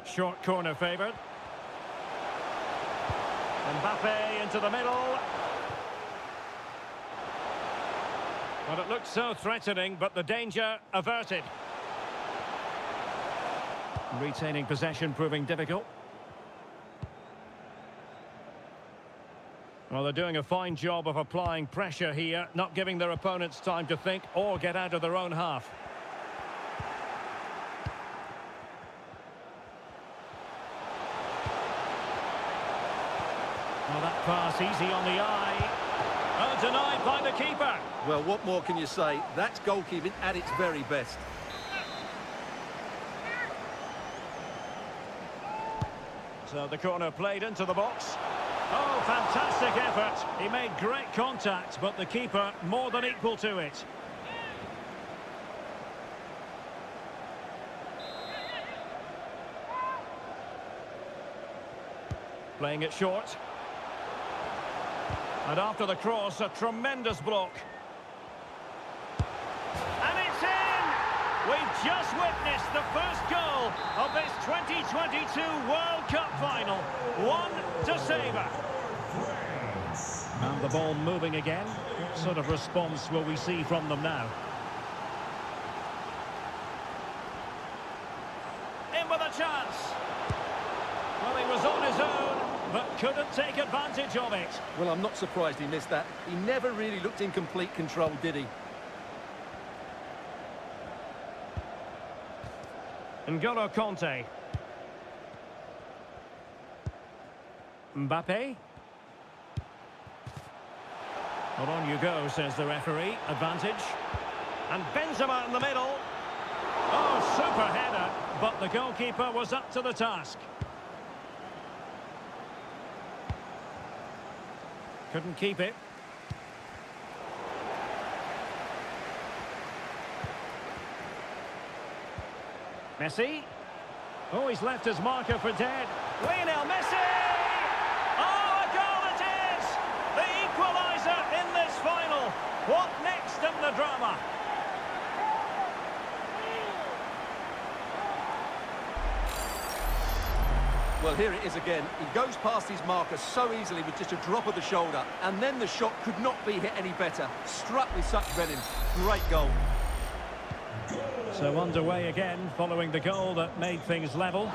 Short corner favoured. Mbappe into the middle. Well, it looked so threatening, but the danger averted. Retaining possession proving difficult. Well, they're doing a fine job of applying pressure here, not giving their opponents time to think or get out of their own half. Well, that pass easy on the eye. Oh, denied by the keeper. Well, what more can you say? That's goalkeeping at its very best. So the corner played into the box. Oh, fantastic effort. He made great contact, but the keeper more than equal to it. Playing it short. And after the cross, a tremendous block. And it's in! We've just witnessed the first goal of this 2022 World Cup final. 1 to savour. And the ball moving again. What sort of response will we see from them now? In with a chance. Well, he was on his own, but couldn't take advantage of it. Well, I'm not surprised he missed that. He never really looked in complete control, did he? N'Golo Conte. Mbappe. Well, on you go, says the referee. Advantage. And Benzema in the middle. Oh, super header. But the goalkeeper was up to the task. Couldn't keep it. Messi. Oh, he's left his marker for dead. Lionel Messi! Oh, a goal it is! The equaliser in this final. What next in the drama? Well, here it is again. He goes past his marker so easily with just a drop of the shoulder, and then the shot could not be hit any better. Struck with such venom. Great goal. So underway again, following the goal that made things level.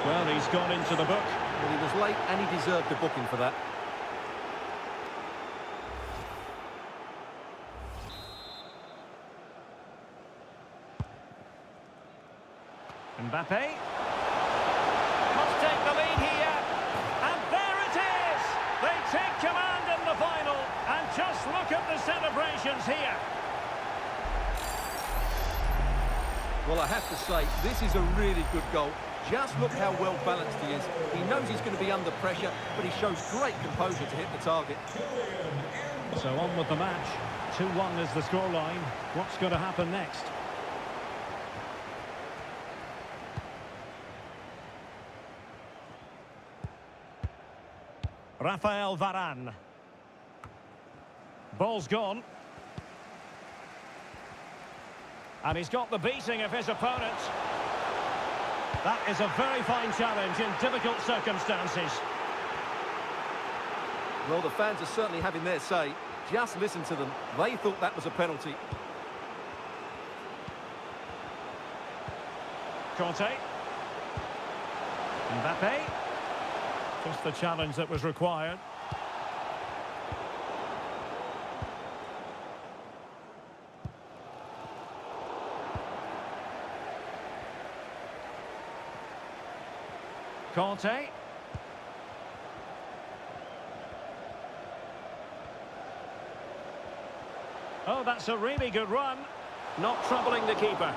Well, he's gone into the book. Well, he was late, and he deserved the booking for that. Mbappe. Must take the lead here. And there it is! They take command in the final. And just look at the celebrations here. Well, I have to say, this is a really good goal. Just look how well balanced he is. He knows he's going to be under pressure, but he shows great composure to hit the target. So on with the match. 2-1 is the scoreline. What's going to happen next? Rafael Varane. Ball's gone. And he's got the beating of his opponent. That is a very fine challenge in difficult circumstances. Well, the fans are certainly having their say. Just listen to them. They thought that was a penalty. Conte. Mbappe. Just the challenge that was required. Conte. Oh, that's a really good run. Not troubling the keeper.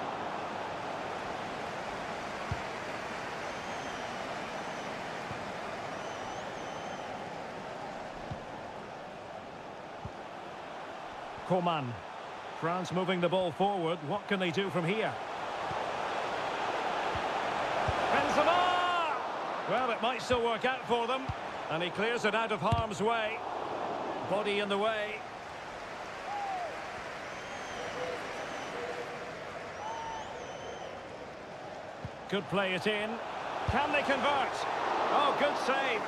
Coman. France moving the ball forward. What can they do from here? Benzema! Well, it might still work out for them. And he clears it out of harm's way. Body in the way. Could play it in. Can they convert? Oh, good save.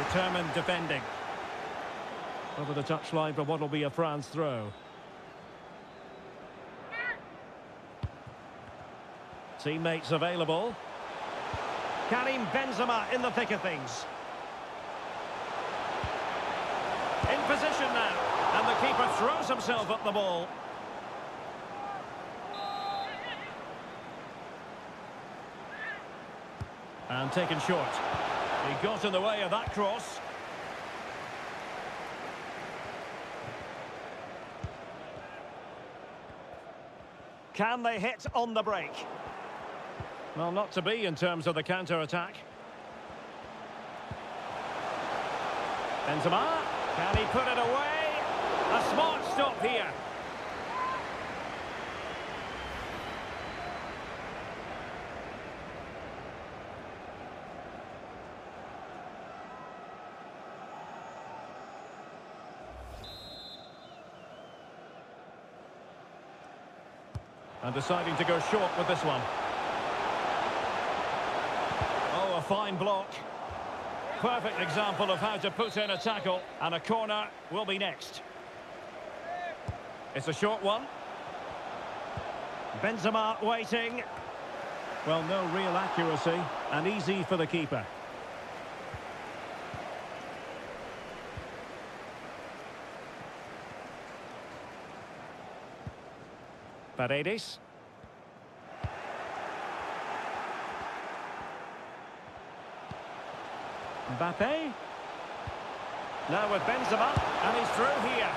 Determined defending. Over the touchline for what will be a France throw. Teammates available. Karim Benzema in the thick of things. In position now. And the keeper throws himself at the ball. And taken short. He got in the way of that cross. Can they hit on the break? Well, not to be in terms of the counter-attack. Benzema, can he put it away? A smart stop here. And deciding to go short with this one. Oh, a fine block. Perfect example of how to put in a tackle. And a corner will be next. It's a short one. Benzema waiting. Well, no real accuracy, and easy for the keeper. Paredes. Mbappe. Now with Benzema, and he's through here.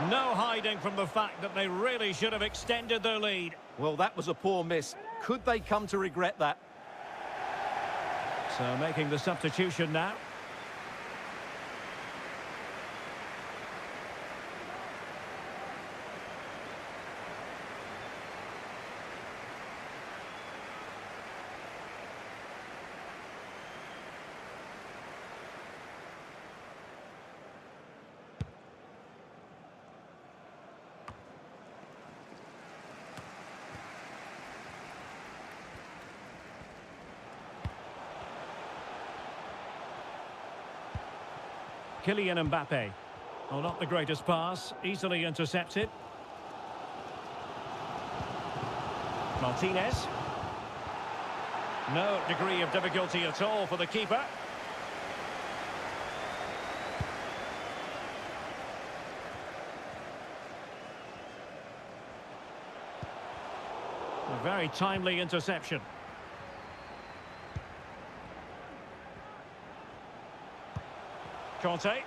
No hiding from the fact that they really should have extended their lead. Well, that was a poor miss. Could they come to regret that? So making the substitution now. Kylian Mbappe. Well, not the greatest pass, easily intercepted. Martinez. No degree of difficulty at all for the keeper. A very timely interception. Conte.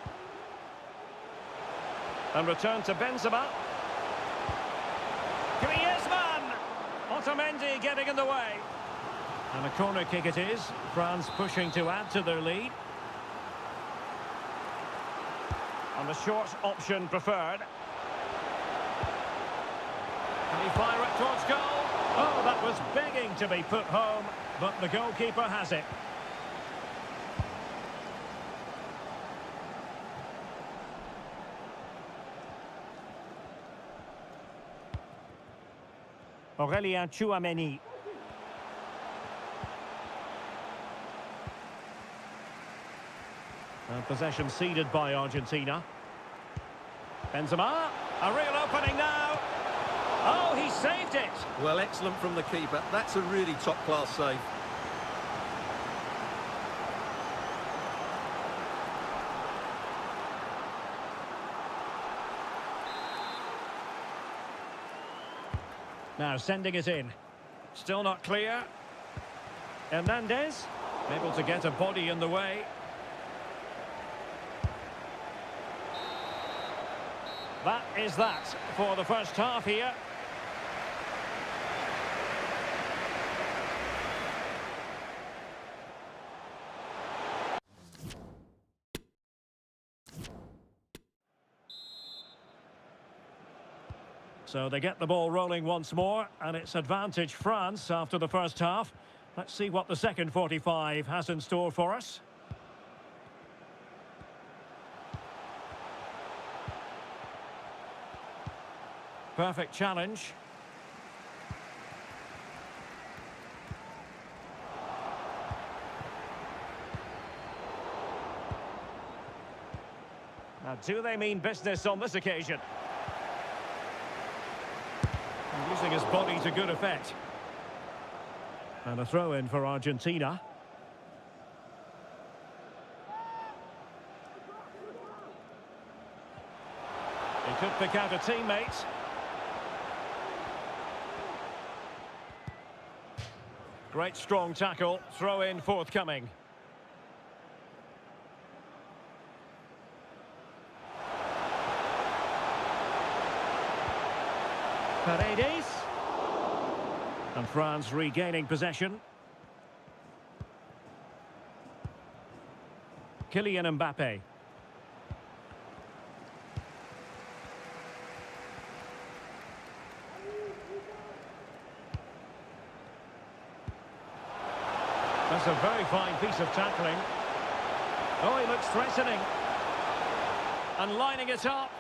And return to Benzema. Griezmann! Otamendi getting in the way. And a corner kick it is. France pushing to add to their lead. And the short option preferred. Can he fire it towards goal? Oh, that was begging to be put home, but the goalkeeper has it. Aurélien Tchouameni. And possession ceded by Argentina. Benzema, a real opening now. Oh, he saved it. Well, excellent from the keeper. That's a really top-class save. Now sending it in. Still not clear. Hernandez, able to get a body in the way. That is that for the first half here. So they get the ball rolling once more, and it's advantage France after the first half. Let's see what the second 45 has in store for us. Perfect challenge. Now, do they mean business on this occasion? And using his body to good effect. And a throw-in for Argentina. He could pick out a teammate. Great strong tackle, throw-in forthcoming. Paredes. And France regaining possession. Kylian Mbappe. That's a very fine piece of tackling. Oh, he looks threatening. And lining it up.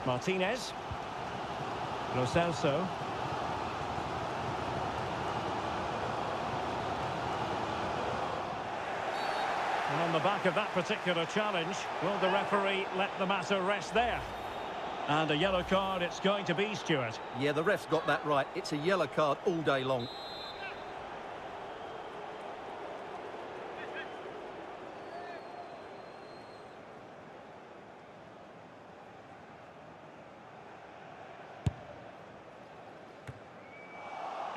Martinez. Lo Celso. And on the back of that particular challenge, will the referee let the matter rest there? And a yellow card it's going to be, Stuart. Yeah, the ref's got that right. It's a yellow card all day long.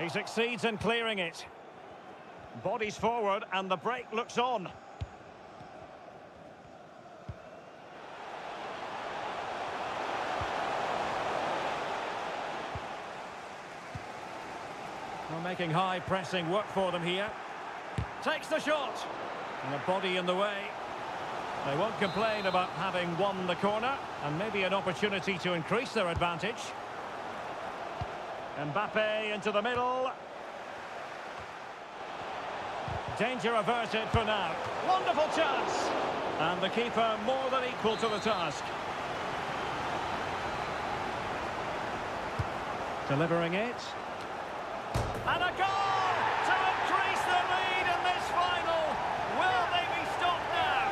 He succeeds in clearing it. Bodies forward and the break looks on. Well, making high pressing work for them here. Takes the shot. And the body in the way. They won't complain about having won the corner. And maybe an opportunity to increase their advantage. Mbappe into the middle. Danger averted for now. Wonderful chance. And the keeper more than equal to the task. Delivering it. And a goal to increase the lead in this final. Will they be stopped now?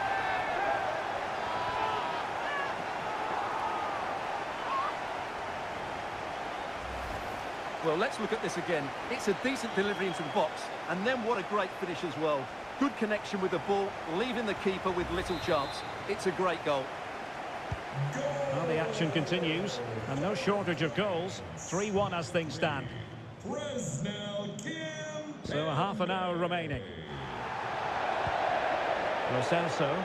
Well, let's look at this again. It's a decent delivery into the box, and then what a great finish as well. Good connection with the ball, leaving the keeper with little chance. It's a great goal. Well, the action continues, and no shortage of goals. 3-1 as things stand. So a half an hour remaining. Lo Celso.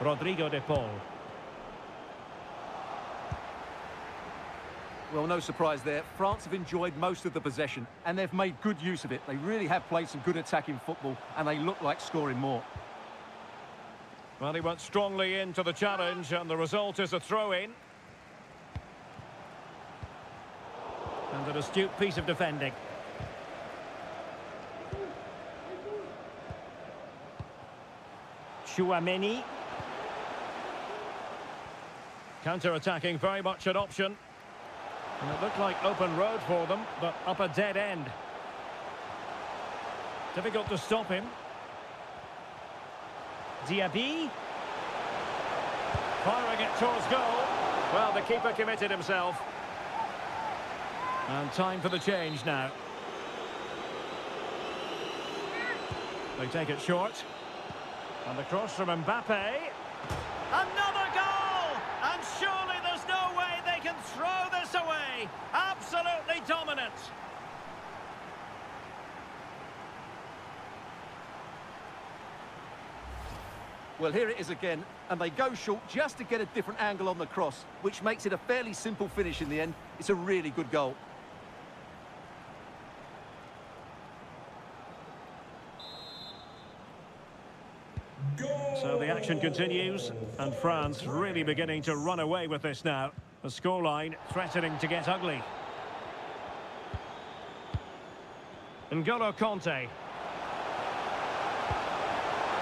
Rodrigo de Paul. Well, no surprise there. France have enjoyed most of the possession, and they've made good use of it. They really have played some good attacking football, and they look like scoring more. Well, he went strongly into the challenge, and the result is a throw-in. And an astute piece of defending. Chouameni. Counter-attacking, very much an option. And it looked like open road for them, but up a dead end. Difficult to stop him. Diaby. Firing it towards goal. Well, the keeper committed himself. And time for the change now. They take it short. And the cross from Mbappe. Another goal! And surely there's no way they can throw this away. Absolutely dominant. Well, here it is again, and they go short just to get a different angle on the cross, which makes it a fairly simple finish in the end. It's a really good goal. So the action continues, and France really beginning to run away with this now. The scoreline threatening to get ugly. N'Golo Kanté.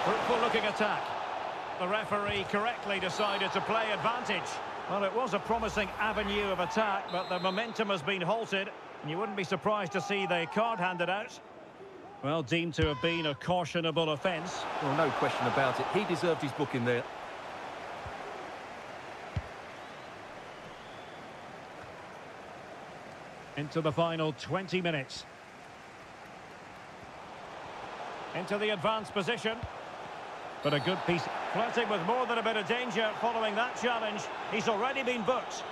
Fruitful looking attack. The referee correctly decided to play advantage. Well, it was a promising avenue of attack, but the momentum has been halted, and you wouldn't be surprised to see the card handed out. Well, deemed to have been a cautionable offence. Well, no question about it. He deserved his booking there. Into the final 20 minutes. Into the advanced position. But a good piece. Flirting with more than a bit of danger following that challenge. He's already been booked.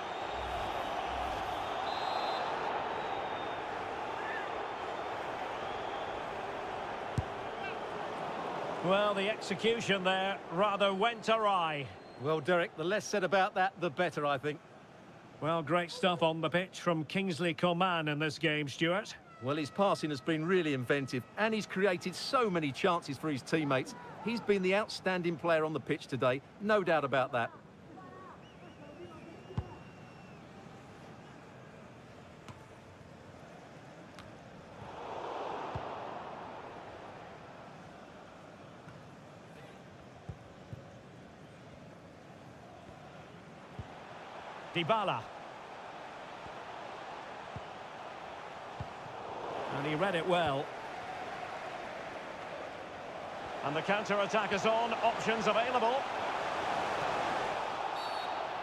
Well, the execution there rather went awry. Well, Derek, the less said about that, the better, I think. Well, great stuff on the pitch from Kingsley Coman in this game, Stuart. Well, his passing has been really inventive, and he's created so many chances for his teammates. He's been the outstanding player on the pitch today, no doubt about that. Dybala. And he read it well. And the counter-attack is on, options available.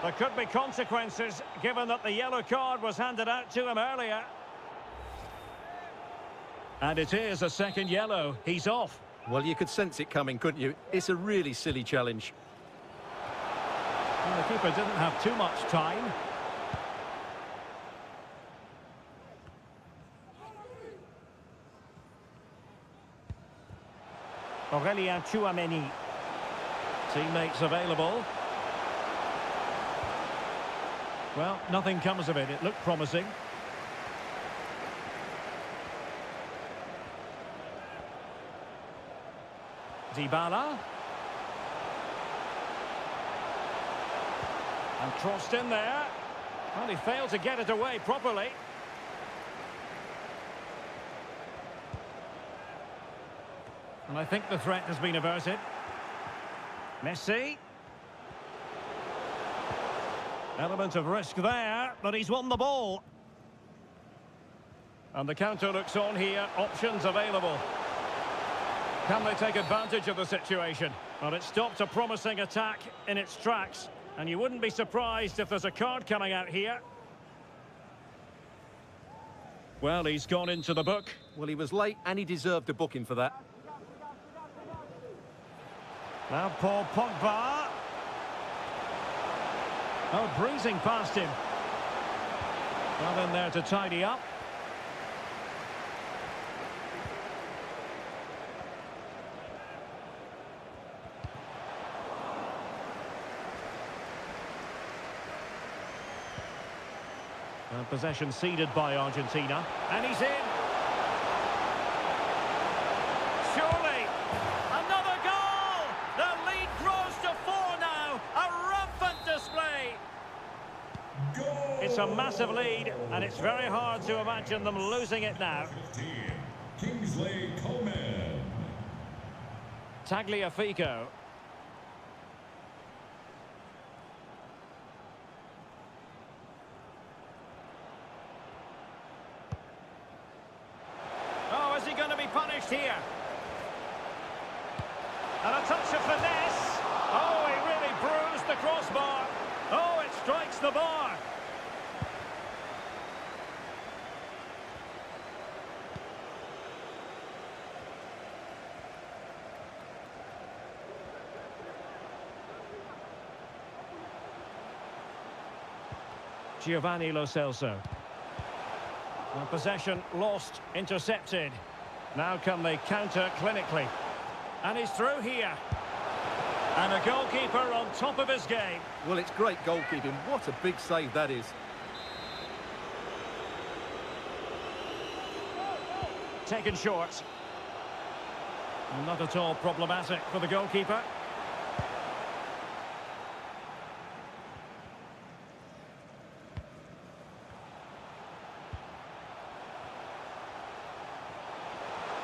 There could be consequences, given that the yellow card was handed out to him earlier. And it is a second yellow. He's off. Well, you could sense it coming, couldn't you? It's a really silly challenge. Well, the keeper didn't have too much time. Aurelien Tchouameni. Teammates available. Well, nothing comes of it. It looked promising. Dybala. And crossed in there. Well, he failed to get it away properly. And I think the threat has been averted. Messi. Element of risk there, but he's won the ball. And the counter looks on here. Options available. Can they take advantage of the situation? Well, it stopped a promising attack in its tracks. And you wouldn't be surprised if there's a card coming out here. Well, he's gone into the book. Well, he was late and he deserved a booking for that. Now Paul Pogba. Oh, breezing past him. Well in there to tidy up. And possession ceded by Argentina. And he's in. Surely. Another goal! The lead grows to 4 now. A rampant display. Goal! It's a massive lead, and it's very hard to imagine them losing it now. 15, Kingsley Coman. Tagliafico. Oh, is he going to be punished here? And a touch of finesse. Oh, he really bruised the crossbar. Oh, it strikes the bar. Giovanni Lo Celso. And possession lost, intercepted. Now can they counter clinically? And he's through here. And a goalkeeper on top of his game. Well, it's great goalkeeping. What a big save that is. Taken short. Not at all problematic for the goalkeeper.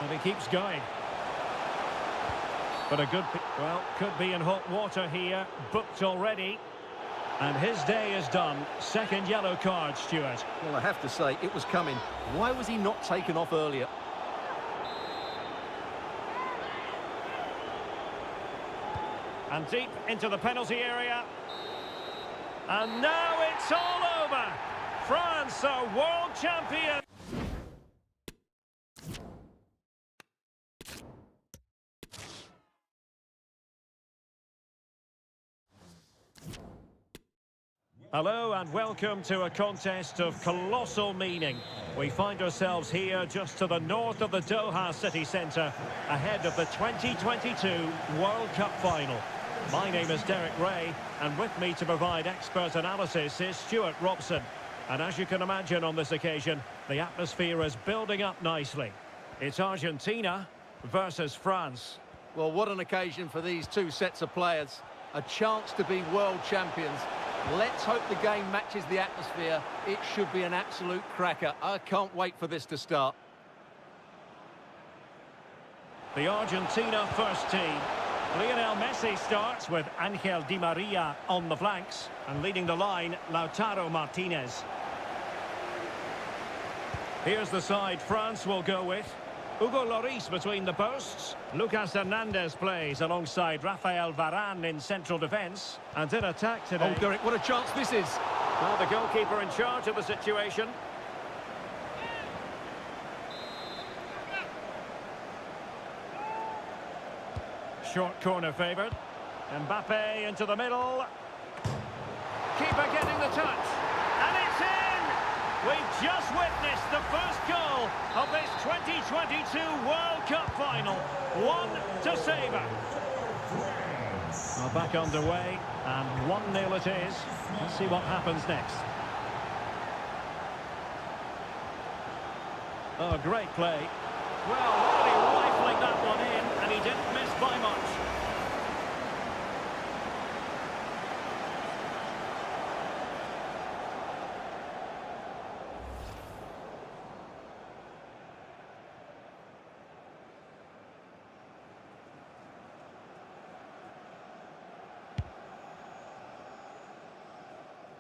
And he keeps going. But a good, well, could be in hot water here. Booked already. And his day is done. Second yellow card, Stuart. Well, I have to say, it was coming. Why was he not taken off earlier? And deep into the penalty area. And now it's all over. France are world champions. Hello and welcome to a contest of colossal meaning. We find ourselves here just to the north of the Doha city centre, ahead of the 2022 World Cup final. My name is Derek Ray, and with me to provide expert analysis is Stuart Robson. And as you can imagine on this occasion, the atmosphere is building up nicely. It's Argentina versus France. Well, what an occasion for these two sets of players. A chance to be world champions. Let's hope the game matches the atmosphere. It should be an absolute cracker. I can't wait for this to start. The Argentina first team. Lionel Messi starts with Angel Di Maria on the flanks. And leading the line, Lautaro Martinez. Here's the side France will go with. Hugo Lloris between the posts. Lucas Hernandez plays alongside Rafael Varane in central defence. And in attack today... Oh, Derek, what a chance this is. Well, the goalkeeper in charge of the situation. Short corner favoured. Mbappe into the middle. Keeper getting the touch. And it's in! We've just witnessed the first goal of this 2022 World Cup final. 1 to savour. Well, back underway, and 1-0 it is. Let's see what happens next. Oh, great play. Well, really rifling that one in, and he didn't miss by much.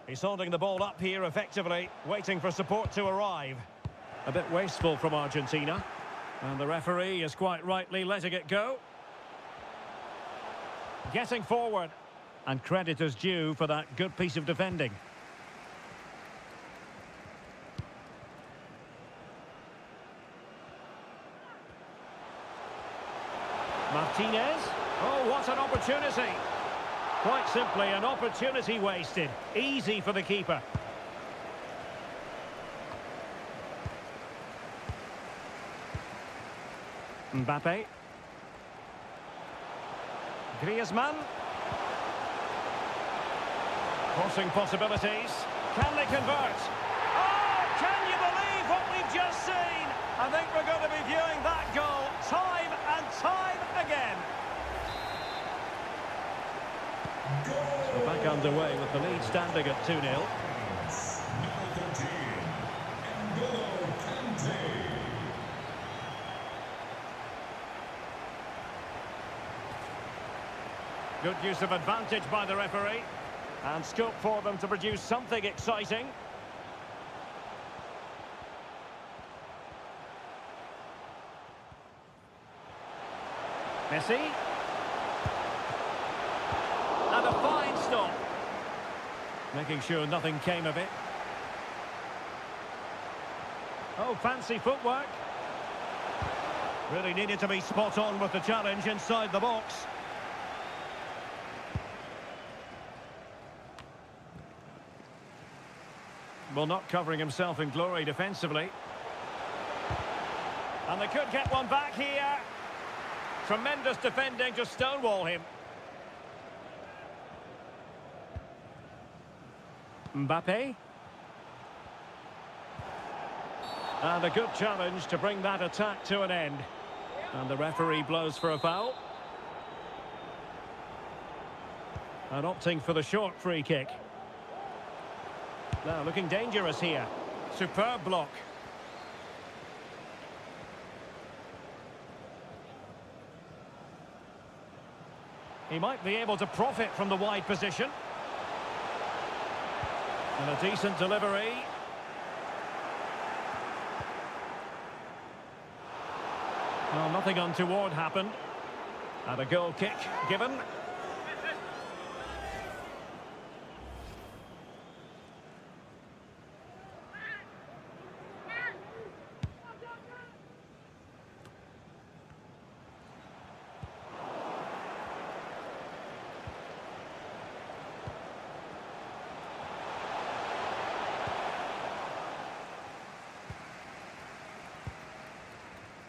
He's holding the ball up here effectively, waiting for support to arrive. A bit wasteful from Argentina. And the referee is quite rightly letting it go. Getting forward. And credit is due for that good piece of defending. Martinez. Oh, what an opportunity. Quite simply, an opportunity wasted. Easy for the keeper. Mbappe. Griezmann. Crossing possibilities. Can they convert? Oh, can you believe what we've just seen? I think we're going to be viewing that goal time and time again. So back underway with the lead standing at 2-0. Good use of advantage by the referee. And scope for them to produce something exciting. Messi. And a fine stop. Making sure nothing came of it. Oh, fancy footwork. Really needed to be spot on with the challenge inside the box. Well, not covering himself in glory defensively. And they could get one back here. Tremendous defending to stonewall him. Mbappe. And a good challenge to bring that attack to an end. And the referee blows for a foul. And opting for the short free kick. Now looking dangerous here. Superb block. He might be able to profit from the wide position. And a decent delivery. Well, nothing untoward happened. And a goal kick given.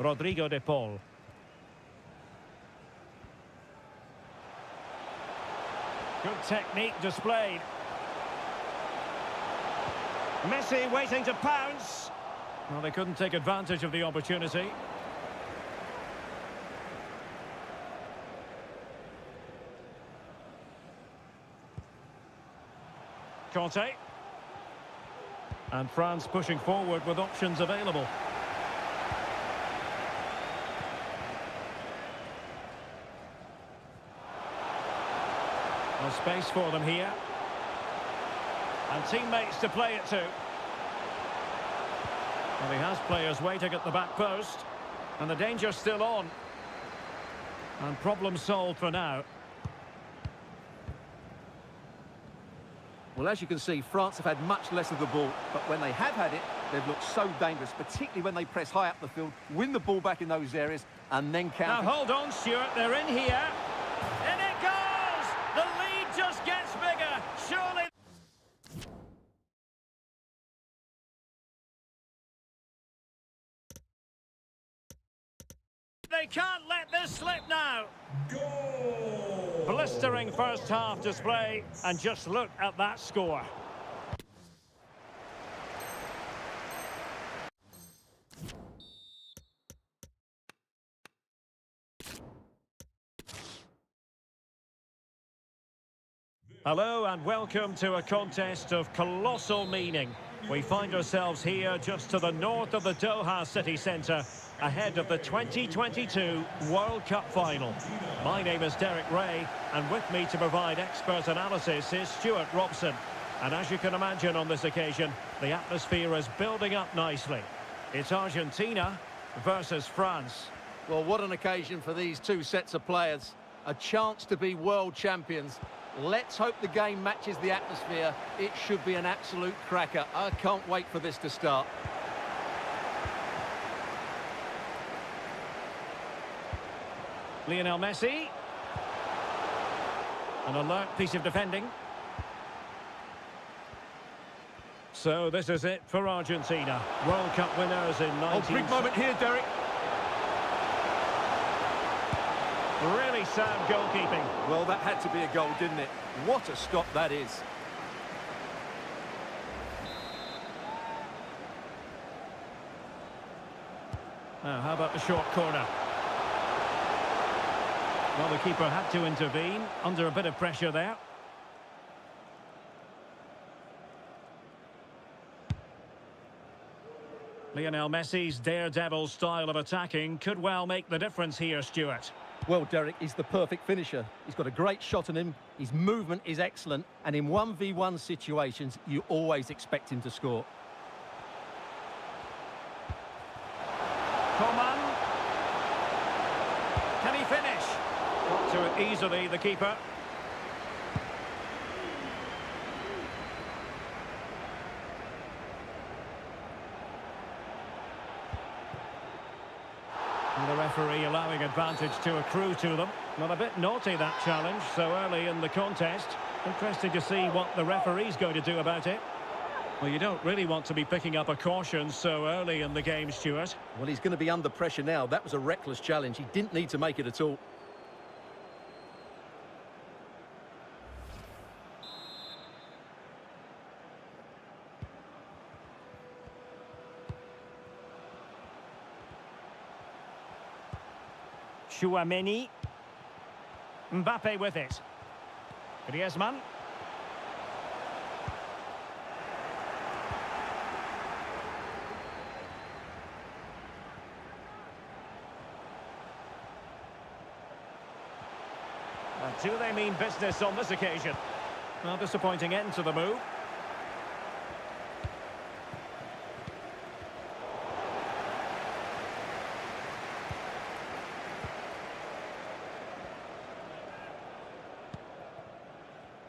Rodrigo de Paul. Good technique displayed. Messi waiting to pounce. Well, they couldn't take advantage of the opportunity. Conte. And France pushing forward with options available. There's space for them here. And teammates to play it to. Well, he has players waiting at the back post. And the danger's still on. And problem solved for now. Well, as you can see, France have had much less of the ball, but when they have had it, they've looked so dangerous, particularly when they press high up the field, win the ball back in those areas, and then counter. Now hold on, Stuart, they're in here. In it goes! The lead just gets bigger. Surely... They can't let this slip now. Goal! Blistering first half display, and just look at that score. Hello and welcome to a contest of colossal meaning. We find ourselves here just to the north of the Doha city centre, ahead of the 2022 World Cup final. My name is Derek Ray, and with me to provide expert analysis is Stuart Robson. And as you can imagine on this occasion, the atmosphere is building up nicely. It's Argentina versus France. Well, what an occasion for these two sets of players. A chance to be world champions. Let's hope the game matches the atmosphere. It should be an absolute cracker. I can't wait for this to start. Lionel Messi. An alert piece of defending. So this is it for Argentina. World Cup winners in 19... Oh, big moment here, Derek. Really sound goalkeeping. Well, that had to be a goal, didn't it? What a stop that is. Now, how about the short corner? Well, the keeper had to intervene, under a bit of pressure there. Lionel Messi's daredevil style of attacking could well make the difference here, Stuart. Well, Derek, he's the perfect finisher. He's got a great shot on him, his movement is excellent, and in 1v1 situations, you always expect him to score. Coman. Can he finish? Got to it easily, the keeper. And the referee allowing advantage to accrue to them. Not a bit naughty, that challenge, so early in the contest. Interesting to see what the referee's going to do about it. Well, you don't really want to be picking up a caution so early in the game, Stuart. Well, he's going to be under pressure now. That was a reckless challenge. He didn't need to make it at all. Chouameni. Mbappe with it. Griezmann. Do they mean business on this occasion? Well, disappointing end to the move.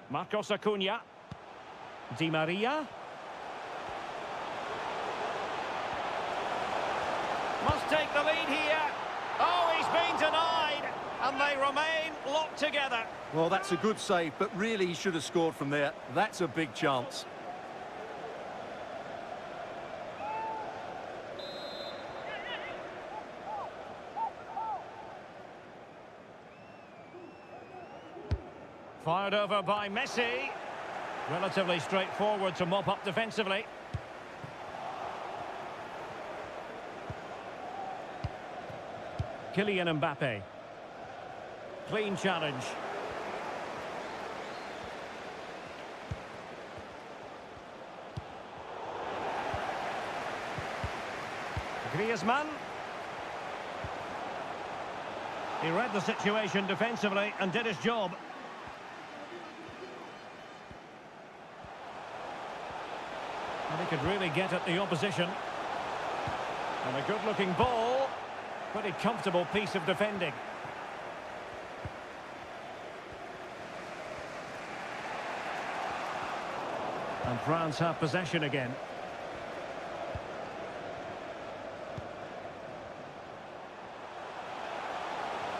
Marcos Acuna. Di Maria. Must take the lead here. Oh, he's been denied. And they remain locked together. Well, that's a good save, but really he should have scored from there. That's a big chance. Fired over by Messi. Relatively straightforward to mop up defensively. Kylian Mbappe. Clean challenge. Griezmann. He read the situation defensively and did his job. And he could really get at the opposition. And a good-looking ball. Pretty comfortable piece of defending. And France have possession again.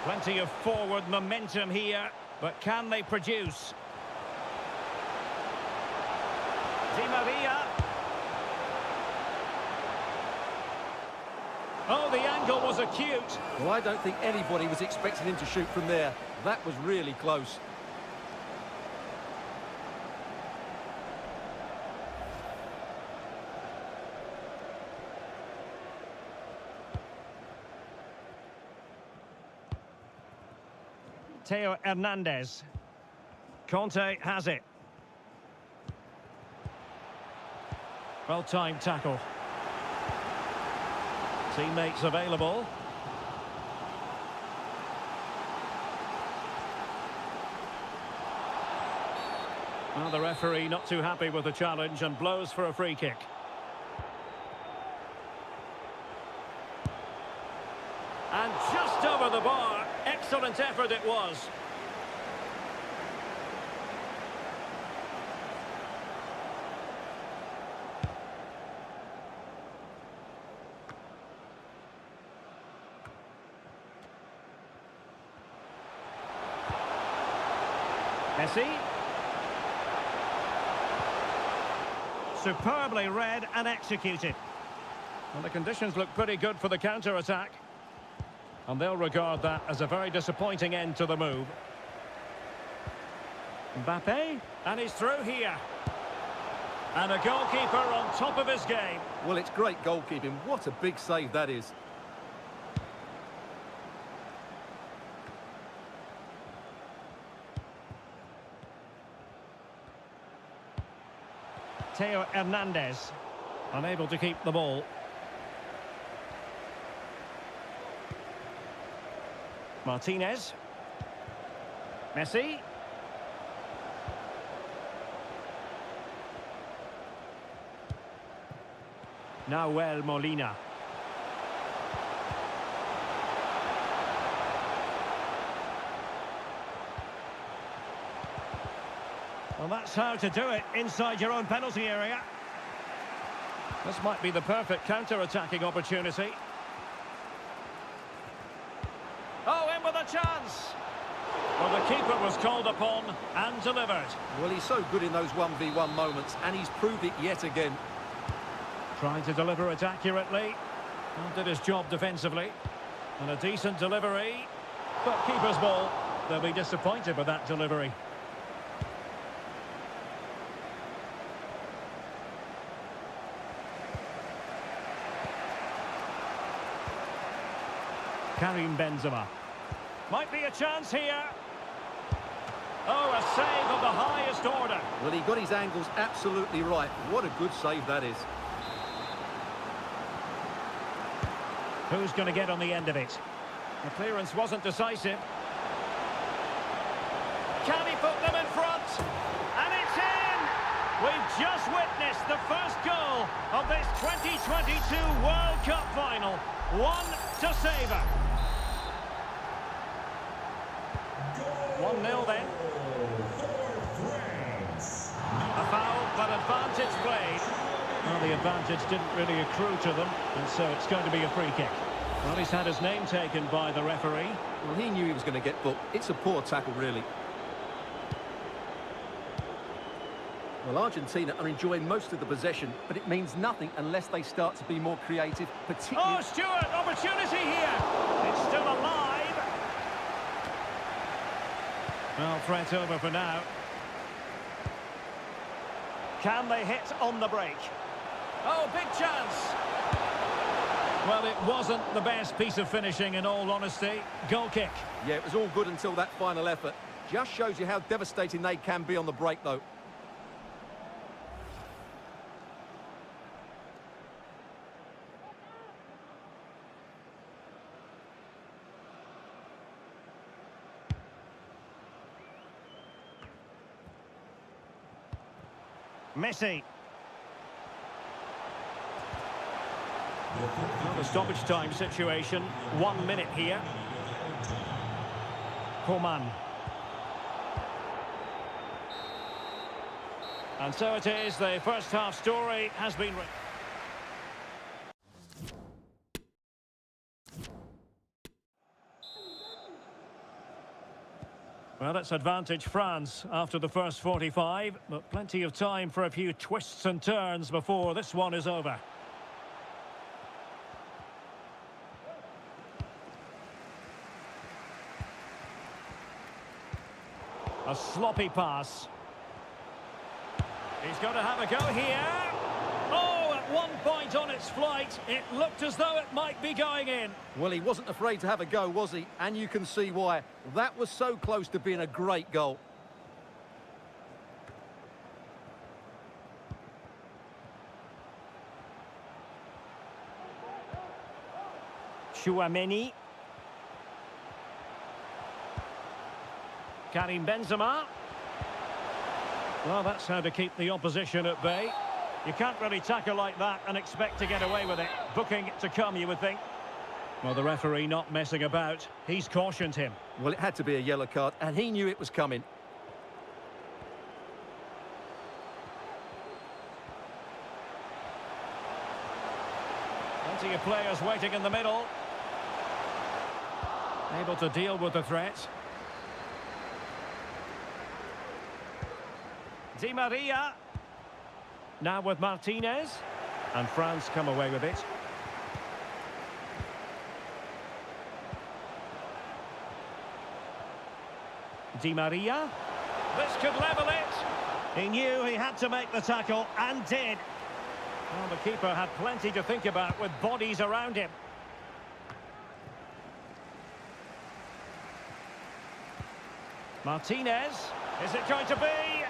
Plenty of forward momentum here, but can they produce? Di Maria. Oh, the angle was acute. Well, I don't think anybody was expecting him to shoot from there. That was really close. Theo Hernandez. Conte has it. Well-timed tackle. Teammates available. Well, the referee not too happy with the challenge and blows for a free kick. And just over the bar. Excellent effort it was. Messi. Superbly read and executed. Well, the conditions look pretty good for the counter-attack. And they'll regard that as a very disappointing end to the move. Mbappe. And he's through here. And a goalkeeper on top of his game. Well, it's great goalkeeping. What a big save that is. Theo Hernandez. Unable to keep the ball. Martinez. Messi. Nahuel Molina. Well, that's how to do it inside your own penalty area. This might be the perfect counter-attacking opportunity. Oh, in with a chance! Well, the keeper was called upon and delivered. Well, he's so good in those 1v1 moments, and he's proved it yet again. Trying to deliver it accurately. And did his job defensively. And a decent delivery. But keeper's ball. They'll be disappointed with that delivery. Karim Benzema. Might be a chance here. Oh, a save of the highest order. Well, he got his angles absolutely right. What a good save that is. Who's going to get on the end of it? The clearance wasn't decisive. Can he put them in front? And it's in! We've just witnessed the first goal of this 2022 World Cup final. One to savour. 1-0 then. A foul, but advantage played. Well, the advantage didn't really accrue to them, and so it's going to be a free kick. Well, he's had his name taken by the referee. Well, he knew he was going to get booked. It's a poor tackle, really. Well, Argentina are enjoying most of the possession, but it means nothing unless they start to be more creative, particularly... Oh, Stewart, opportunity here. It's still alive. Well, threat over for now. Can they hit on the break? Oh, big chance. Well, it wasn't the best piece of finishing, in all honesty. Goal kick. Yeah, it was all good until that final effort. Just shows you how devastating they can be on the break, though. Messi. Well, the stoppage time situation, 1 minute here. Coman. And so it is, the first half story has been written. Well, it's advantage France after the first 45, but plenty of time for a few twists and turns before this one is over. A sloppy pass. He's going to have a go here. Oh, at one point on its flight, it looked as though it might be going in. Well, he wasn't afraid to have a go, was he? And you can see why. That was so close to being a great goal. Chouameni. Karim Benzema. Well, that's how to keep the opposition at bay. You can't really tackle like that and expect to get away with it. Booking to come, you would think. Well, the referee not messing about. He's cautioned him. Well, it had to be a yellow card, and he knew it was coming. Plenty of players waiting in the middle. Able to deal with the threat. Di Maria. Now with Martinez. And France come away with it. Di Maria. This could level it. He knew he had to make the tackle and did. Well, the keeper had plenty to think about with bodies around him. Martinez. Is it going to be?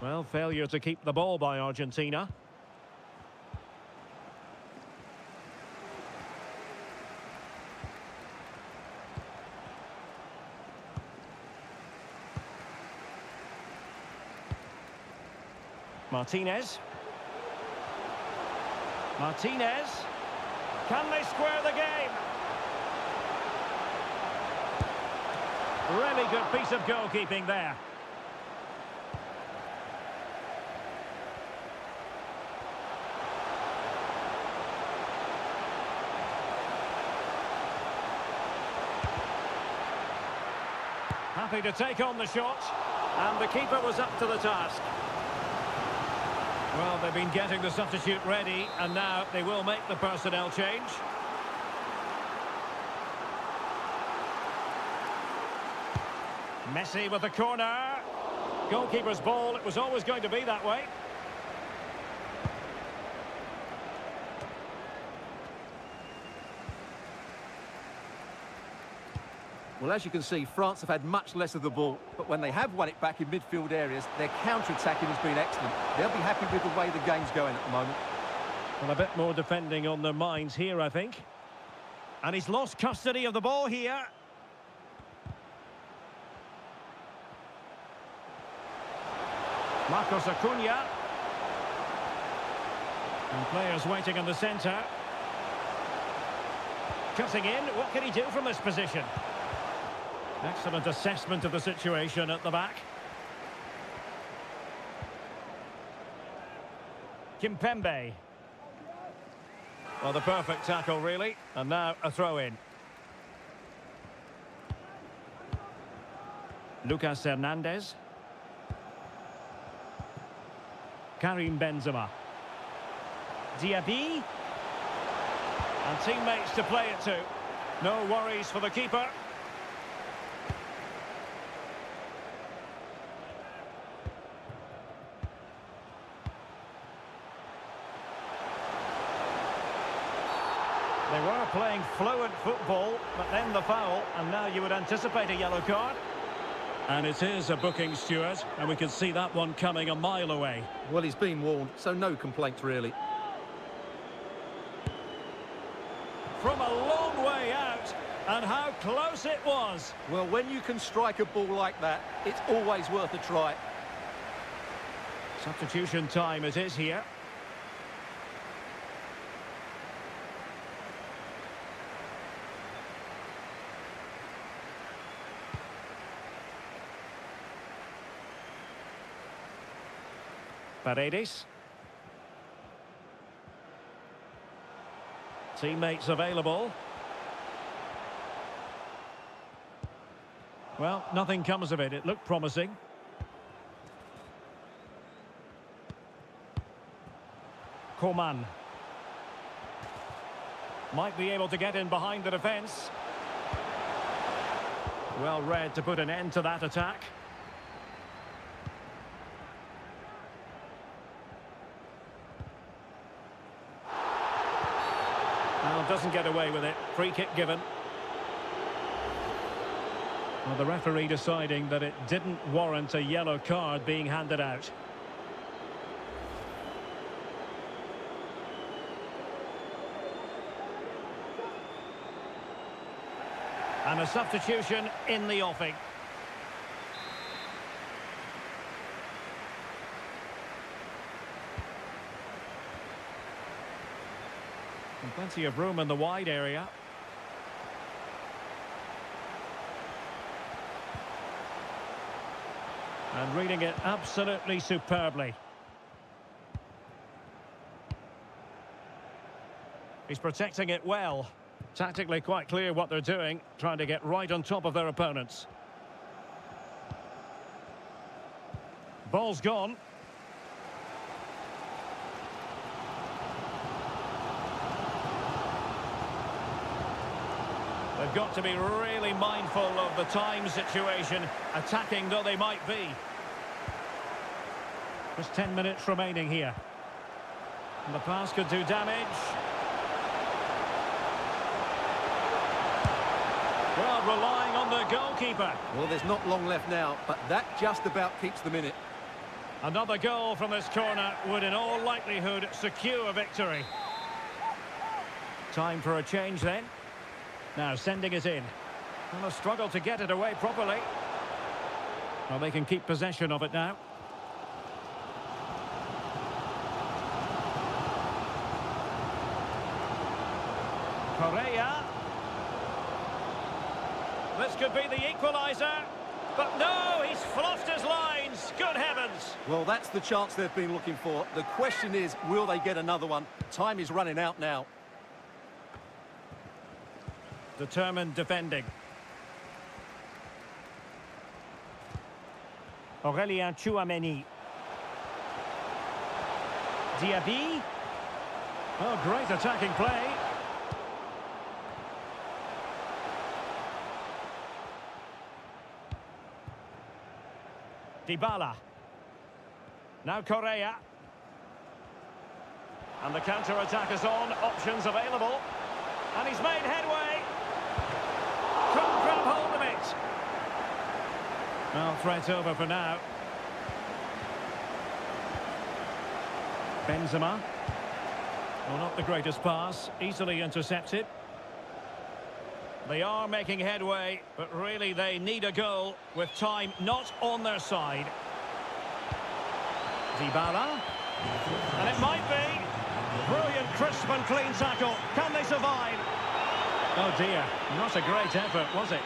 Well, failure to keep the ball by Argentina. Martinez. Martinez. Can they square the game? Really good piece of goalkeeping there. Happy to take on the shot, and the keeper was up to the task. Well, they've been getting the substitute ready, and now they will make the personnel change. Messi with the corner. Goalkeeper's ball, it was always going to be that way. Well, as you can see, France have had much less of the ball, but when they have won it back in midfield areas, their counter-attacking has been excellent. They'll be happy with the way the game's going at the moment. Well, a bit more defending on their minds here, I think. And he's lost custody of the ball here. Marcos Acuna. And players waiting in the centre. Cutting in, what can he do from this position? Excellent assessment of the situation at the back. Kimpembe. Well, the perfect tackle, really. And now a throw-in. Lucas Hernandez. Karim Benzema. Diaby. And teammates to play it to. No worries for the keeper. They were playing fluent football, but then the foul, and now you would anticipate a yellow card. And it is a booking, Stuart, and we can see that one coming a mile away. Well, he's been warned, so no complaints really. from a long way out, and how close it was. Well, when you can strike a ball like that, it's always worth a try. Substitution time it is here. Paredes. Teammates available. Well, nothing comes of it. It looked promising. Coman. Might be able to get in behind the defence. Well read to put an end to that attack. Well, doesn't get away with it. Free kick given. Well, the referee deciding that it didn't warrant a yellow card being handed out. And a substitution in the offing. And plenty of room in the wide area. And reading it absolutely superbly. He's protecting it well. Tactically quite clear what they're doing, trying to get right on top of their opponents. Ball's gone. They've got to be really mindful of the time situation, attacking though they might be. Just 10 minutes remaining here. And the pass could do damage. Well, relying on the goalkeeper. Well, there's not long left now, but that just about keeps them in it. Another goal from this corner would in all likelihood secure victory. Time for a change then. Now sending it in. Well, a struggle to get it away properly. Well, they can keep possession of it now. Correa. This could be the equaliser. But no, he's fluffed his lines. Good heavens. Well, that's the chance they've been looking for. The question is, will they get another one? Time is running out now. Determined defending. Aurélien Tchouameni. Diaby. Oh, great attacking play. Dybala. Now Correa. And the counter-attack is on. Options available. And he's made headway. Couldn't grab hold of it. Well, threat over for now. Benzema. Well, not the greatest pass. Easily intercepted. They are making headway, but really they need a goal with time not on their side. Dybala. And it might be. Brilliant, crisp and clean tackle. Can they survive? Oh dear, not a great effort, was it?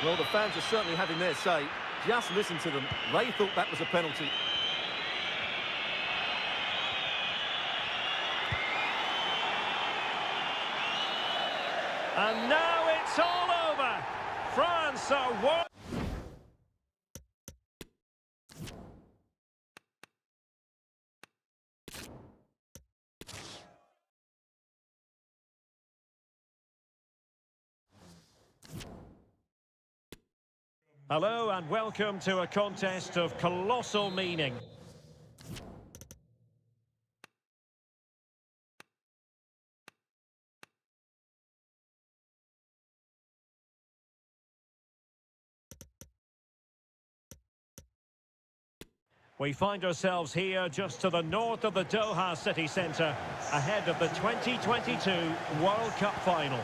Well, the fans are certainly having their say. Just listen to them. They thought that was a penalty. And now it's all over. France are world. Hello and welcome to a contest of colossal meaning. We find ourselves here just to the north of the Doha city centre, ahead of the 2022 World Cup final.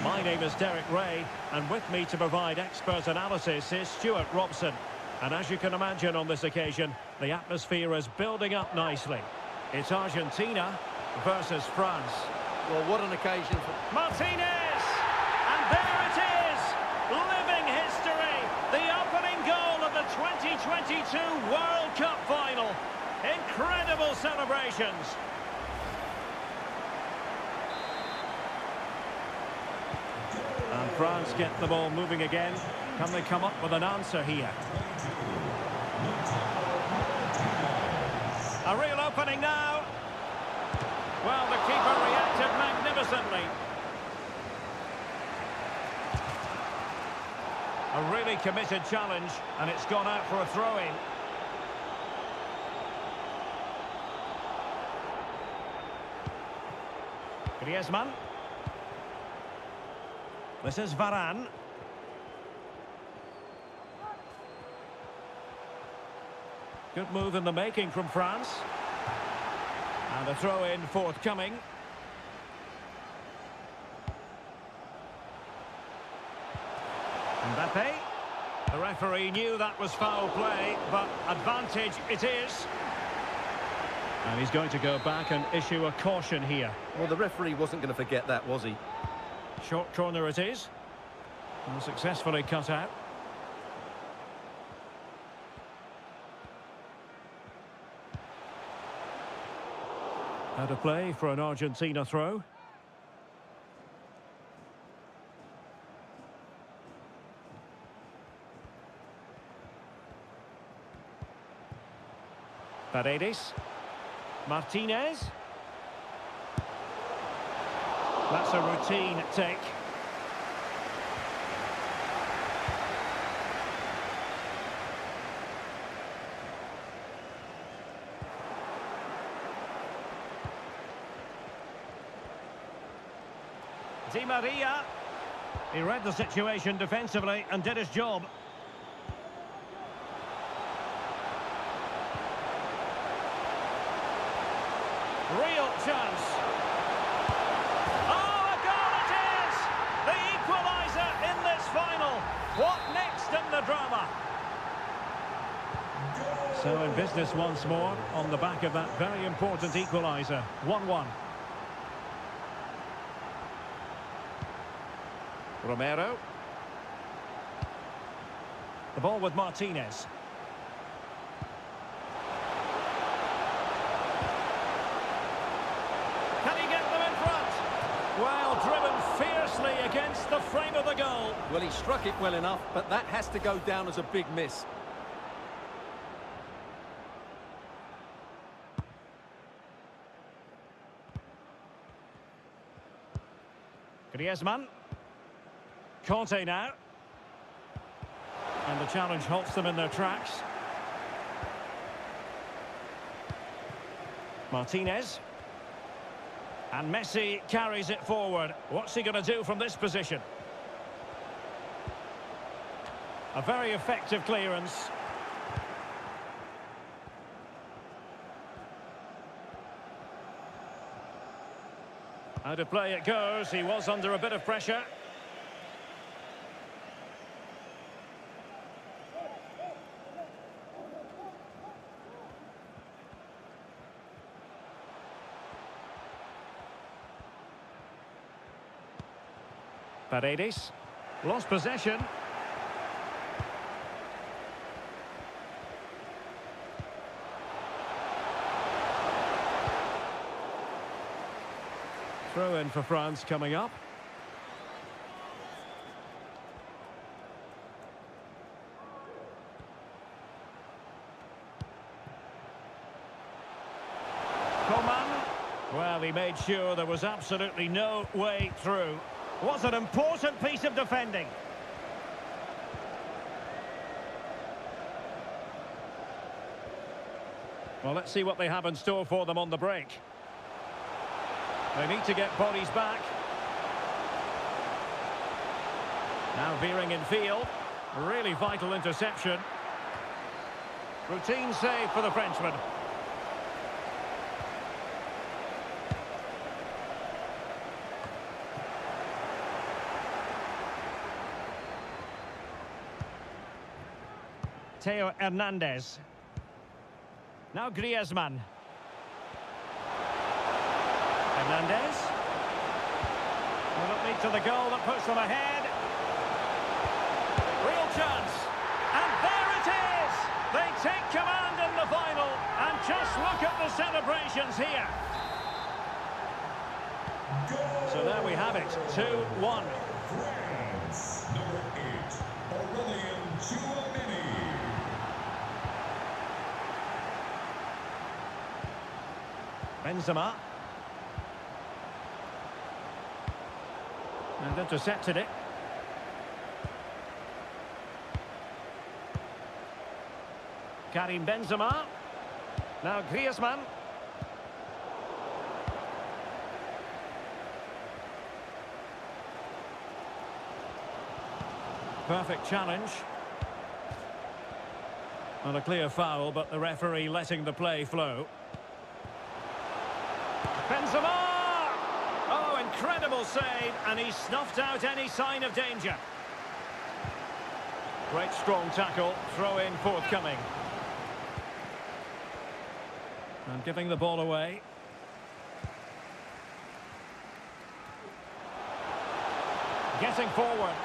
My name is Derek Ray, and with me to provide expert analysis is Stuart Robson. And as you can imagine on this occasion, the atmosphere is building up nicely. It's Argentina versus France. Well, what an occasion for Martinez! And there it is! Living history! The opening goal of the 2022 World Cup final. Incredible celebrations. And France get the ball moving again. Can they come up with an answer here? A real opening now. Well, the keeper reacted magnificently. A really committed challenge, and it's gone out for a throw-in. Griezmann. This is Varane. Good move in the making from France. And a throw-in forthcoming. Mbappe. The referee knew that was foul play, but advantage it is. And he's going to go back and issue a caution here. Well, the referee wasn't going to forget that, was he? Short corner it is. And successfully cut out. Out of play for an Argentina throw. Paredes. Martinez. That's a routine take. Di Maria. He read the situation defensively and did his job. Real chance. Oh, a goal it is! The equaliser in this final. What next in the drama? So in business once more on the back of that very important equaliser. 1-1. Romero. The ball with Martinez. Can he get them in front? Well, driven fiercely against the frame of the goal. Well, he struck it well enough, but that has to go down as a big miss. Griezmann. Conte now. And the challenge halts them in their tracks. Martinez. And Messi carries it forward. What's he going to do from this position? A very effective clearance. Out of play it goes. He was under a bit of pressure. Paredes. Lost possession. Throw in for France coming up. Coman. Well, he made sure there was absolutely no way through. What an important piece of defending. Well, let's see what they have in store for them on the break. They need to get bodies back. Now veering in field. Really vital interception. Routine save for the Frenchman. Theo Hernandez. Now Griezmann. Hernandez. Will it lead to the goal that puts them ahead? Real chance. And there it is! They take command in the final. And just look at the celebrations here. So there we have it. 2-1. France, number 8, Aurelian Chouameni. Benzema. And intercepted it. Karim Benzema. Now Griezmann. Perfect challenge. Not a clear foul, but the referee letting the play flow. Benzema! Oh, incredible save, and he snuffed out any sign of danger. Great strong tackle, throw in forthcoming. And giving the ball away. Getting forward.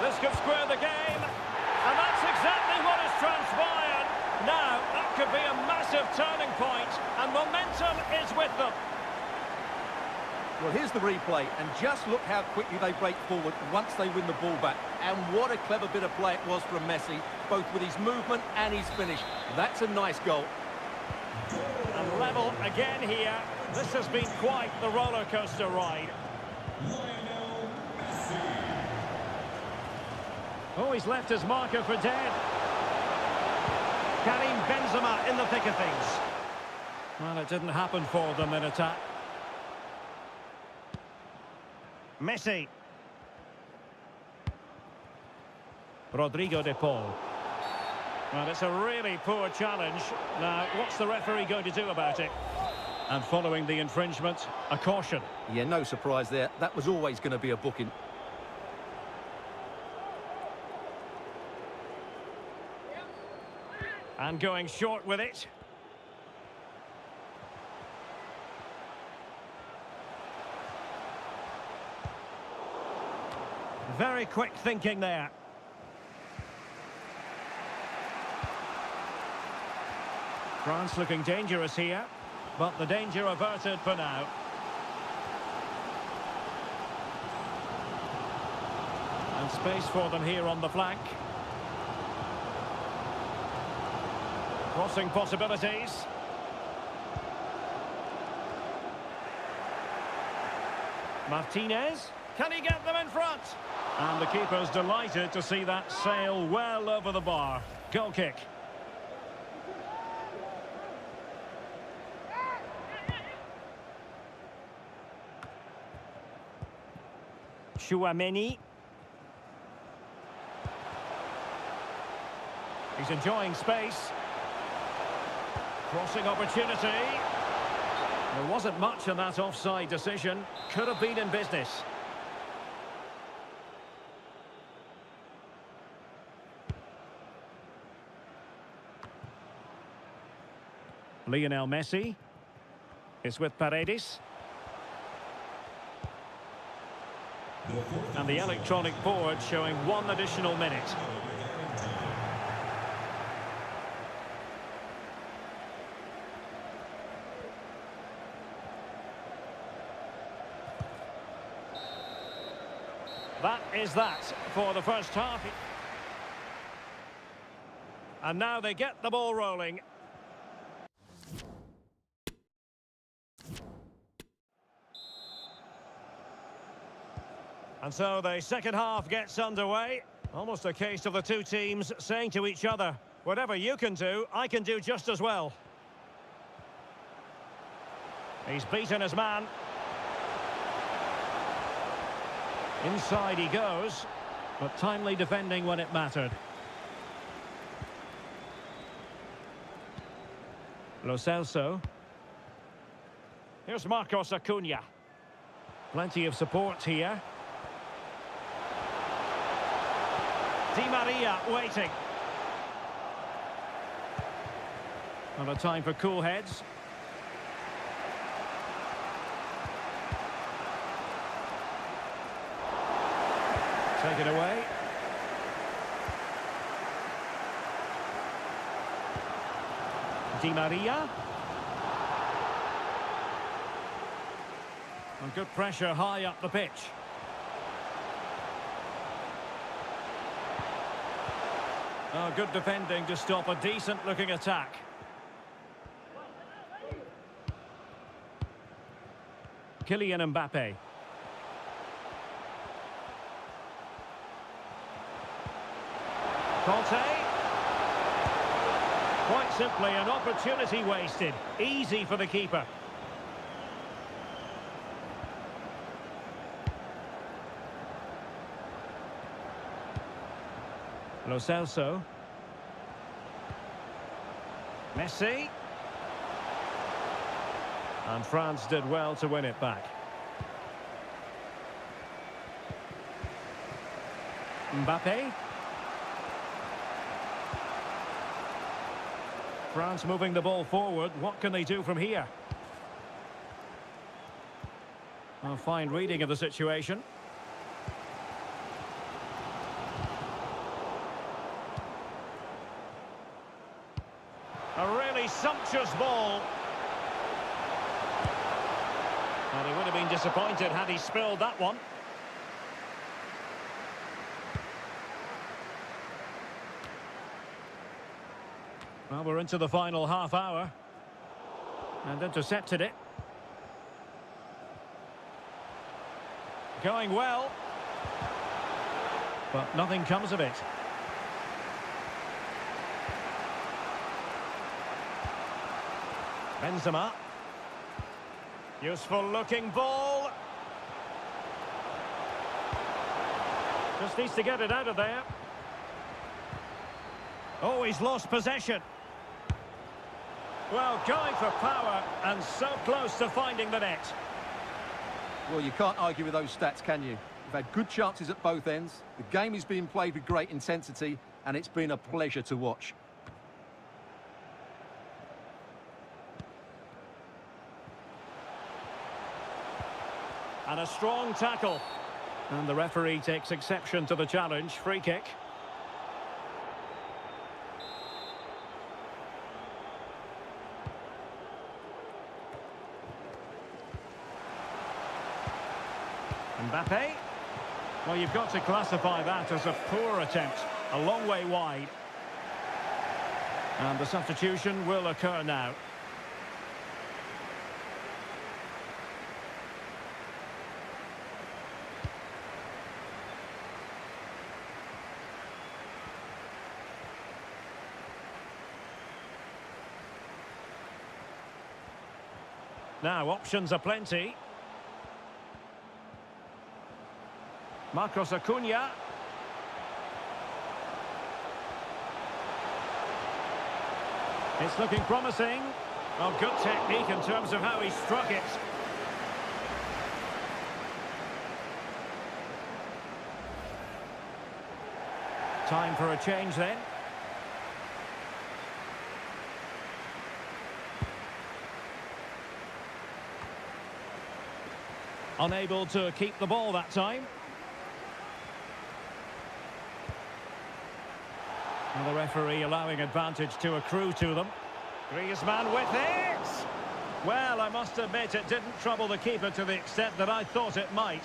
This could square the game, and that's exactly what has transpired. Now, that could be a massive turning point, and momentum is with them. Well, here's the replay, and just look how quickly they break forward once they win the ball back. And what a clever bit of play it was from Messi, both with his movement and his finish. That's a nice goal. And level again here. This has been quite the roller coaster ride. Lionel Messi. Oh, he's left his marker for dead. Karim Benzema in the thick of things. Well, it didn't happen for them in attack. Messi. Rodrigo de Paul. Well, it's a really poor challenge. Now, what's the referee going to do about it? And following the infringement, a caution. Yeah, no surprise there. That was always going to be a booking. And going short with it. Very quick thinking there. France looking dangerous here, but the danger averted for now. And space for them here on the flank. Crossing possibilities. Martinez, can he get them in front? And the keeper's delighted to see that sail well over the bar. Goal kick. Chouameni. He's enjoying space. Crossing opportunity. There wasn't much in that offside decision. Could have been in business. Lionel Messi is with Paredes. And the electronic board showing 1 additional minute. That is that for the first half. And now they get the ball rolling. And so the second half gets underway. Almost a case of the two teams saying to each other, whatever you can do, I can do just as well. He's beaten his man. Inside he goes, but timely defending when it mattered. Lo Celso. Here's Marcos Acuna. Plenty of support here. Di Maria waiting. Not a time for cool heads. Take it away. Di Maria. And good pressure high up the pitch. Oh, good defending to stop a decent-looking attack. Kylian Mbappe. Conte. Quite simply an opportunity wasted. Easy for the keeper. Lo Celso. Messi. And France did well to win it back. Mbappe. France moving the ball forward. What can they do from here? A fine reading of the situation. A really sumptuous ball. And he would have been disappointed had he spilled that one. Well, we're into the final half hour. And intercepted it. Going well. But nothing comes of it. Benzema. Useful looking ball. Just needs to get it out of there. Oh, he's lost possession. Well, going for power and so close to finding the net. Well, you can't argue with those stats, can you? We've had good chances at both ends. The game is being played with great intensity, and it's been a pleasure to watch. And a strong tackle. And the referee takes exception to the challenge. Free kick. Mbappe. Well, you've got to classify that as a poor attempt. A long way wide. And the substitution will occur now. Now, options are plenty. Marcos Acuna. It's looking promising. Oh, good technique in terms of how he struck it. Time for a change then. Unable to keep the ball that time. And the referee allowing advantage to accrue to them. Griezmann with it! Well, I must admit it didn't trouble the keeper to the extent that I thought it might.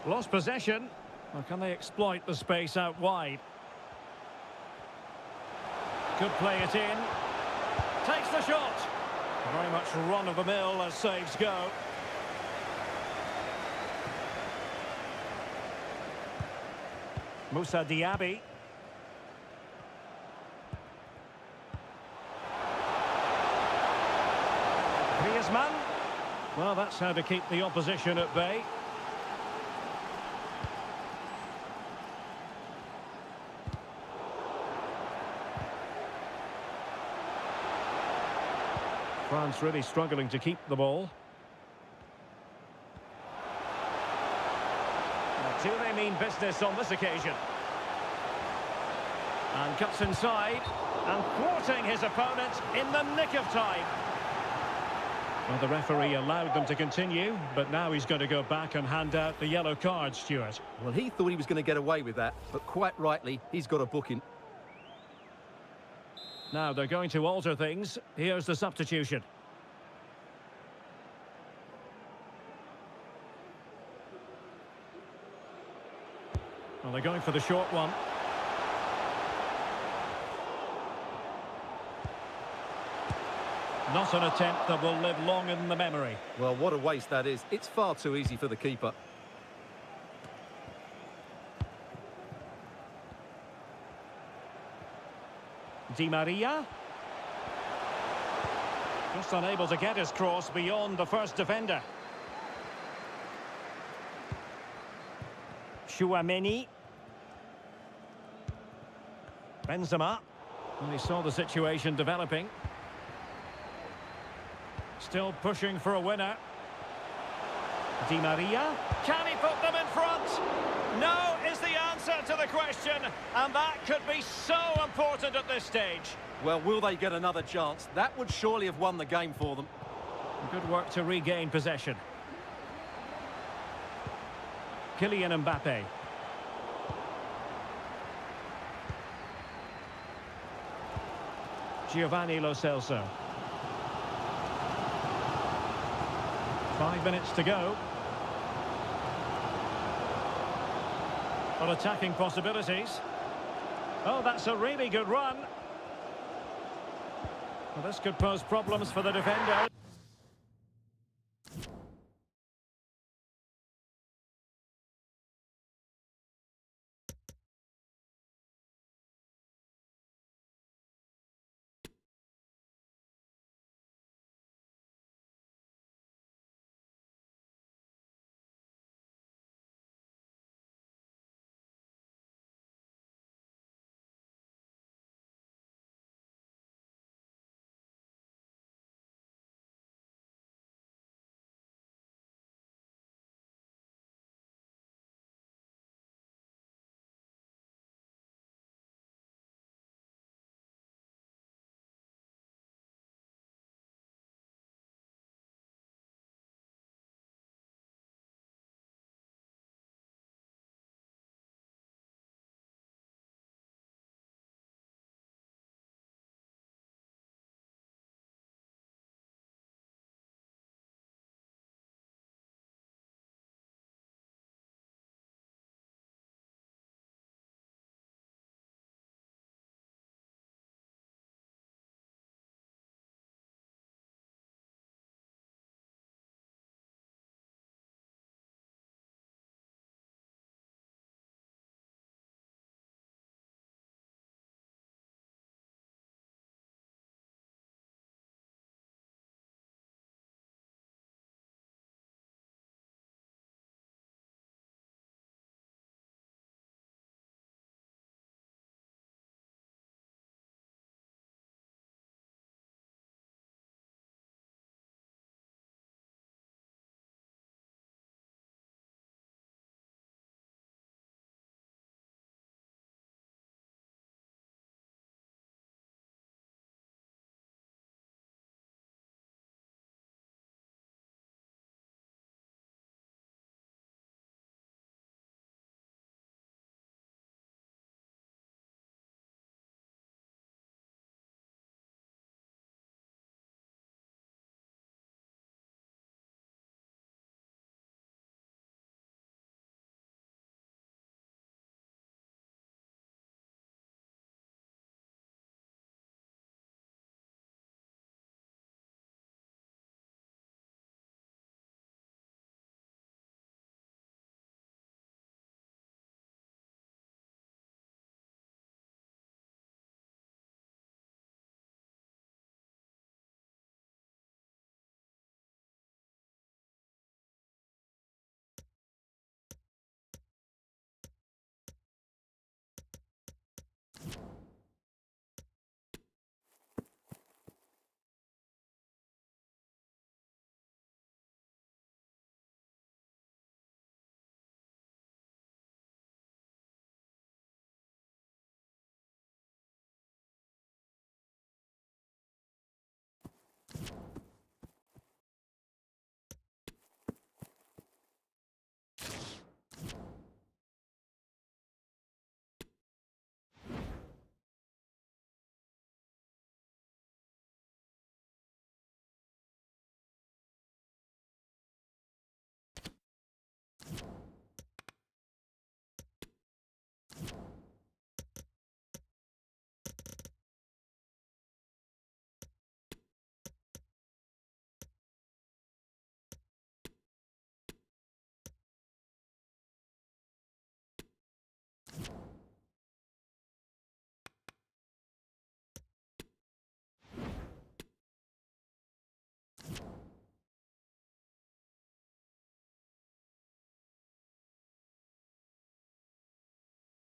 Lost possession. Well, can they exploit the space out wide? Could play it in. Takes the shot. Very much run-of-the-mill as saves go. Moussa Diaby. Griezmann. Well, that's how to keep the opposition at bay. France really struggling to keep the ball. Do they mean business on this occasion? And cuts inside, and thwarting his opponent in the nick of time. Well, the referee allowed them to continue, but now he's going to go back and hand out the yellow card, Stuart. Well, he thought he was going to get away with that, but quite rightly, he's got a booking. Now they're going to alter things. Here's the substitution. Well, they're going for the short one. Not an attempt that will live long in the memory. Well, what a waste that is. It's far too easy for the keeper. Di Maria. Just unable to get his cross beyond the first defender. Chouameni. Benzema. And he saw the situation developing. Still pushing for a winner. Di Maria. Can he put them in front? No is the answer to the question. And that could be so important at this stage. Well, will they get another chance? That would surely have won the game for them. Good work to regain possession. Kylian Mbappe. Giovanni Lo Celso. 5 minutes to go. Well, attacking possibilities. Oh, that's a really good run. Well, this could pose problems for the defender.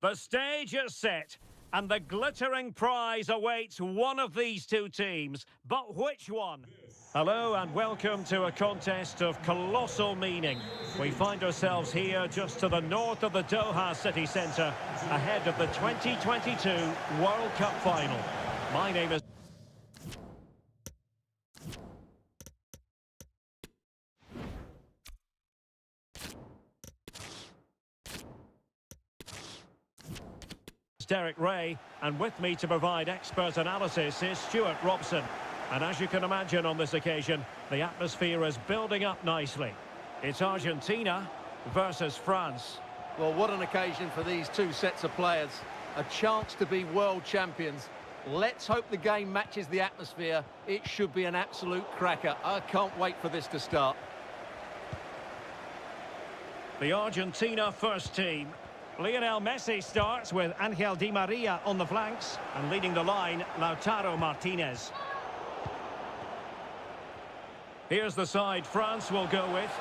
The stage is set, and the glittering prize awaits one of these two teams. But which one? Hello and welcome to a contest of colossal meaning. We find ourselves here just to the north of the Doha city centre, ahead of the 2022 World Cup final. My name is... Derek Ray, and with me to provide expert analysis is Stuart Robson. And as you can imagine on this occasion, the atmosphere is building up nicely. It's Argentina versus France. Well, what an occasion for these two sets of players. A chance to be world champions. Let's hope the game matches the atmosphere. It should be an absolute cracker. I can't wait for this to start. The Argentina first team. Lionel Messi starts with Angel Di Maria on the flanks, and leading the line, Lautaro Martinez. Here's the side France will go with.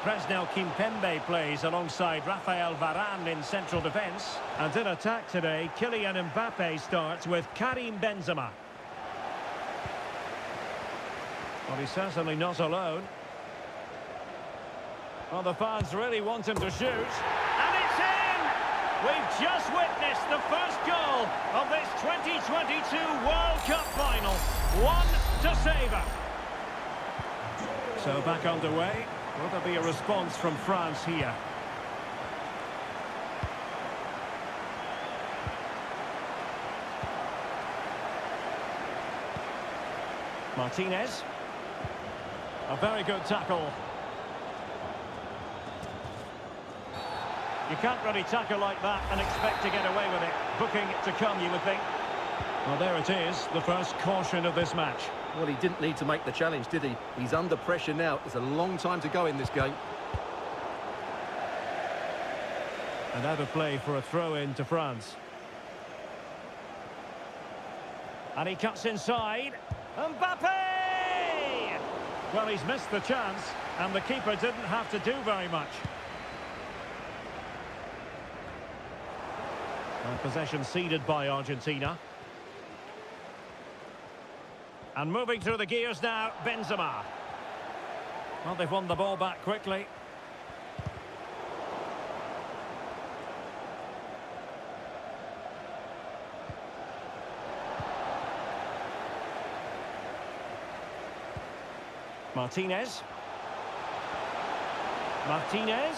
Presnel Kimpembe plays alongside Rafael Varane in central defence. And in attack today, Kylian Mbappe starts with Karim Benzema. Well, he's certainly not alone. Well, the fans really want him to shoot. And it's in! We've just witnessed the first goal of this 2022 World Cup final. One to savour. So back underway. Will there be a response from France here? Martinez. A very good tackle. You can't really tackle like that and expect to get away with it. Booking to come, you would think. Well, there it is, the first caution of this match. Well, he didn't need to make the challenge, did he? He's under pressure now. It's a long time to go in this game. And out of play for a throw-in to France. And he cuts inside. Mbappe! Well, he's missed the chance, and the keeper didn't have to do very much. And possession ceded by Argentina. And moving through the gears now, Benzema. Well, they've won the ball back quickly. Martinez. Martinez.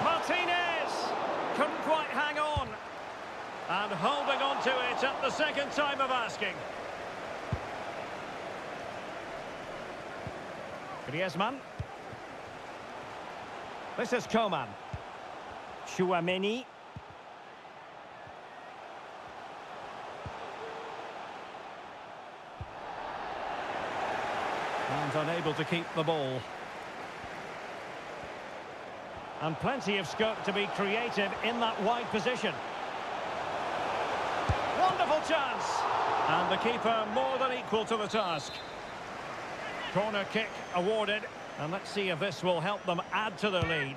Martinez! Couldn't quite hang on. And holding on to it at the second time of asking. Griezmann. This is Coman. Chouameni. And unable to keep the ball. And plenty of scope to be creative in that wide position. Wonderful chance! And the keeper more than equal to the task. Corner kick awarded. And let's see if this will help them add to their lead.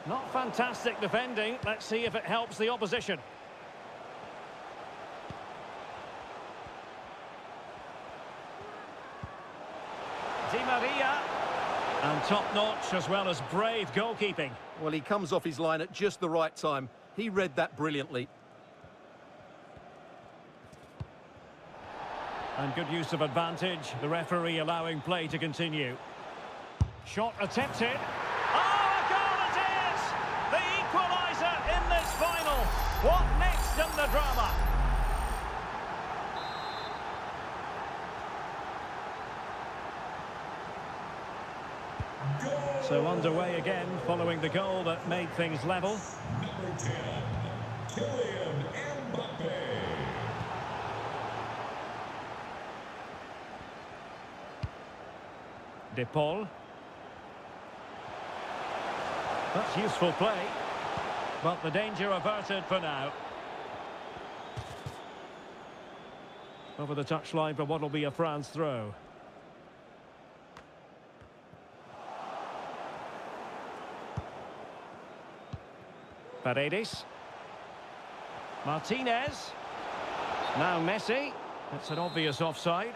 Not fantastic defending. Let's see if it helps the opposition. Di Maria. And top-notch as well as brave goalkeeping. Well, he comes off his line at just the right time. He read that brilliantly. And good use of advantage. The referee allowing play to continue. Shot attempted. Oh, a goal it is! The equaliser in this final. What next in the drama? So underway again, following the goal that made things level. Number 10, Kylian Mbappe. De Paul. That's useful play. But the danger averted for now. Over the touchline for what will be a France throw. Paredes. Martinez. Now Messi. It's an obvious offside.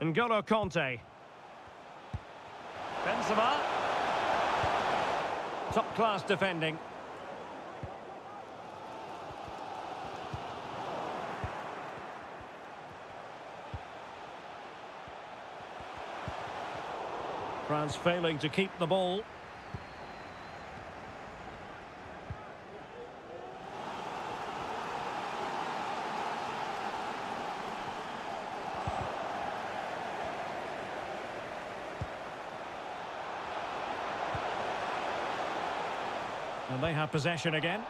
N'Golo Conte. Benzema. Top-class defending. France failing to keep the ball. And they have possession again.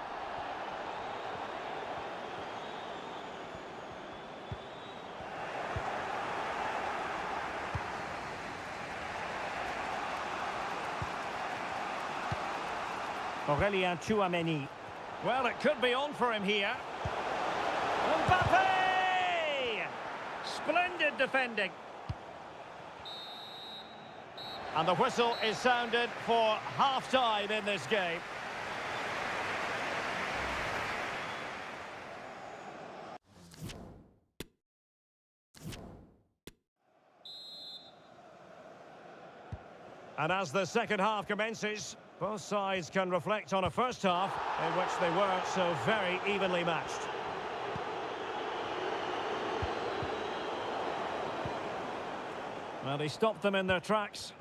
Aurélien Tchouameni. Well, it could be on for him here. Mbappe! Splendid defending. And the whistle is sounded for half-time in this game. And as the second half commences, both sides can reflect on a first half in which they were so very evenly matched. Well, he stopped them in their tracks.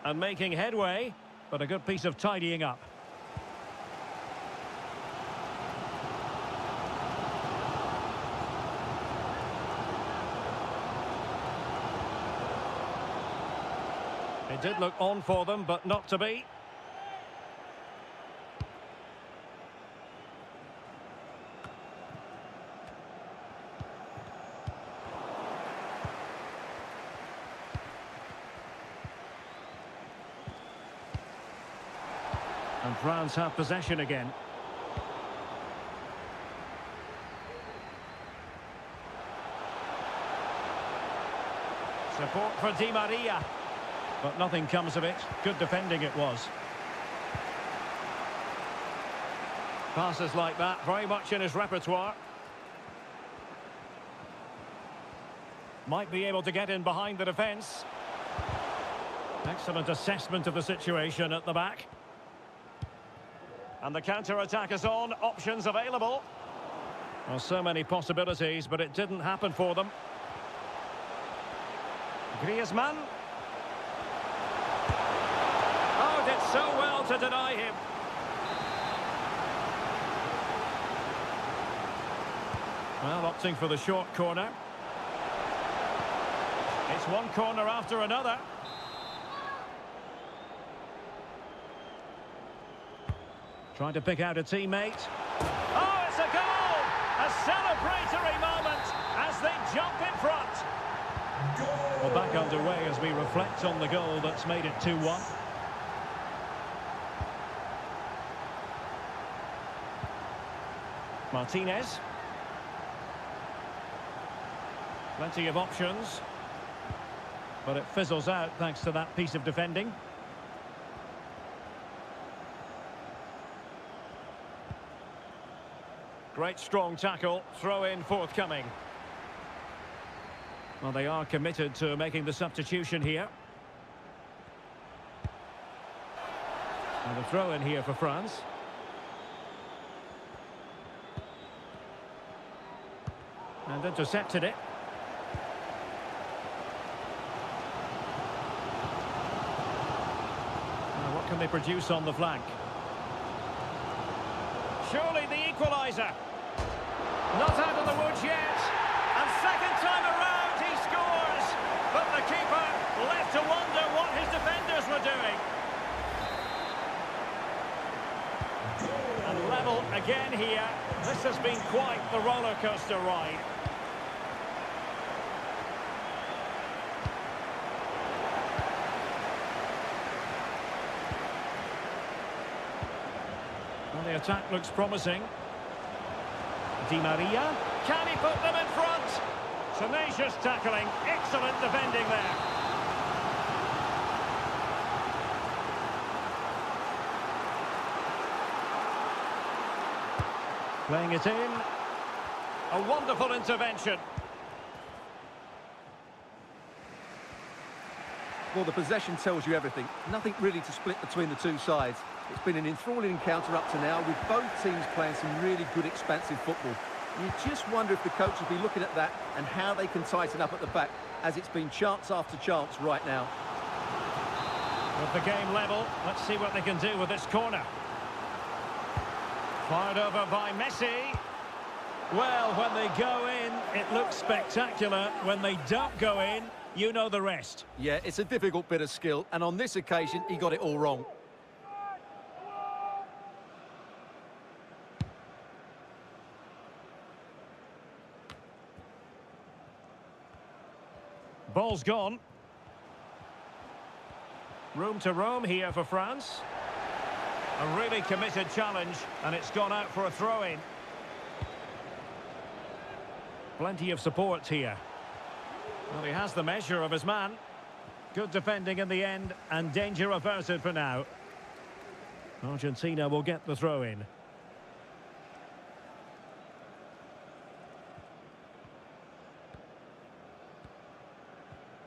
And making headway, but a good piece of tidying up. It did look on for them, but not to be. And France have possession again. Support for Di Maria. But nothing comes of it. Good defending it was. Passes like that, very much in his repertoire. Might be able to get in behind the defence. Excellent assessment of the situation at the back. And the counter-attack is on. Options available. Well, so many possibilities, but it didn't happen for them. Griezmann. Did so well to deny him. Well, opting for the short corner. It's one corner after another. Trying to pick out a teammate. Oh, it's a goal! A celebratory moment as they jump in front. Well, back underway as we reflect on the goal that's made it 2-1. Martinez. Plenty of options. But it fizzles out thanks to that piece of defending. Great strong tackle. Throw in forthcoming. Well, they are committed to making the substitution here. And a throw in here for France. And intercepted it. Now what can they produce on the flank? Surely the equaliser. Not out of the woods yet. And second time around he scores. But the keeper left to wonder what his defenders were doing. And level again here. This has been quite the roller coaster ride. Well, the attack looks promising. Di Maria. Can he put them in front? Tenacious tackling. Excellent defending there. Playing it in. A wonderful intervention. Well, the possession tells you everything. Nothing really to split between the two sides. It's been an enthralling encounter up to now, with both teams playing some really good expansive football. You just wonder if the coach will be looking at that and how they can tighten up at the back, as it's been chance after chance right now. With the game level, let's see what they can do with this corner. Fired over by Messi. Well, when they go in, it looks spectacular. When they don't go in, you know the rest. Yeah, it's a difficult bit of skill, and on this occasion, he got it all wrong. Ball's gone. Room to roam here for France. A really committed challenge, and it's gone out for a throw-in. Plenty of support here. Well, he has the measure of his man. Good defending in the end, and danger averted for now. Argentina will get the throw-in.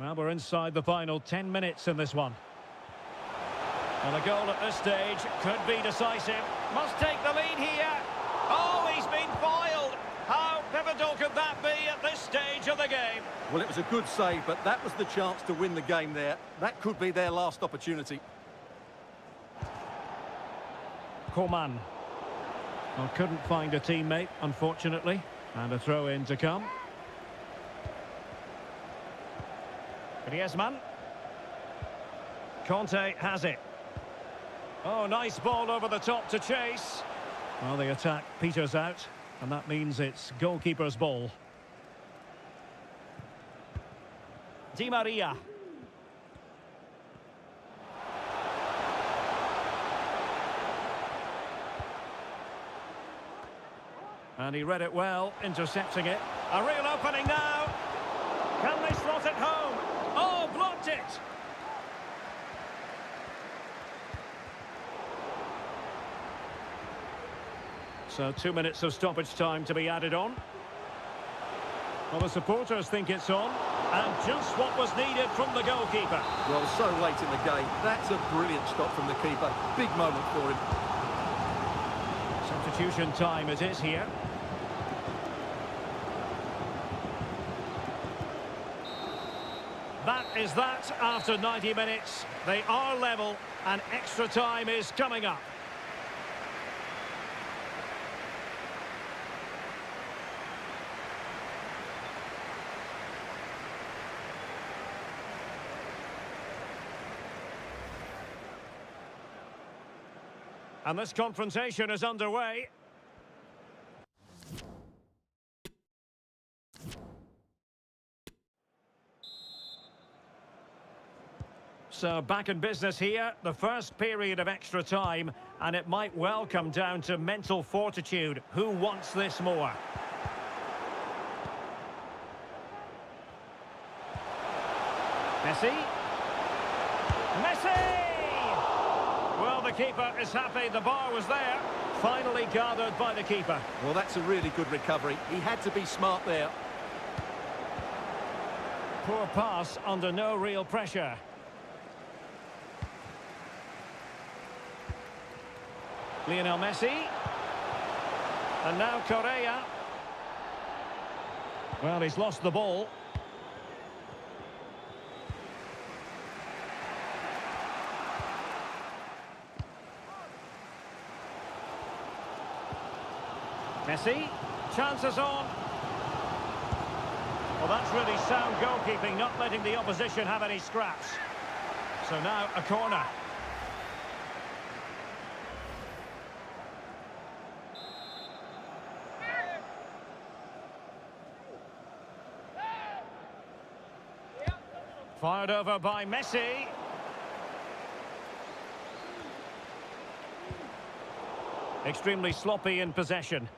Well, we're inside the final 10 minutes in this one. And a goal at this stage could be decisive. Must take the lead here. Oh, he's been foiled. How pivotal could that be at this stage of the game? Well, it was a good save, but that was the chance to win the game there. That could be their last opportunity. Coman. Well, couldn't find a teammate, unfortunately. And a throw-in to come. Griezmann. Conte has it. Oh, nice ball over the top to chase. Well, the attack peters out, and that means it's goalkeeper's ball. Di Maria. And he read it well, intercepting it. A real opening now. Can they slot it home? Oh, blocked it. So 2 minutes of stoppage time to be added on. Well, the supporters think it's on, and just what was needed from the goalkeeper. Well, so late in the game. That's a brilliant stop from the keeper. Big moment for him. Substitution time it is here. That is that after 90 minutes. They are level, and extra time is coming up. And this confrontation is underway. So back in business here, the first period of extra time, and it might well come down to mental fortitude. Who wants this more? Messi. Messi! Well, the keeper is happy. The bar was there. Finally gathered by the keeper. Well, that's a really good recovery. He had to be smart there. Poor pass under no real pressure. Lionel Messi. And now Correa. Well, he's lost the ball. Messi, chances on. Well, that's really sound goalkeeping, not letting the opposition have any scraps. So now a corner. Fired over by Messi. Extremely sloppy in possession.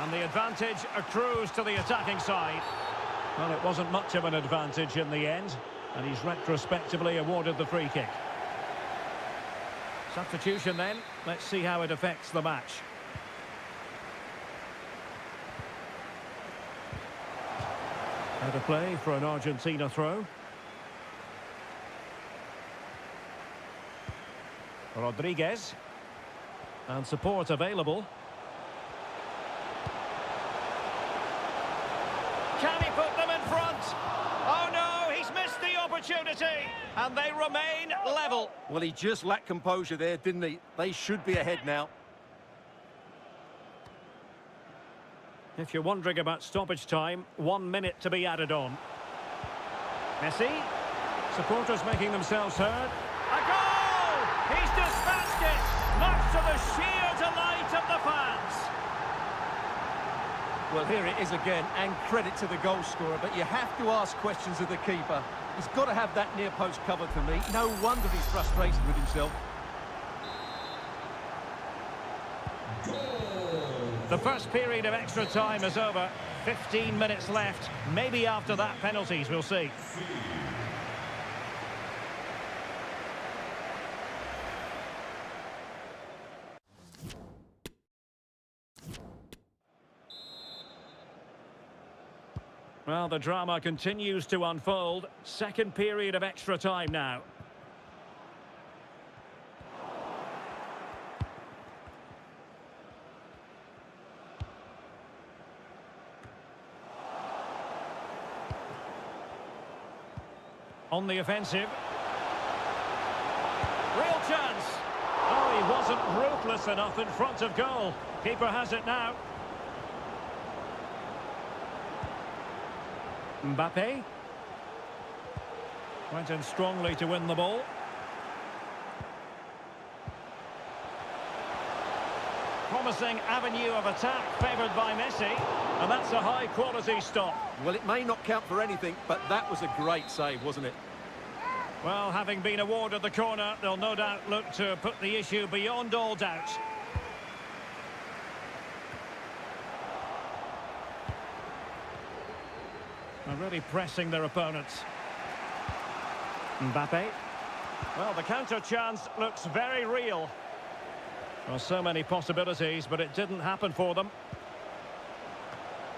And the advantage accrues to the attacking side. Well, it wasn't much of an advantage in the end, and he's retrospectively awarded the free kick. Substitution then. Let's see how it affects the match. Out of play for an Argentina throw. Rodriguez. And support available. Can he put them in front? Oh no, he's missed the opportunity. And they remain level. Well, he just lacked composure there, didn't he? They should be ahead now. If you're wondering about stoppage time, 1 minute to be added on. Messi. Supporters making themselves heard. A goal! He's dispatched it, much to the sheer delight of the fans. Well, here it is again, and credit to the goal scorer, but you have to ask questions of the keeper. He's got to have that near post covered for me. No wonder he's frustrated with himself. The first period of extra time is over. 15 minutes left. Maybe after that, penalties, we'll see. Well, the drama continues to unfold. Second period of extra time now. On the offensive. Real chance. Oh, he wasn't ruthless enough in front of goal. Keeper has it now. Mbappe. Went in strongly to win the ball. Promising avenue of attack favoured by Messi. And that's a high-quality stop. Well, it may not count for anything, but that was a great save, wasn't it? Well, having been awarded the corner, they'll no doubt look to put the issue beyond all doubt. They're really pressing their opponents. Mbappe. Well, the counter chance looks very real. Well, so many possibilities, but it didn't happen for them.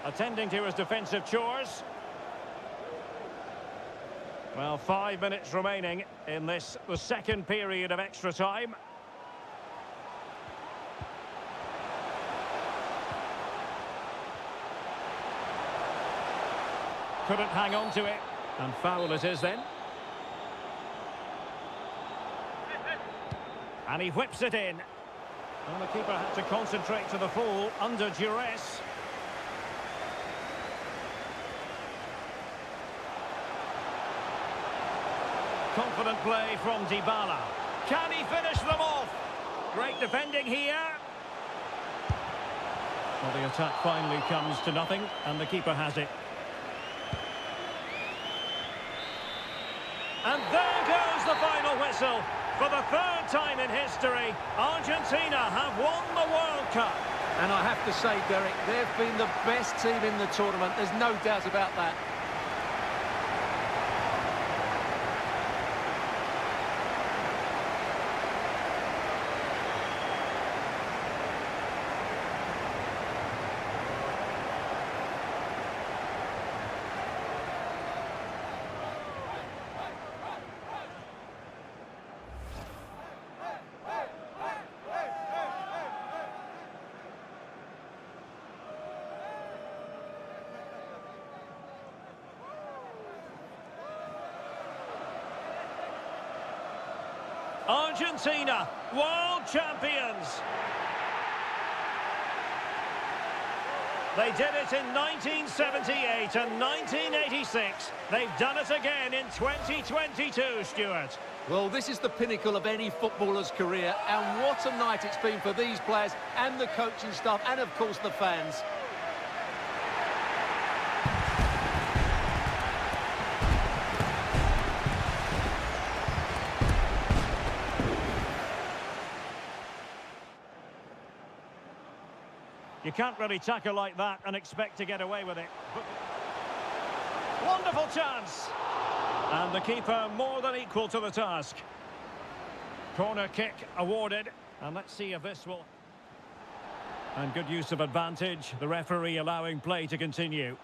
Attending to his defensive chores. Well, 5 minutes remaining in this, the second period of extra time. Couldn't hang on to it, and foul it is then. And he whips it in. And the keeper had to concentrate to the full under duress. Confident play from Dybala. Can he finish them off? Great defending here. Well, the attack finally comes to nothing, and the keeper has it. And there goes the final whistle. For the third time in history, Argentina have won the World Cup. And I have to say, Derek, they've been the best team in the tournament. There's no doubt about that. Argentina, world champions. They did it in 1978 and 1986. They've done it again in 2022, Stuart. Well, this is the pinnacle of any footballer's career, and what a night it's been for these players and the coaching staff and, of course, the fans. You can't really tackle like that and expect to get away with it. Wonderful chance. And the keeper more than equal to the task. Corner kick awarded. And let's see if this will... And good use of advantage. The referee allowing play to continue.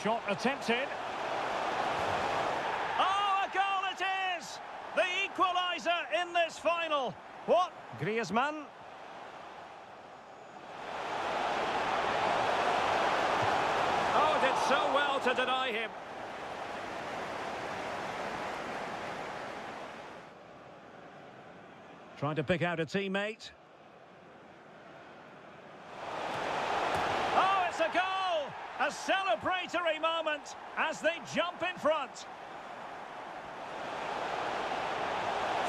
Shot attempted. Oh, a goal it is! The equaliser in this final. What? Griezmann. Oh, did so well to deny him. Trying to pick out a teammate. Oh, it's a goal! A celebratory moment as they jump in front.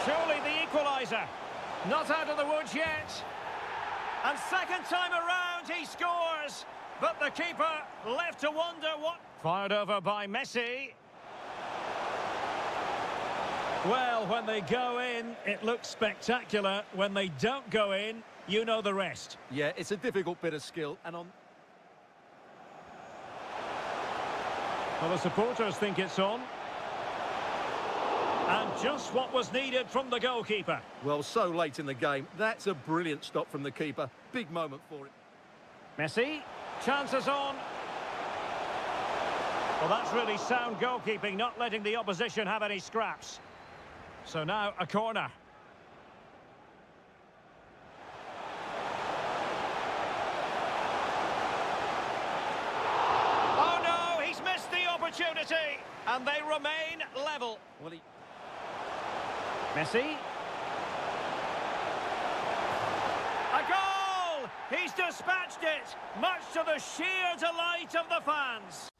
Surely the equaliser. Not out of the woods yet. And second time around he scores. But the keeper left to wonder what... Fired over by Messi. Well, when they go in, it looks spectacular. When they don't go in, you know the rest. Yeah, it's a difficult bit of skill, and on... Well, the supporters think it's on. And just what was needed from the goalkeeper. Well, so late in the game. That's a brilliant stop from the keeper. Big moment for it. Messi, chances on. Well, that's really sound goalkeeping, not letting the opposition have any scraps. So now a corner. Oh no, he's missed the opportunity. And they remain level. Well, Messi. A goal! He's dispatched it, much to the sheer delight of the fans.